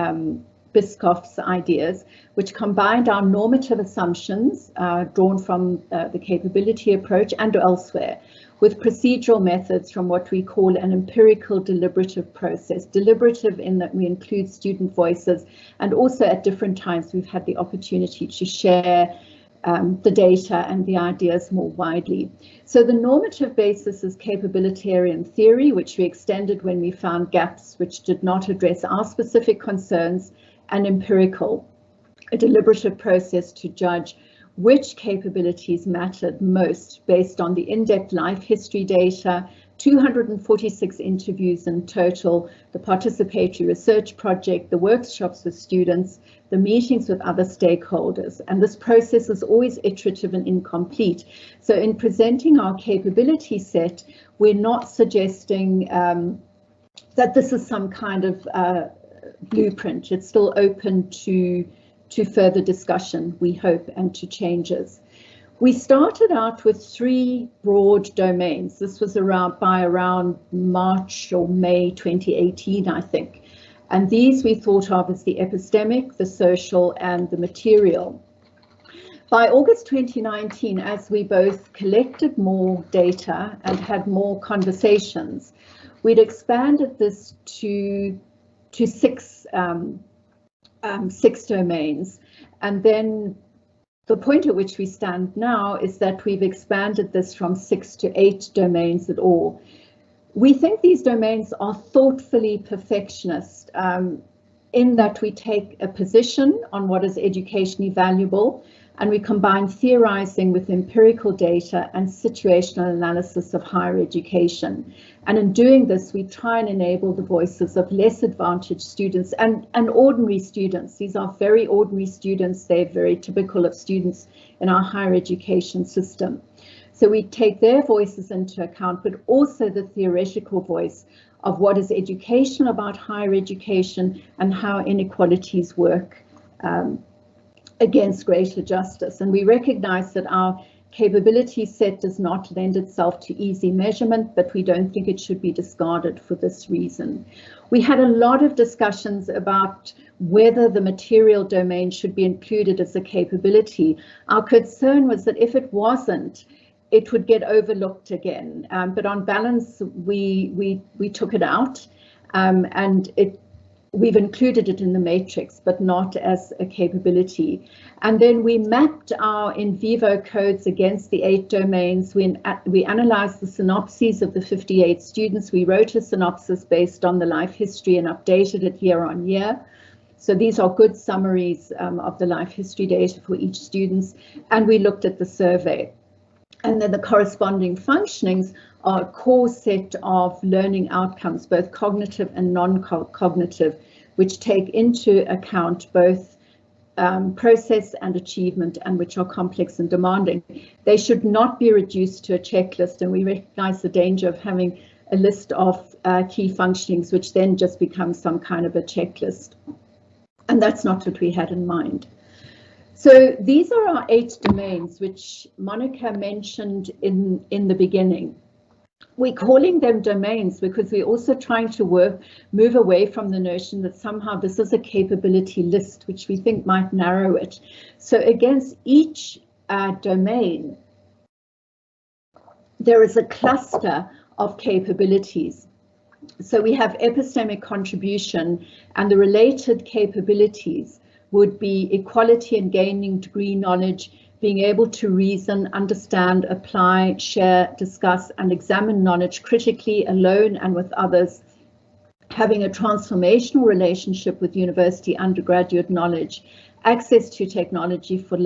Biscoff's ideas, which combined our normative assumptions drawn from the capability approach and elsewhere, with procedural methods from what we call an empirical deliberative process. Deliberative in that we include student voices, and also at different times we've had the opportunity to share the data and the ideas more widely. So the normative basis is capabilitarian theory, which we extended when we found gaps which did not address our specific concerns, and empirical, a deliberative process to judge which capabilities mattered most based on the in-depth life history data, 246 interviews in total, the participatory research project, the workshops with students, the meetings with other stakeholders. And this process is always iterative and incomplete. So in presenting our capability set, we're not suggesting that this is some kind of blueprint. It's still open to further discussion, we hope, and to changes. We started out with 3 broad domains. This was by around March or May 2018, I think. And these we thought of as the epistemic, the social, and the material. By August 2019, as we both collected more data and had more conversations, we'd expanded this to six domains. And then the point at which we stand now is that we've expanded this from 6 to 8 domains at all. We think these domains are thoughtfully perfectionist in that we take a position on what is educationally valuable, and we combine theorizing with empirical data and situational analysis of higher education. And in doing this, we try and enable the voices of less advantaged students and ordinary students. These are very ordinary students. They're very typical of students in our higher education system. So we take their voices into account, but also the theoretical voice of what is educational about higher education and how inequalities work against greater justice. And we recognize that our capability set does not lend itself to easy measurement, but we don't think it should be discarded for this reason. We had a lot of discussions about whether the material domain should be included as a capability. Our concern was that if it wasn't, it would get overlooked again. But on balance, we took it out, and we've included it in the matrix, but not as a capability. And then we mapped our in vivo codes against the 8 domains. We analyzed the synopses of the 58 students. We wrote a synopsis based on the life history and updated it year on year. So these are good summaries of the life history data for each student. And we looked at the survey. And then the corresponding functionings are a core set of learning outcomes, both cognitive and non-cognitive, which take into account both process and achievement, and which are complex and demanding. They should not be reduced to a checklist, and we recognize the danger of having a list of key functionings, which then just becomes some kind of a checklist. And that's not what we had in mind. So these are our 8 domains, which Monica mentioned in the beginning. We're calling them domains because we're also trying to move away from the notion that somehow this is a capability list, which we think might narrow it. So against each domain, there is a cluster of capabilities. So we have epistemic contribution, and the related capabilities would be equality and gaining degree knowledge, being able to reason, understand, apply, share, discuss, and examine knowledge critically, alone and with others, having a transformational relationship with university undergraduate knowledge, access to technology for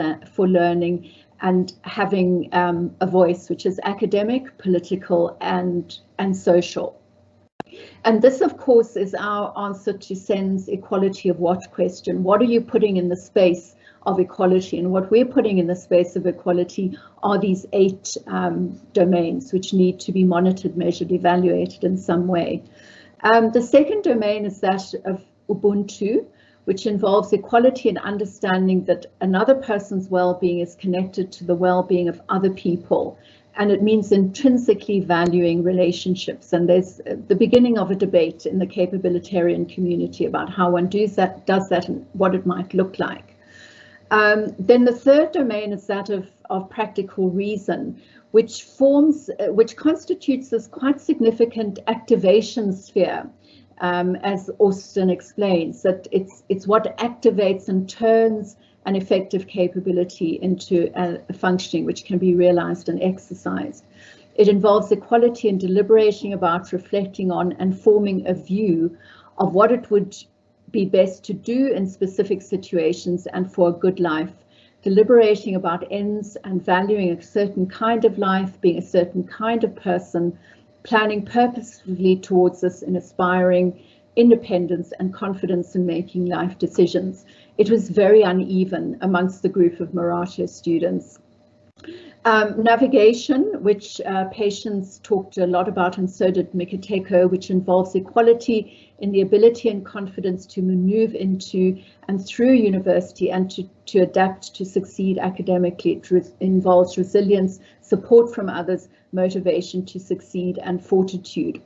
learning, and having a voice which is academic, political, and social. And this, of course, is our answer to Sen's equality of what question. What are you putting in the space of equality? And what we're putting in the space of equality are these 8 domains, which need to be monitored, measured, evaluated in some way. The second domain is that of Ubuntu, which involves equality and understanding that another person's well-being is connected to the well-being of other people. And it means intrinsically valuing relationships. And there's the beginning of a debate in the capabilitarian community about how one does that and what it might look like. Then the third domain is that of practical reason, which constitutes this quite significant activation sphere, as Austin explains, that it's what activates and turns an effective capability into a functioning which can be realized and exercised. It involves equality and deliberating about, reflecting on, and forming a view of what it would be best to do in specific situations and for a good life, deliberating about ends and valuing a certain kind of life, being a certain kind of person, planning purposefully towards this in aspiring independence and confidence in making life decisions. It was very uneven amongst the group of Miratho students. Navigation, which patients talked a lot about, and so did Miratho, which involves equality in the ability and confidence to maneuver into and through university and to adapt to succeed academically. It involves resilience, support from others, motivation to succeed, and fortitude.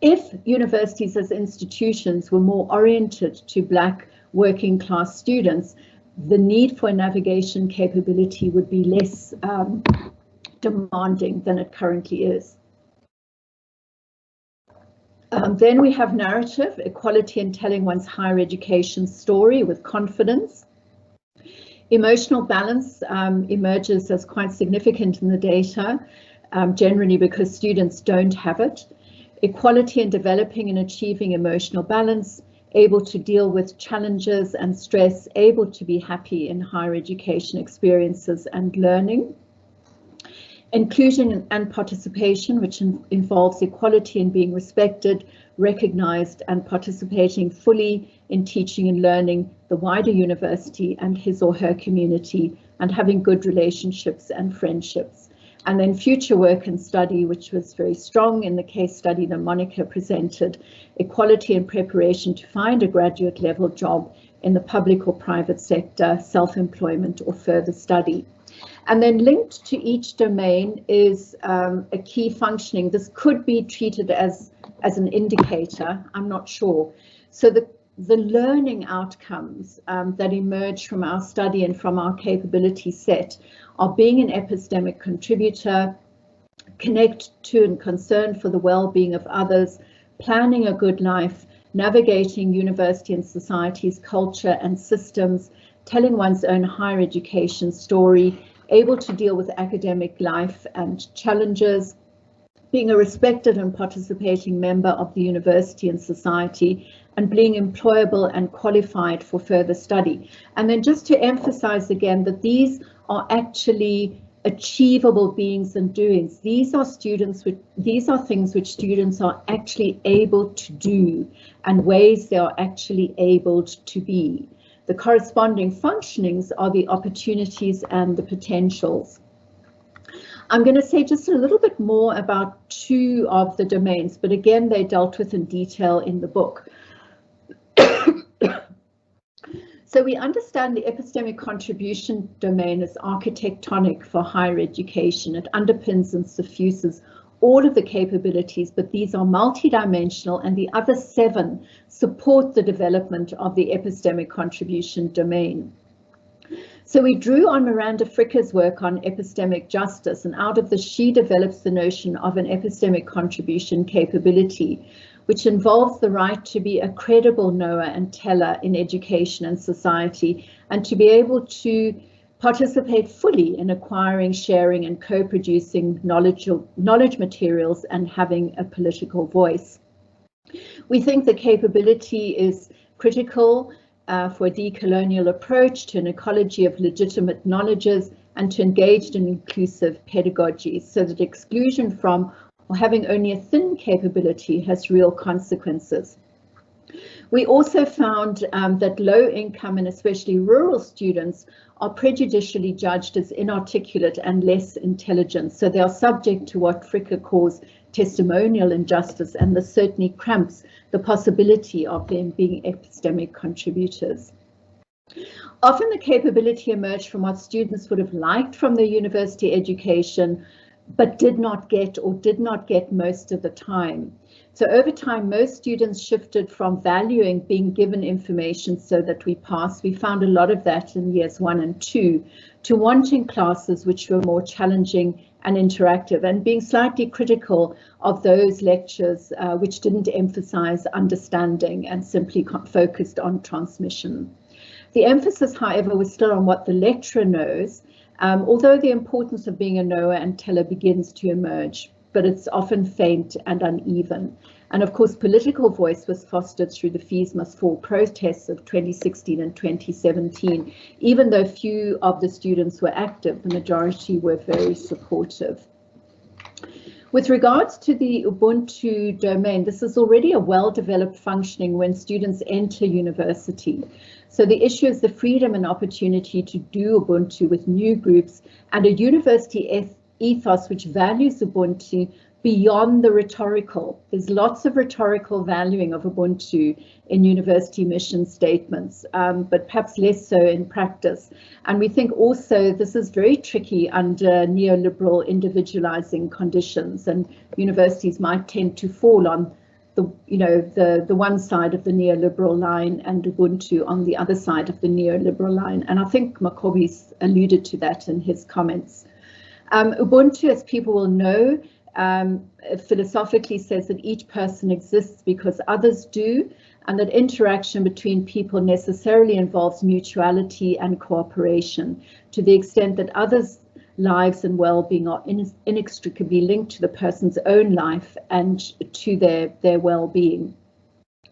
If universities as institutions were more oriented to Black working class students, the need for a navigation capability would be less demanding than it currently is. Then we have narrative, equality in telling one's higher education story with confidence. Emotional balance emerges as quite significant in the data, generally because students don't have it. Equality in developing and achieving emotional balance, able to deal with challenges and stress, able to be happy in higher education experiences and learning. Inclusion and participation, which involves equality in being respected, recognized, and participating fully in teaching and learning the wider university and his or her community, and having good relationships and friendships. And then future work and study, which was very strong in the case study that Monica presented, equality in preparation to find a graduate level job in the public or private sector, self-employment or further study. And then linked to each domain is a key functioning. This could be treated as an indicator, I'm not sure. So the learning outcomes that emerge from our study and from our capability set are being an epistemic contributor, connect to and concern for the well-being of others, planning a good life, navigating university and society's culture and systems, telling one's own higher education story, able to deal with academic life and challenges, being a respected and participating member of the university and society, and being employable and qualified for further study. And then just to emphasize again that these are actually achievable beings and doings. These are things which students are actually able to do and ways they are actually able to be. The corresponding functionings are the opportunities and the potentials. I'm going to say just a little bit more about two of the domains, but again, they dealt with in detail in the book. So we understand the epistemic contribution domain as architectonic for higher education. It underpins and suffuses all of the capabilities, but these are multidimensional, and the other 7 support the development of the epistemic contribution domain. So we drew on Miranda Fricker's work on epistemic justice, and out of this she develops the notion of an epistemic contribution capability, which involves the right to be a credible knower and teller in education and society, and to be able to participate fully in acquiring, sharing and co-producing knowledge materials and having a political voice. We think the capability is critical for a decolonial approach to an ecology of legitimate knowledges and to engaged and inclusive pedagogies, so that exclusion from or having only a thin capability has real consequences. We also found that low income and especially rural students are prejudicially judged as inarticulate and less intelligent, so they are subject to what Fricker calls testimonial injustice, and this certainly cramps the possibility of them being epistemic contributors. Often the capability emerged from what students would have liked from their university education, but did not get most of the time. So over time, most students shifted from valuing being given information so that we pass. We found a lot of that in years 1 and 2, to wanting classes which were more challenging and interactive, and being slightly critical of those lectures which didn't emphasize understanding and simply focused on transmission. The emphasis, however, was still on what the lecturer knows, although the importance of being a knower and teller begins to emerge, but it's often faint and uneven. And of course, political voice was fostered through the Fees Must Fall protests of 2016 and 2017. Even though few of the students were active, the majority were very supportive. With regards to the Ubuntu domain, this is already a well-developed functioning when students enter university. So the issue is the freedom and opportunity to do Ubuntu with new groups, and a university ethos which values Ubuntu beyond the rhetorical. There's lots of rhetorical valuing of Ubuntu in university mission statements, but perhaps less so in practice. And we think also this is very tricky under neoliberal individualizing conditions, and universities might tend to fall on the one side of the neoliberal line and Ubuntu on the other side of the neoliberal line. And I think Makobi's alluded to that in his comments. Ubuntu, as people will know, philosophically says that each person exists because others do, and that interaction between people necessarily involves mutuality and cooperation to the extent that others' lives and well-being are inextricably linked to the person's own life and to their well-being.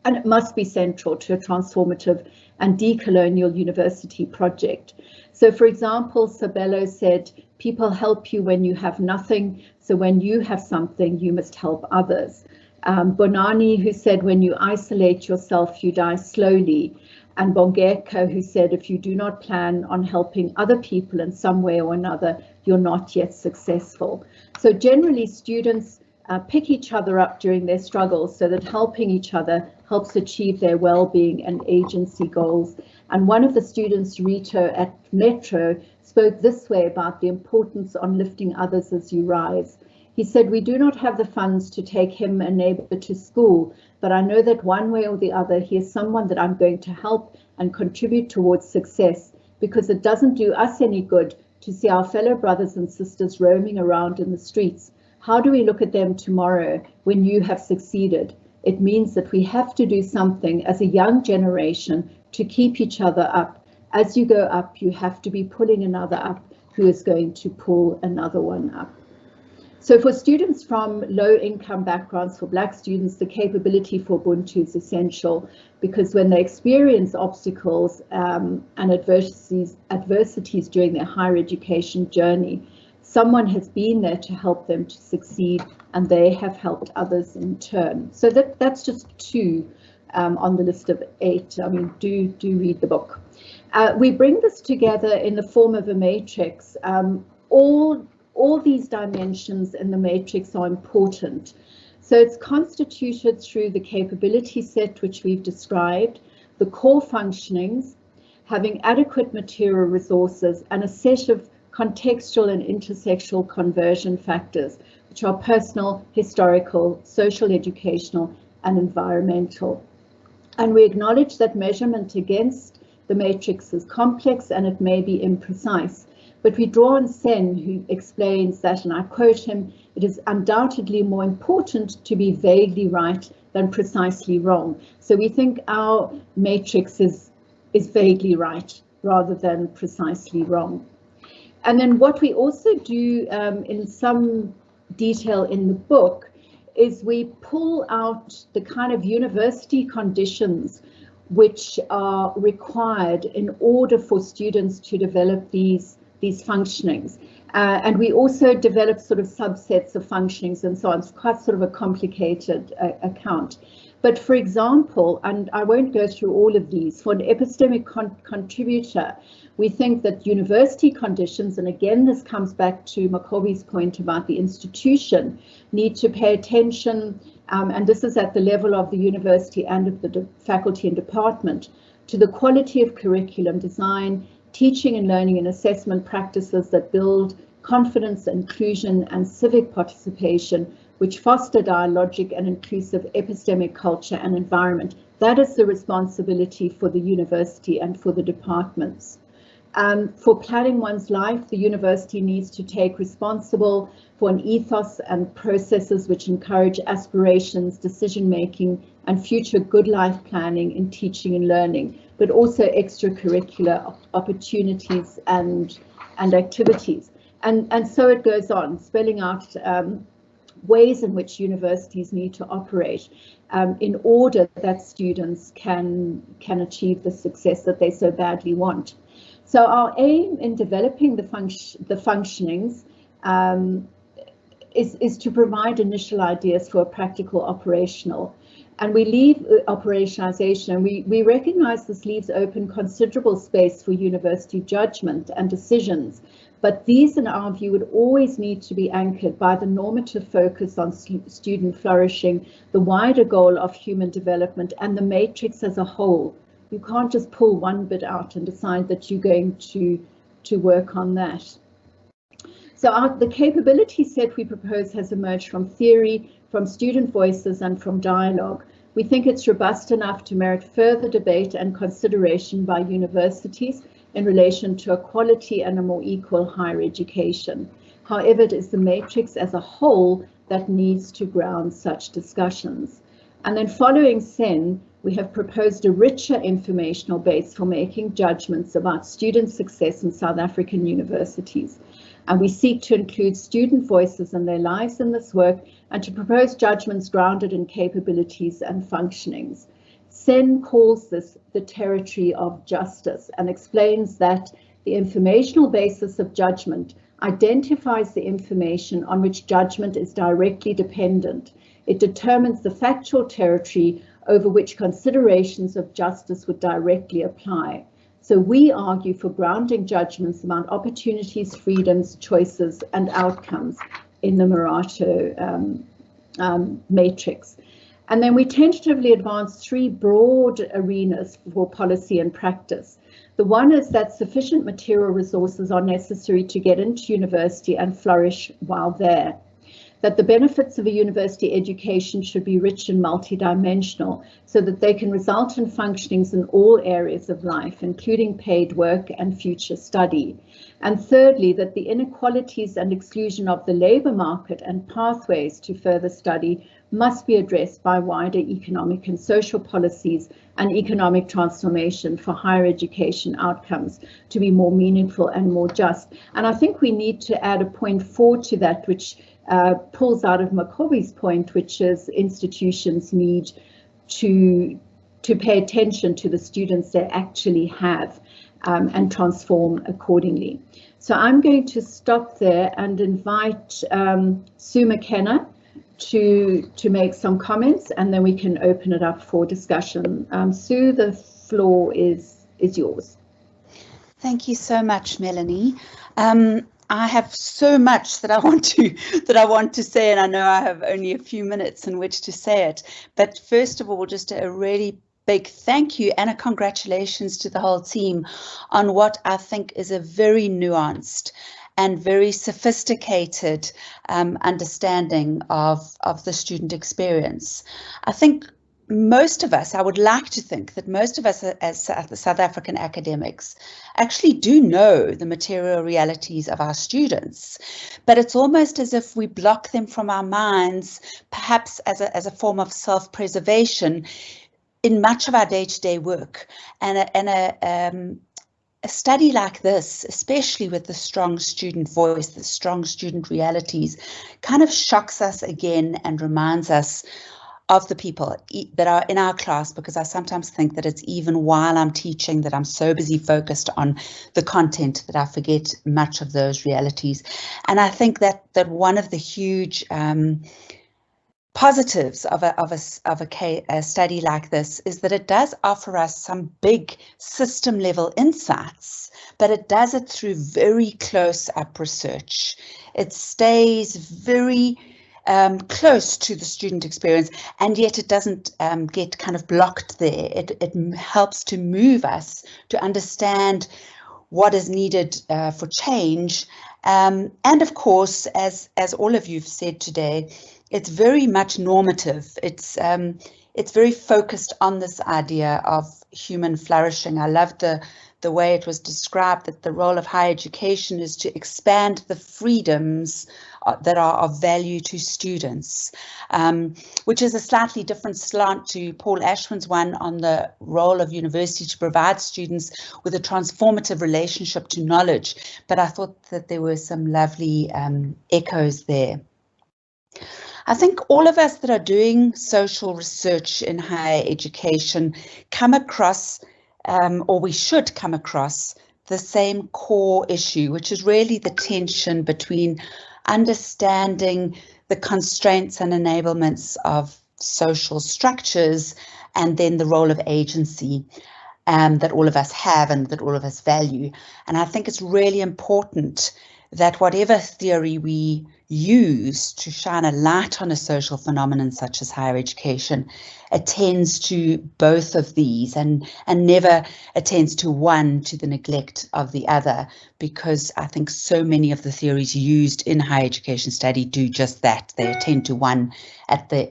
And it must be central to a transformative and decolonial university project. So, for example, Sabelo said, people help you when you have nothing, so when you have something, you must help others. Bonani, who said, when you isolate yourself, you die slowly. And Bongeko, who said, if you do not plan on helping other people in some way or another, you're not yet successful. So generally, students pick each other up during their struggles so that helping each other helps achieve their well-being and agency goals. And one of the students, Rito at Metro, spoke this way about the importance on lifting others as you rise. He said, we do not have the funds to take him a neighbor to school, but I know that one way or the other, he is someone that I'm going to help and contribute towards success, because it doesn't do us any good to see our fellow brothers and sisters roaming around in the streets. How do we look at them tomorrow when you have succeeded? It means that we have to do something as a young generation to keep each other up. As you go up, you have to be pulling another up who is going to pull another one up. So for students from low-income backgrounds, for Black students, the capability for Ubuntu is essential, because when they experience obstacles and adversities during their higher education journey, someone has been there to help them to succeed, and they have helped others in turn. So that's just 2 on the list of 8. I mean, do read the book. We bring this together in the form of a matrix. All these dimensions in the matrix are important. So it's constituted through the capability set, which we've described, the core functionings, having adequate material resources, and a set of contextual and intersectional conversion factors, which are personal, historical, social, educational, and environmental. And we acknowledge that measurement against the matrix is complex and it may be imprecise. But we draw on Sen, who explains that, and I quote him, it is undoubtedly more important to be vaguely right than precisely wrong. So we think our matrix is vaguely right rather than precisely wrong. And then what we also do in some detail in the book is we pull out the kind of university conditions which are required in order for students to develop these functionings. And we also develop sort of subsets of functionings and so on. It's quite sort of a complicated account. But for example, and I won't go through all of these, for an epistemic contributor, we think that university conditions, and again, this comes back to Makobi's point about the institution, need to pay attention, and this is at the level of the university and of the faculty and department, to the quality of curriculum design, teaching and learning and assessment practices that build confidence, inclusion, and civic participation, which foster dialogic and inclusive epistemic culture and environment. That is the responsibility for the university and for the departments. For planning one's life, the university needs to take responsible for an ethos and processes which encourage aspirations, decision-making, and future good life planning in teaching and learning, but also extracurricular opportunities and activities. And so it goes on, spelling out ways in which universities need to operate in order that students can achieve the success that they so badly want. So our aim in developing the functionings is to provide initial ideas for a practical operational. And we leave operationalization, and we recognize this leaves open considerable space for university judgment and decisions. But these, in our view, would always need to be anchored by the normative focus on student flourishing, the wider goal of human development, and the matrix as a whole. You can't just pull one bit out and decide that you're going to work on that. So the capability set we propose has emerged from theory, from student voices, and from dialogue. We think it's robust enough to merit further debate and consideration by universities in relation to a quality and a more equal higher education. However, it is the matrix as a whole that needs to ground such discussions. And then following SEN, we have proposed a richer informational base for making judgments about student success in South African universities. And we seek to include student voices and their lives in this work and to propose judgments grounded in capabilities and functionings. SEN calls this the territory of justice and explains that the informational basis of judgment identifies the information on which judgment is directly dependent. It determines the factual territory over which considerations of justice would directly apply. So we argue for grounding judgments about opportunities, freedoms, choices, and outcomes in the Miratho matrix. And then we tentatively advance three broad arenas for policy and practice. The one is that sufficient material resources are necessary to get into university and flourish while there. That the benefits of a university education should be rich and multidimensional so that they can result in functionings in all areas of life, including paid work and future study. And thirdly, that the inequalities and exclusion of the labour market and pathways to further study must be addressed by wider economic and social policies and economic transformation for higher education outcomes to be more meaningful and more just. And I think we need to add a point 4 to that, which pulls out of Makovi's point, which is institutions need to pay attention to the students they actually have and transform accordingly. So I'm going to stop there and invite Sue McKenna to make some comments, and then we can open it up for discussion. Sue, the floor is yours.
Thank you so much, Melanie. I have so much that I want to say, and I know I have only a few minutes in which to say it. But first of all, just a really big thank you and a congratulations to the whole team on what I think is a very nuanced and very sophisticated understanding of the student experience. I think most of us, I would like to think that most of us as South African academics actually do know the material realities of our students, but it's almost as if we block them from our minds, perhaps as a form of self-preservation in much of our day-to-day work. And a study like this, especially with the strong student voice, the strong student realities, kind of shocks us again and reminds us of the people that are in our class, because I sometimes think that it's even while I'm teaching that I'm so busy focused on the content that I forget much of those realities. And I think that one of the huge positives of a study like this is that it does offer us some big system level insights, but it does it through very close up research. It stays very close to the student experience, and yet it doesn't get kind of blocked there. It helps to move us to understand what is needed for change. And of course, as all of you've said today, it's very much normative. It's very focused on this idea of human flourishing. I love the way it was described, that the role of higher education is to expand the freedoms that are of value to students, which is a slightly different slant to Paul Ashwin's one on the role of university to provide students with a transformative relationship to knowledge. But I thought that there were some lovely echoes there. I think all of us that are doing social research in higher education come across, or we should come across, the same core issue, which is really the tension between understanding the constraints and enablements of social structures and then the role of agency that all of us have and that all of us value. And I think it's really important that whatever theory we use to shine a light on a social phenomenon such as higher education attends to both of these and never attends to one to the neglect of the other, because I think so many of the theories used in higher education study do just that. They attend to one at the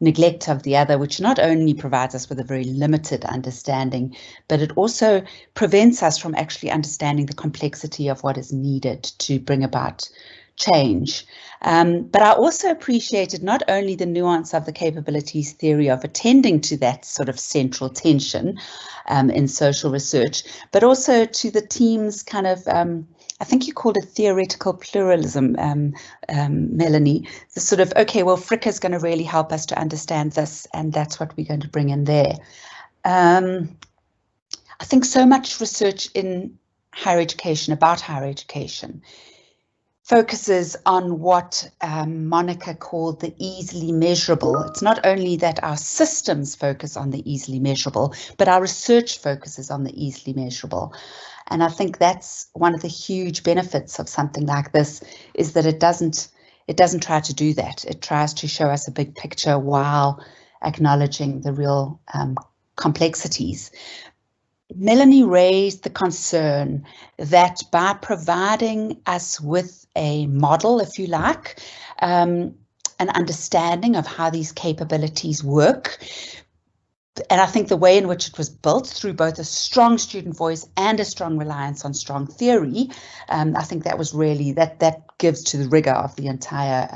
neglect of the other, which not only provides us with a very limited understanding, but it also prevents us from actually understanding the complexity of what is needed to bring about change. But I also appreciated not only the nuance of the capabilities theory of attending to that sort of central tension in social research, but also to the team's kind of, I think you called it theoretical pluralism, Melanie, the sort of, okay, well, Fricka is going to really help us to understand this, and that's what we're going to bring in there. I think so much research in higher education, about higher education, focuses on what Monica called the easily measurable. It's not only that our systems focus on the easily measurable, but our research focuses on the easily measurable. And I think that's one of the huge benefits of something like this, is that it doesn't try to do that. It tries to show us a big picture while acknowledging the real complexities. Melanie raised the concern that by providing us with a model, if you like, an understanding of how these capabilities work, and I think the way in which it was built through both a strong student voice and a strong reliance on strong theory, I think that was really, that gives to the rigor of the entire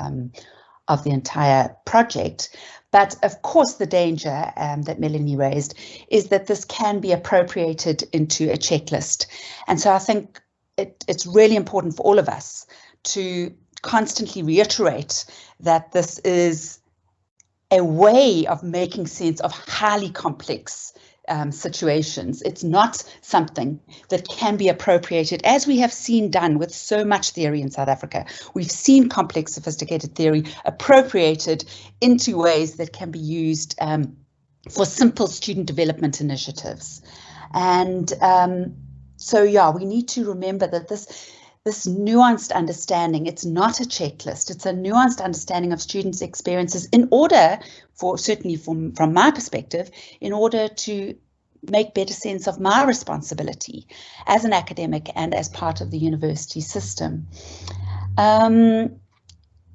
project. But of course, the danger that Melanie raised is that this can be appropriated into a checklist. And so I think it's really important for all of us to constantly reiterate that this is a way of making sense of highly complex situations. It's not something that can be appropriated, as we have seen done with so much theory in South Africa. We've seen complex, sophisticated theory appropriated into ways that can be used for simple student development initiatives. And so, yeah, we need to remember that this nuanced understanding, it's not a checklist, it's a nuanced understanding of students' experiences in order for, certainly from my perspective, in order to make better sense of my responsibility as an academic and as part of the university system. And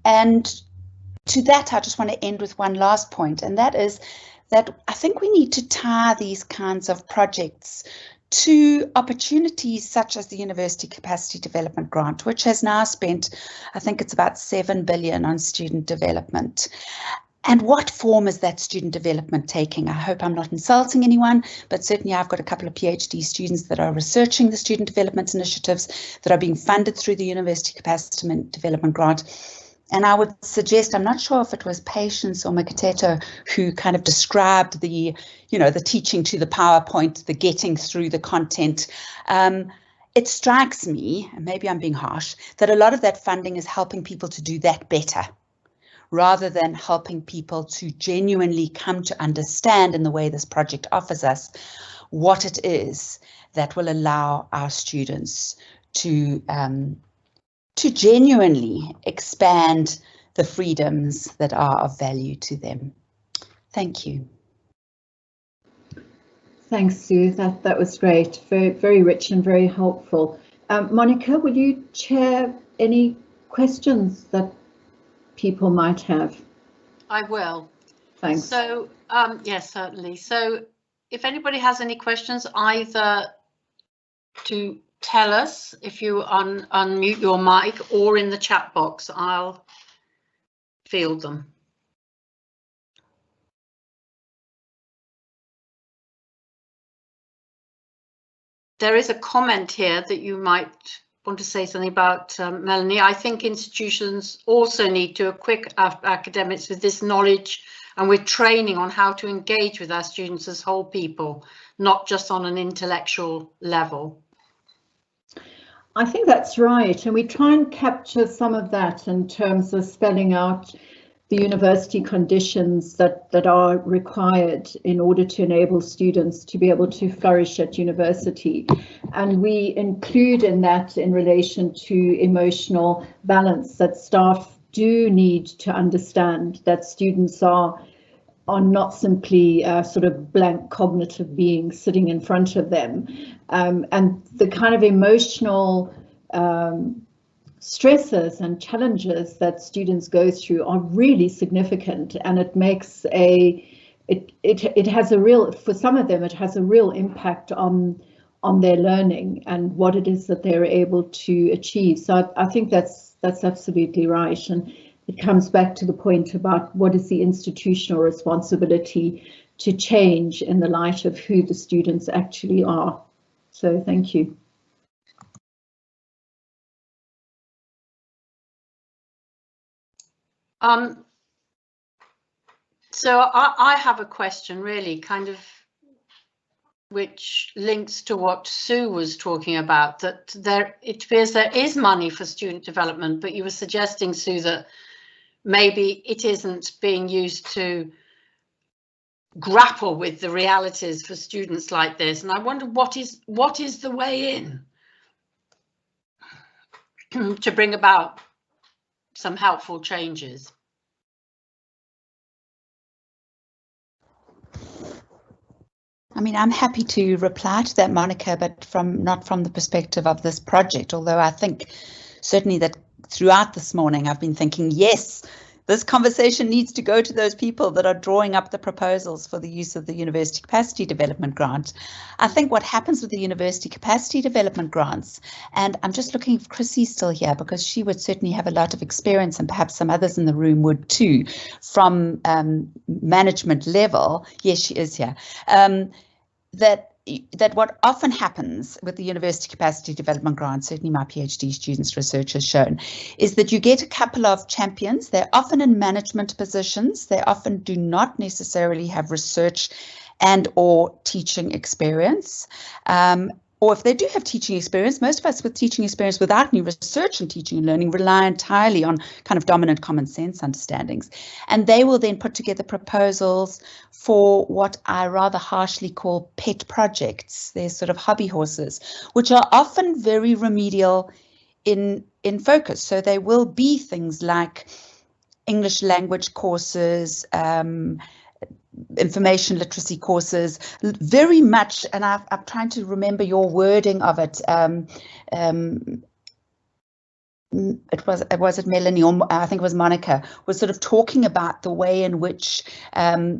to that, I just want to end with one last point, and that is that I think we need to tie these kinds of projects to opportunities such as the University Capacity Development Grant, which has now spent, I think it's about 7 billion on student development. And what form is that student development taking? I hope I'm not insulting anyone, but certainly I've got a couple of PhD students that are researching the student development initiatives that are being funded through the University Capacity Development Grant. And I would suggest, I'm not sure if it was Patience or Makateto who kind of described the, the teaching to the PowerPoint, the getting through the content. It strikes me, and maybe I'm being harsh, that a lot of that funding is helping people to do that better, rather than helping people to genuinely come to understand, in the way this project offers us, what it is that will allow our students to genuinely expand the freedoms that are of value to them. Thank you.
Thanks, Sue. That was great. Very, very rich and very helpful. Monica, will you chair any questions that people might have?
I will.
Thanks.
So, yes, certainly. So if anybody has any questions, either to tell us if you unmute your mic, or in the chat box, I'll field them. There is a comment here that you might want to say something about, Melanie. I think institutions also need to equip academics with this knowledge and with training on how to engage with our students as whole people, not just on an intellectual level.
I think that's right, and we try and capture some of that in terms of spelling out the university conditions that are required in order to enable students to be able to flourish at university. And we include in that, in relation to emotional balance, that staff do need to understand that students are not simply sort of blank cognitive beings sitting in front of them. And the kind of emotional stresses and challenges that students go through are really significant, and it makes it has a real, for some of them, it has a real impact on their learning and what it is that they're able to achieve. So I think that's absolutely right, and it comes back to the point about what is the institutional responsibility to change in the light of who the students actually are. So thank you.
So I have a question, really, kind of, which links to what Sue was talking about, that it appears there is money for student development, but you were suggesting, Sue, that maybe it isn't being used to grapple with the realities for students like this. And I wonder what is the way in to bring about some helpful changes.
I mean, I'm happy to reply to that, Monica, but not from the perspective of this project, although I think certainly that throughout this morning I've been thinking, yes, this conversation needs to go to those people that are drawing up the proposals for the use of the University Capacity Development Grant. I think what happens with the University Capacity Development Grants, and I'm just looking if Chrissy's still here, because she would certainly have a lot of experience, and perhaps some others in the room would too, from management level. Yes, she is here. That what often happens with the University Capacity Development Grant, certainly my PhD students' research has shown, is that you get a couple of champions. They're often in management positions. They often do not necessarily have research and or teaching experience. Or if they do have teaching experience, most of us with teaching experience without any research in teaching and learning rely entirely on kind of dominant common sense understandings. And they will then put together proposals for what I rather harshly call pet projects. They're sort of hobby horses, which are often very remedial in focus. So they will be things like English language courses, information literacy courses, very much, and I'm trying to remember your wording of it. Was it Melanie, or I think it was Monica, was sort of talking about the way in which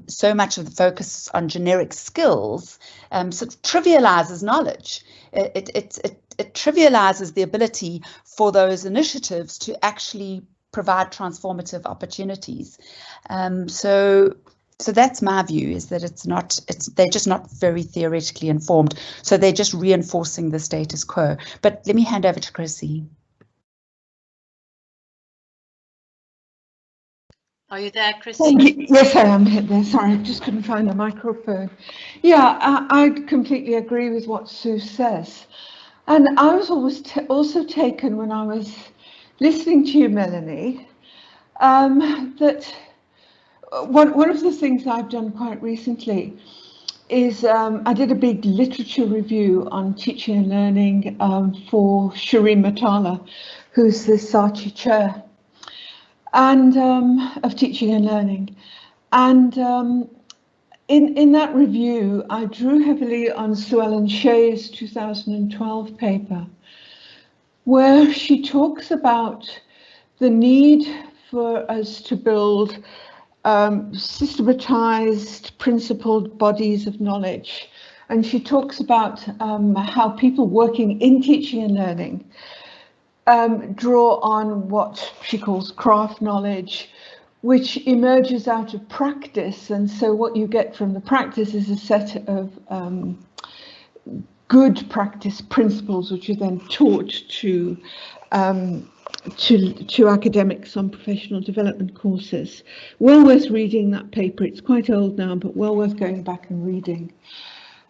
so much of the focus on generic skills sort of trivializes knowledge. It trivializes the ability for those initiatives to actually provide transformative opportunities. So that's my view, is that they're just not very theoretically informed. So they're just reinforcing the status quo. But let me hand over to Chrissy.
Are you there, Chrissy?
Yes, I am there. Sorry, I just couldn't find the microphone. Yeah, I completely agree with what Sue says. And I was always also taken when I was listening to you, Melanie, that one of the things I've done quite recently is I did a big literature review on teaching and learning for Shireen Matala, who's the SARChI chair, and of teaching and learning. And in that review, I drew heavily on Sue Ellen Shea's 2012 paper, where she talks about the need for us to build systematized, principled bodies of knowledge. And she talks about how people working in teaching and learning draw on what she calls craft knowledge, which emerges out of practice. And so what you get from the practice is a set of good practice principles, which are then taught to academics on professional development courses. Well worth reading that paper. It's quite old now, but well worth going back and reading.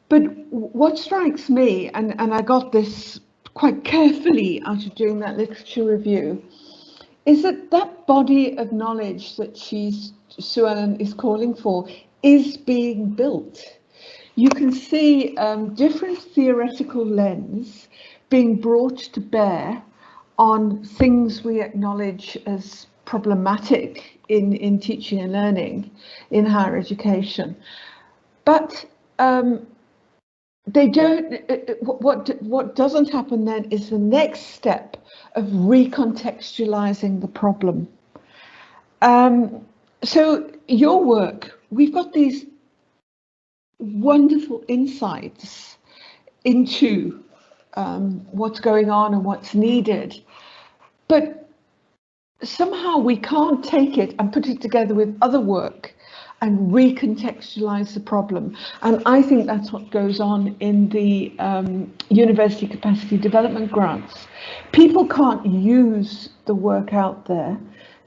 But what strikes me, and I got this quite carefully out of doing that literature review, is that that body of knowledge that Sue Ellen is calling for is being built. You can see different theoretical lens being brought to bear on things we acknowledge as problematic in teaching and learning in higher education. But they don't, what doesn't happen then is the next step of recontextualizing the problem. So your work, we've got these wonderful insights into what's going on and what's needed, but somehow we can't take it and put it together with other work and recontextualize the problem. And I think that's what goes on in the university capacity development grants. People can't use the work out there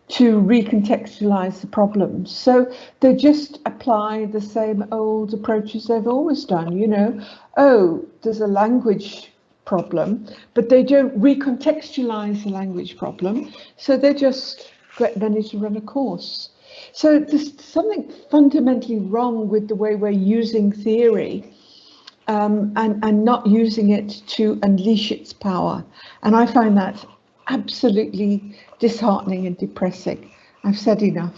to recontextualize the problems. So they just apply the same old approaches they've always done, you know. Oh, there's a language problem, but they don't recontextualize the language problem. So they just get money to run a course. So there's something fundamentally wrong with the way we're using theory and not using it to unleash its power. And I find that absolutely disheartening and depressing. I've said enough.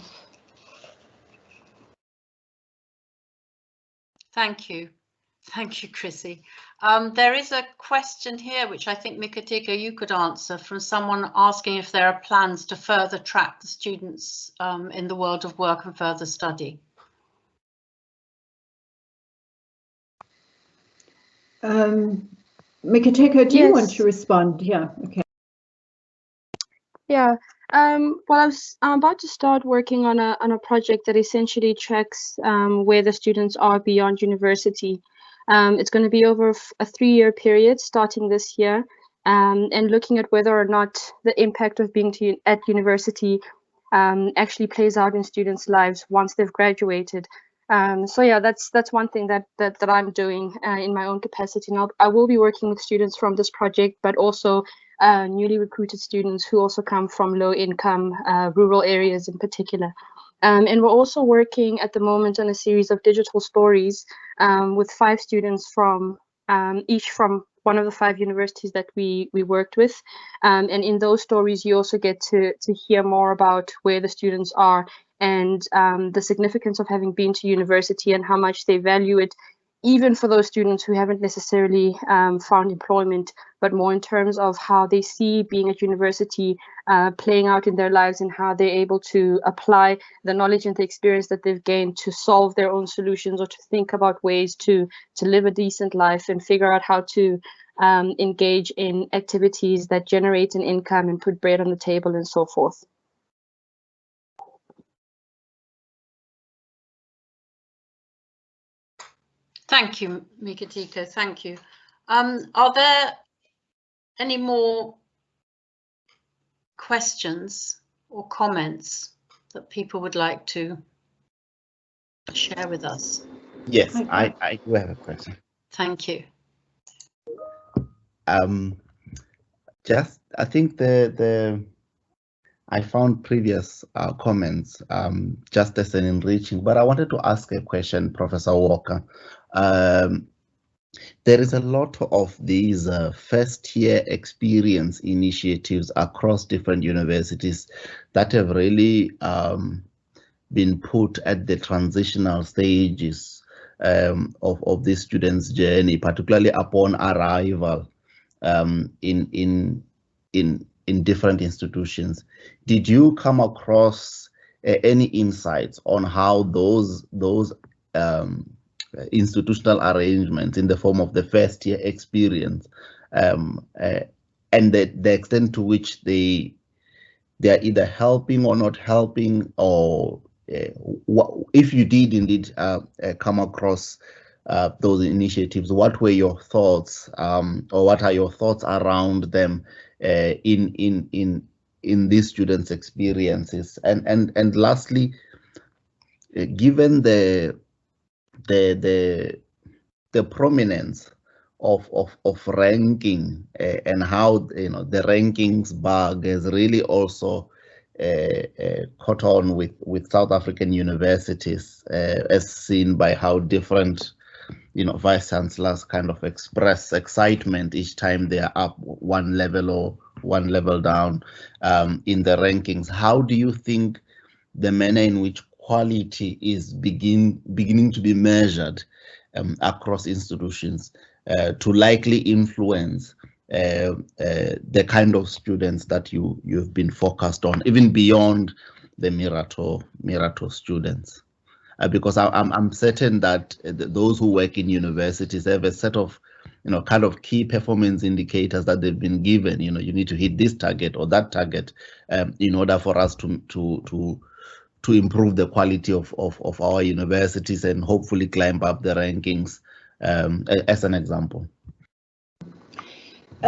Thank you. Thank you, Chrissy. There is a question here, which I think, Miratho, you could answer, from someone asking if there are plans to further track the students in the world of work and further study.
Miratho, do you want to respond? Yeah, okay.
Yeah, well, I'm about to start working on a project that essentially tracks where the students are beyond university. It's going to be over a 3-year period starting this year, and looking at whether or not the impact of being at university actually plays out in students' lives once they've graduated. So yeah, that's one thing that I'm doing in my own capacity. Now, I will be working with students from this project, but also newly recruited students who also come from low-income rural areas in particular. And we're also working at the moment on a series of digital stories with 5 students from each from one of the 5 universities that we worked with. And in those stories, you also get to hear more about where the students are and the significance of having been to university and how much they value it, even for those students who haven't necessarily found employment, but more in terms of how they see being at university playing out in their lives and how they're able to apply the knowledge and the experience that they've gained to solve their own solutions or to think about ways to live a decent life and figure out how to engage in activities that generate an income and put bread on the table and so forth.
Thank you, Miratho. Thank you. Are there any more questions or comments that people would like to share with us?
Yes, I do have a question.
Thank you.
I think I found previous comments just as an enriching, but I wanted to ask a question, Professor Walker. There is a lot of these first-year experience initiatives across different universities that have really been put at the transitional stages of the students' journey, particularly upon arrival in different institutions. Did you come across any insights on how those institutional arrangements in the form of the first year experience and the extent to which they are either helping or not helping, or if you did indeed come across those initiatives, what were your thoughts or what are your thoughts around them in these students' experiences? And lastly, given the prominence of ranking and how the rankings bug has really also caught on with South African universities, as seen by how different, vice chancellors kind of express excitement each time they are up one level or one level down in the rankings. How do you think the manner in which quality is beginning to be measured across institutions to likely influence the kind of students that you've been focused on, even beyond the Miratho students? Because I'm certain that those who work in universities have a set of kind of key performance indicators that they've been given. You need to hit this target or that target in order for us to improve the quality of our universities and hopefully climb up the rankings, as an example.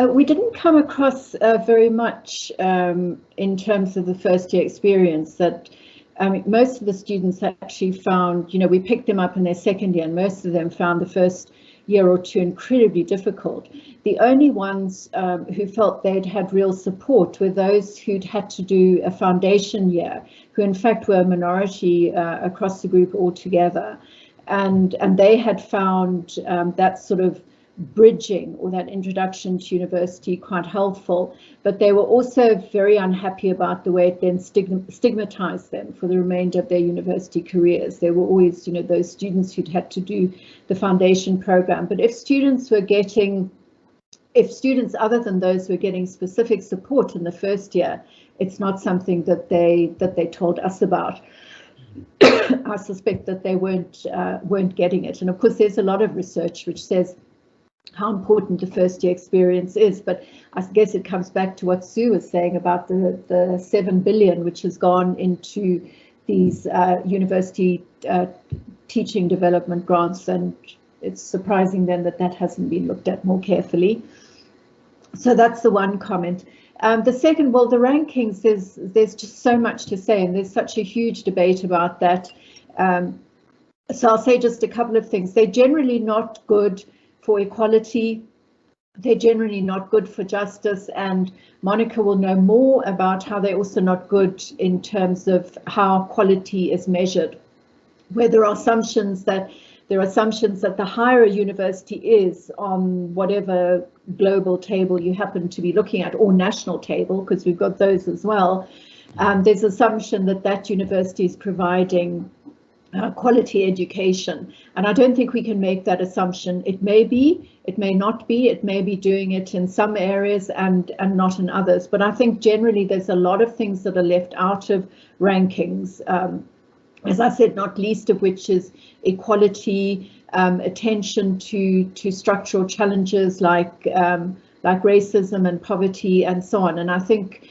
We didn't come across very much in terms of the first year experience that most of the students actually found, we picked them up in their second year and most of them found the first year or two incredibly difficult. The only ones who felt they'd had real support were those who'd had to do a foundation year, who in fact were a minority across the group altogether. And they had found that sort of bridging or that introduction to university quite helpful, but they were also very unhappy about the way it then stigmatized them for the remainder of their university careers. There were always, those students who'd had to do the foundation program. But if students other than those were getting specific support in the first year, it's not something that they told us about. I suspect that they weren't getting it. And of course, there's a lot of research which says how important the first year experience is, but I guess it comes back to what Sue was saying about the 7 billion which has gone into these university teaching development grants, and it's surprising then that hasn't been looked at more carefully. So that's the one comment. The second, well, the rankings, there's just so much to say, and there's such a huge debate about that. So I'll say just a couple of things. They're generally not good for equality. They're generally not good for justice, and Monica will know more about how they're also not good in terms of how quality is measured, where there are assumptions that the higher a university is on whatever global table you happen to be looking at, or national table, because we've got those as well, there's assumption that university is providing quality education, and I don't think we can make that assumption. It may be, it may not be, it may be doing it in some areas and not in others, but I think generally there's a lot of things that are left out of rankings, as I said, not least of which is equality, attention to structural challenges like racism and poverty and so on. And I think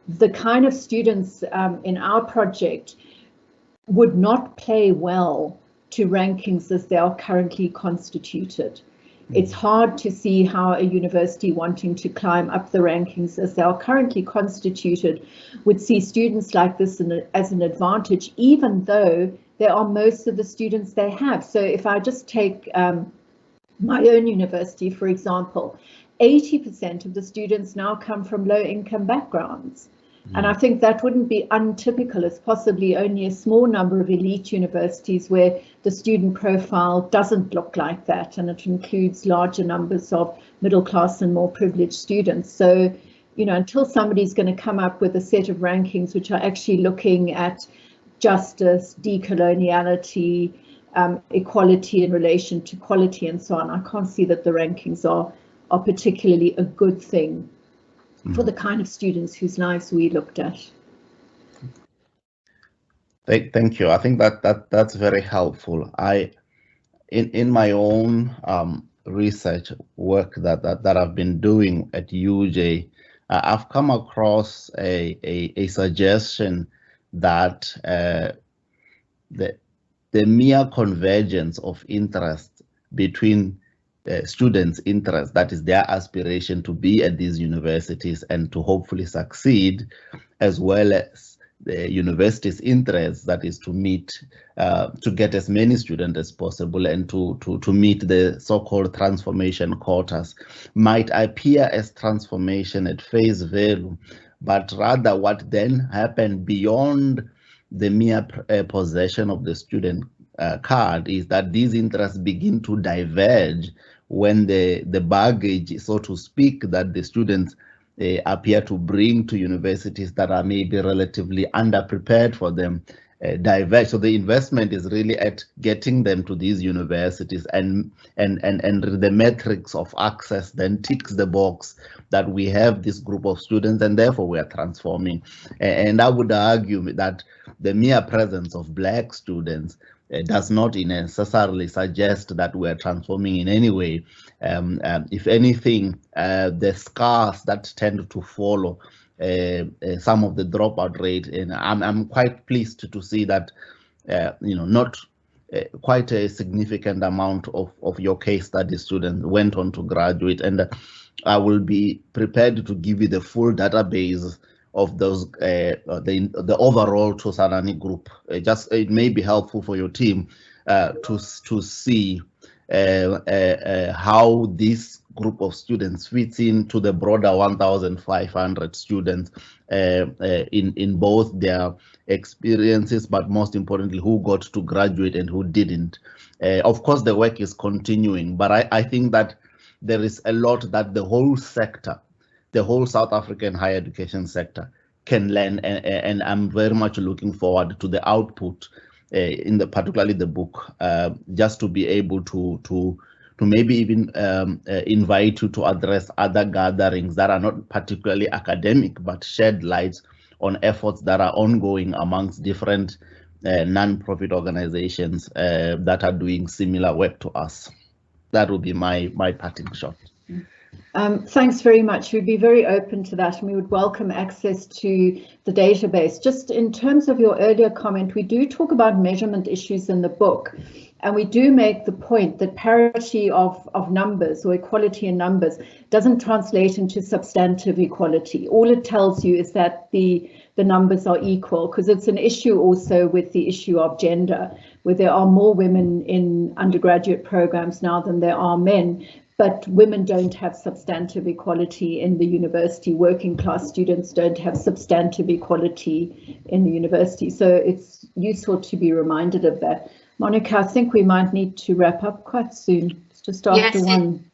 the kind of students in our project would not play well to rankings as they are currently constituted. It's hard to see how a university wanting to climb up the rankings as they are currently constituted would see students like this as an advantage, even though they are most of the students they have. So if I just take my own university, for example, 80% of the students now come from low-income backgrounds. And I think that wouldn't be untypical. It's possibly only a small number of elite universities where the student profile doesn't look like that, and it includes larger numbers of middle class and more privileged students. So, until somebody's going to come up with a set of rankings which are actually looking at justice, decoloniality, equality in relation to quality and so on, I can't see that the rankings are particularly a good thing for the kind of students whose lives we looked at.
Thank you. I think that's very helpful. In my own research work that I've been doing at UJ, I've come across a suggestion that the mere convergence of interest between students' interest, that is their aspiration to be at these universities and to hopefully succeed, as well as the university's interest, that is to meet, to get as many students as possible and to meet the so-called transformation quotas, might appear as transformation at face value, but rather what then happened beyond the mere possession of the student card is that these interests begin to diverge when the baggage, so to speak, that the students appear to bring to universities that are maybe relatively underprepared for them diverge. So the investment is really at getting them to these universities, and the metrics of access then ticks the box that we have this group of students and therefore we are transforming. And I would argue that the mere presence of Black students does not necessarily suggest that we are transforming in any way. If anything, the scars that tend to follow some of the dropout rate, and I'm quite pleased to see that not quite a significant amount of your case study students went on to graduate, and I will be prepared to give you the full database of those the overall Tosanani group. It may be helpful for your team to see how this group of students fits into the broader 1,500 students in both their experiences, but most importantly, who got to graduate and who didn't. Of course, the work is continuing, but I think that there is a lot that the whole sector, the whole South African higher education sector can learn, and I'm very much looking forward to the output particularly the book, just to be able to maybe even invite you to address other gatherings that are not particularly academic, but shed light on efforts that are ongoing amongst different non-profit organizations that are doing similar work to us. That would be my parting shot.
Thanks very much. We'd be very open to that, and we would welcome access to the database. Just in terms of your earlier comment, we do talk about measurement issues in the book, and we do make the point that parity of numbers or equality in numbers doesn't translate into substantive equality. All it tells you is that the numbers are equal, because it's an issue also with the issue of gender, where there are more women in undergraduate programs now than there are men. But women don't have substantive equality in the university. Working class students don't have substantive equality in the university. So it's useful to be reminded of that. Monica, I think we might need to wrap up quite soon. It's just after 1.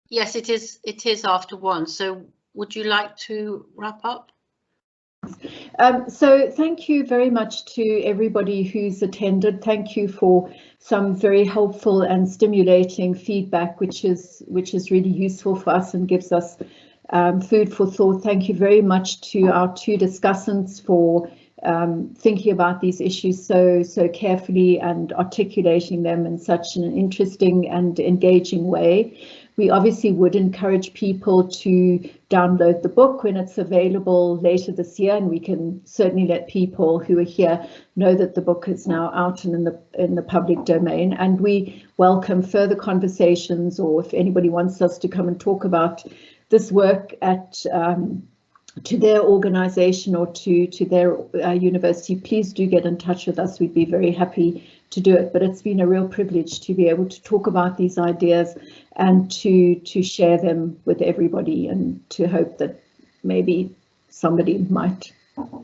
Yes, it is. It is after 1. So would you like to wrap up?
So thank you very much to everybody who's attended. Thank you for some very helpful and stimulating feedback, which is really useful for us and gives us food for thought. Thank you very much to our 2 discussants for thinking about these issues so carefully and articulating them in such an interesting and engaging way. We obviously would encourage people to download the book when it's available later this year, and we can certainly let people who are here know that the book is now out and in the public domain. And we welcome further conversations, or if anybody wants us to come and talk about this work to their organization or to their university, please do get in touch with us. We'd be very happy to do it. But it's been a real privilege to be able to talk about these ideas and to share them with everybody, and to hope that maybe somebody might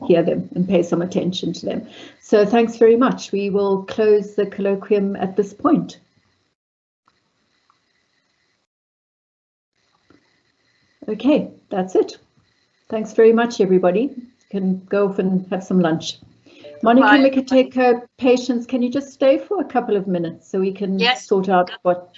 hear them and pay some attention to them. So thanks very much. We will close the colloquium at this point. Okay, that's it. Thanks very much, everybody. You can go off and have some lunch. Monica, Mikateko, Patience, can you just stay for a couple of minutes so we can sort out what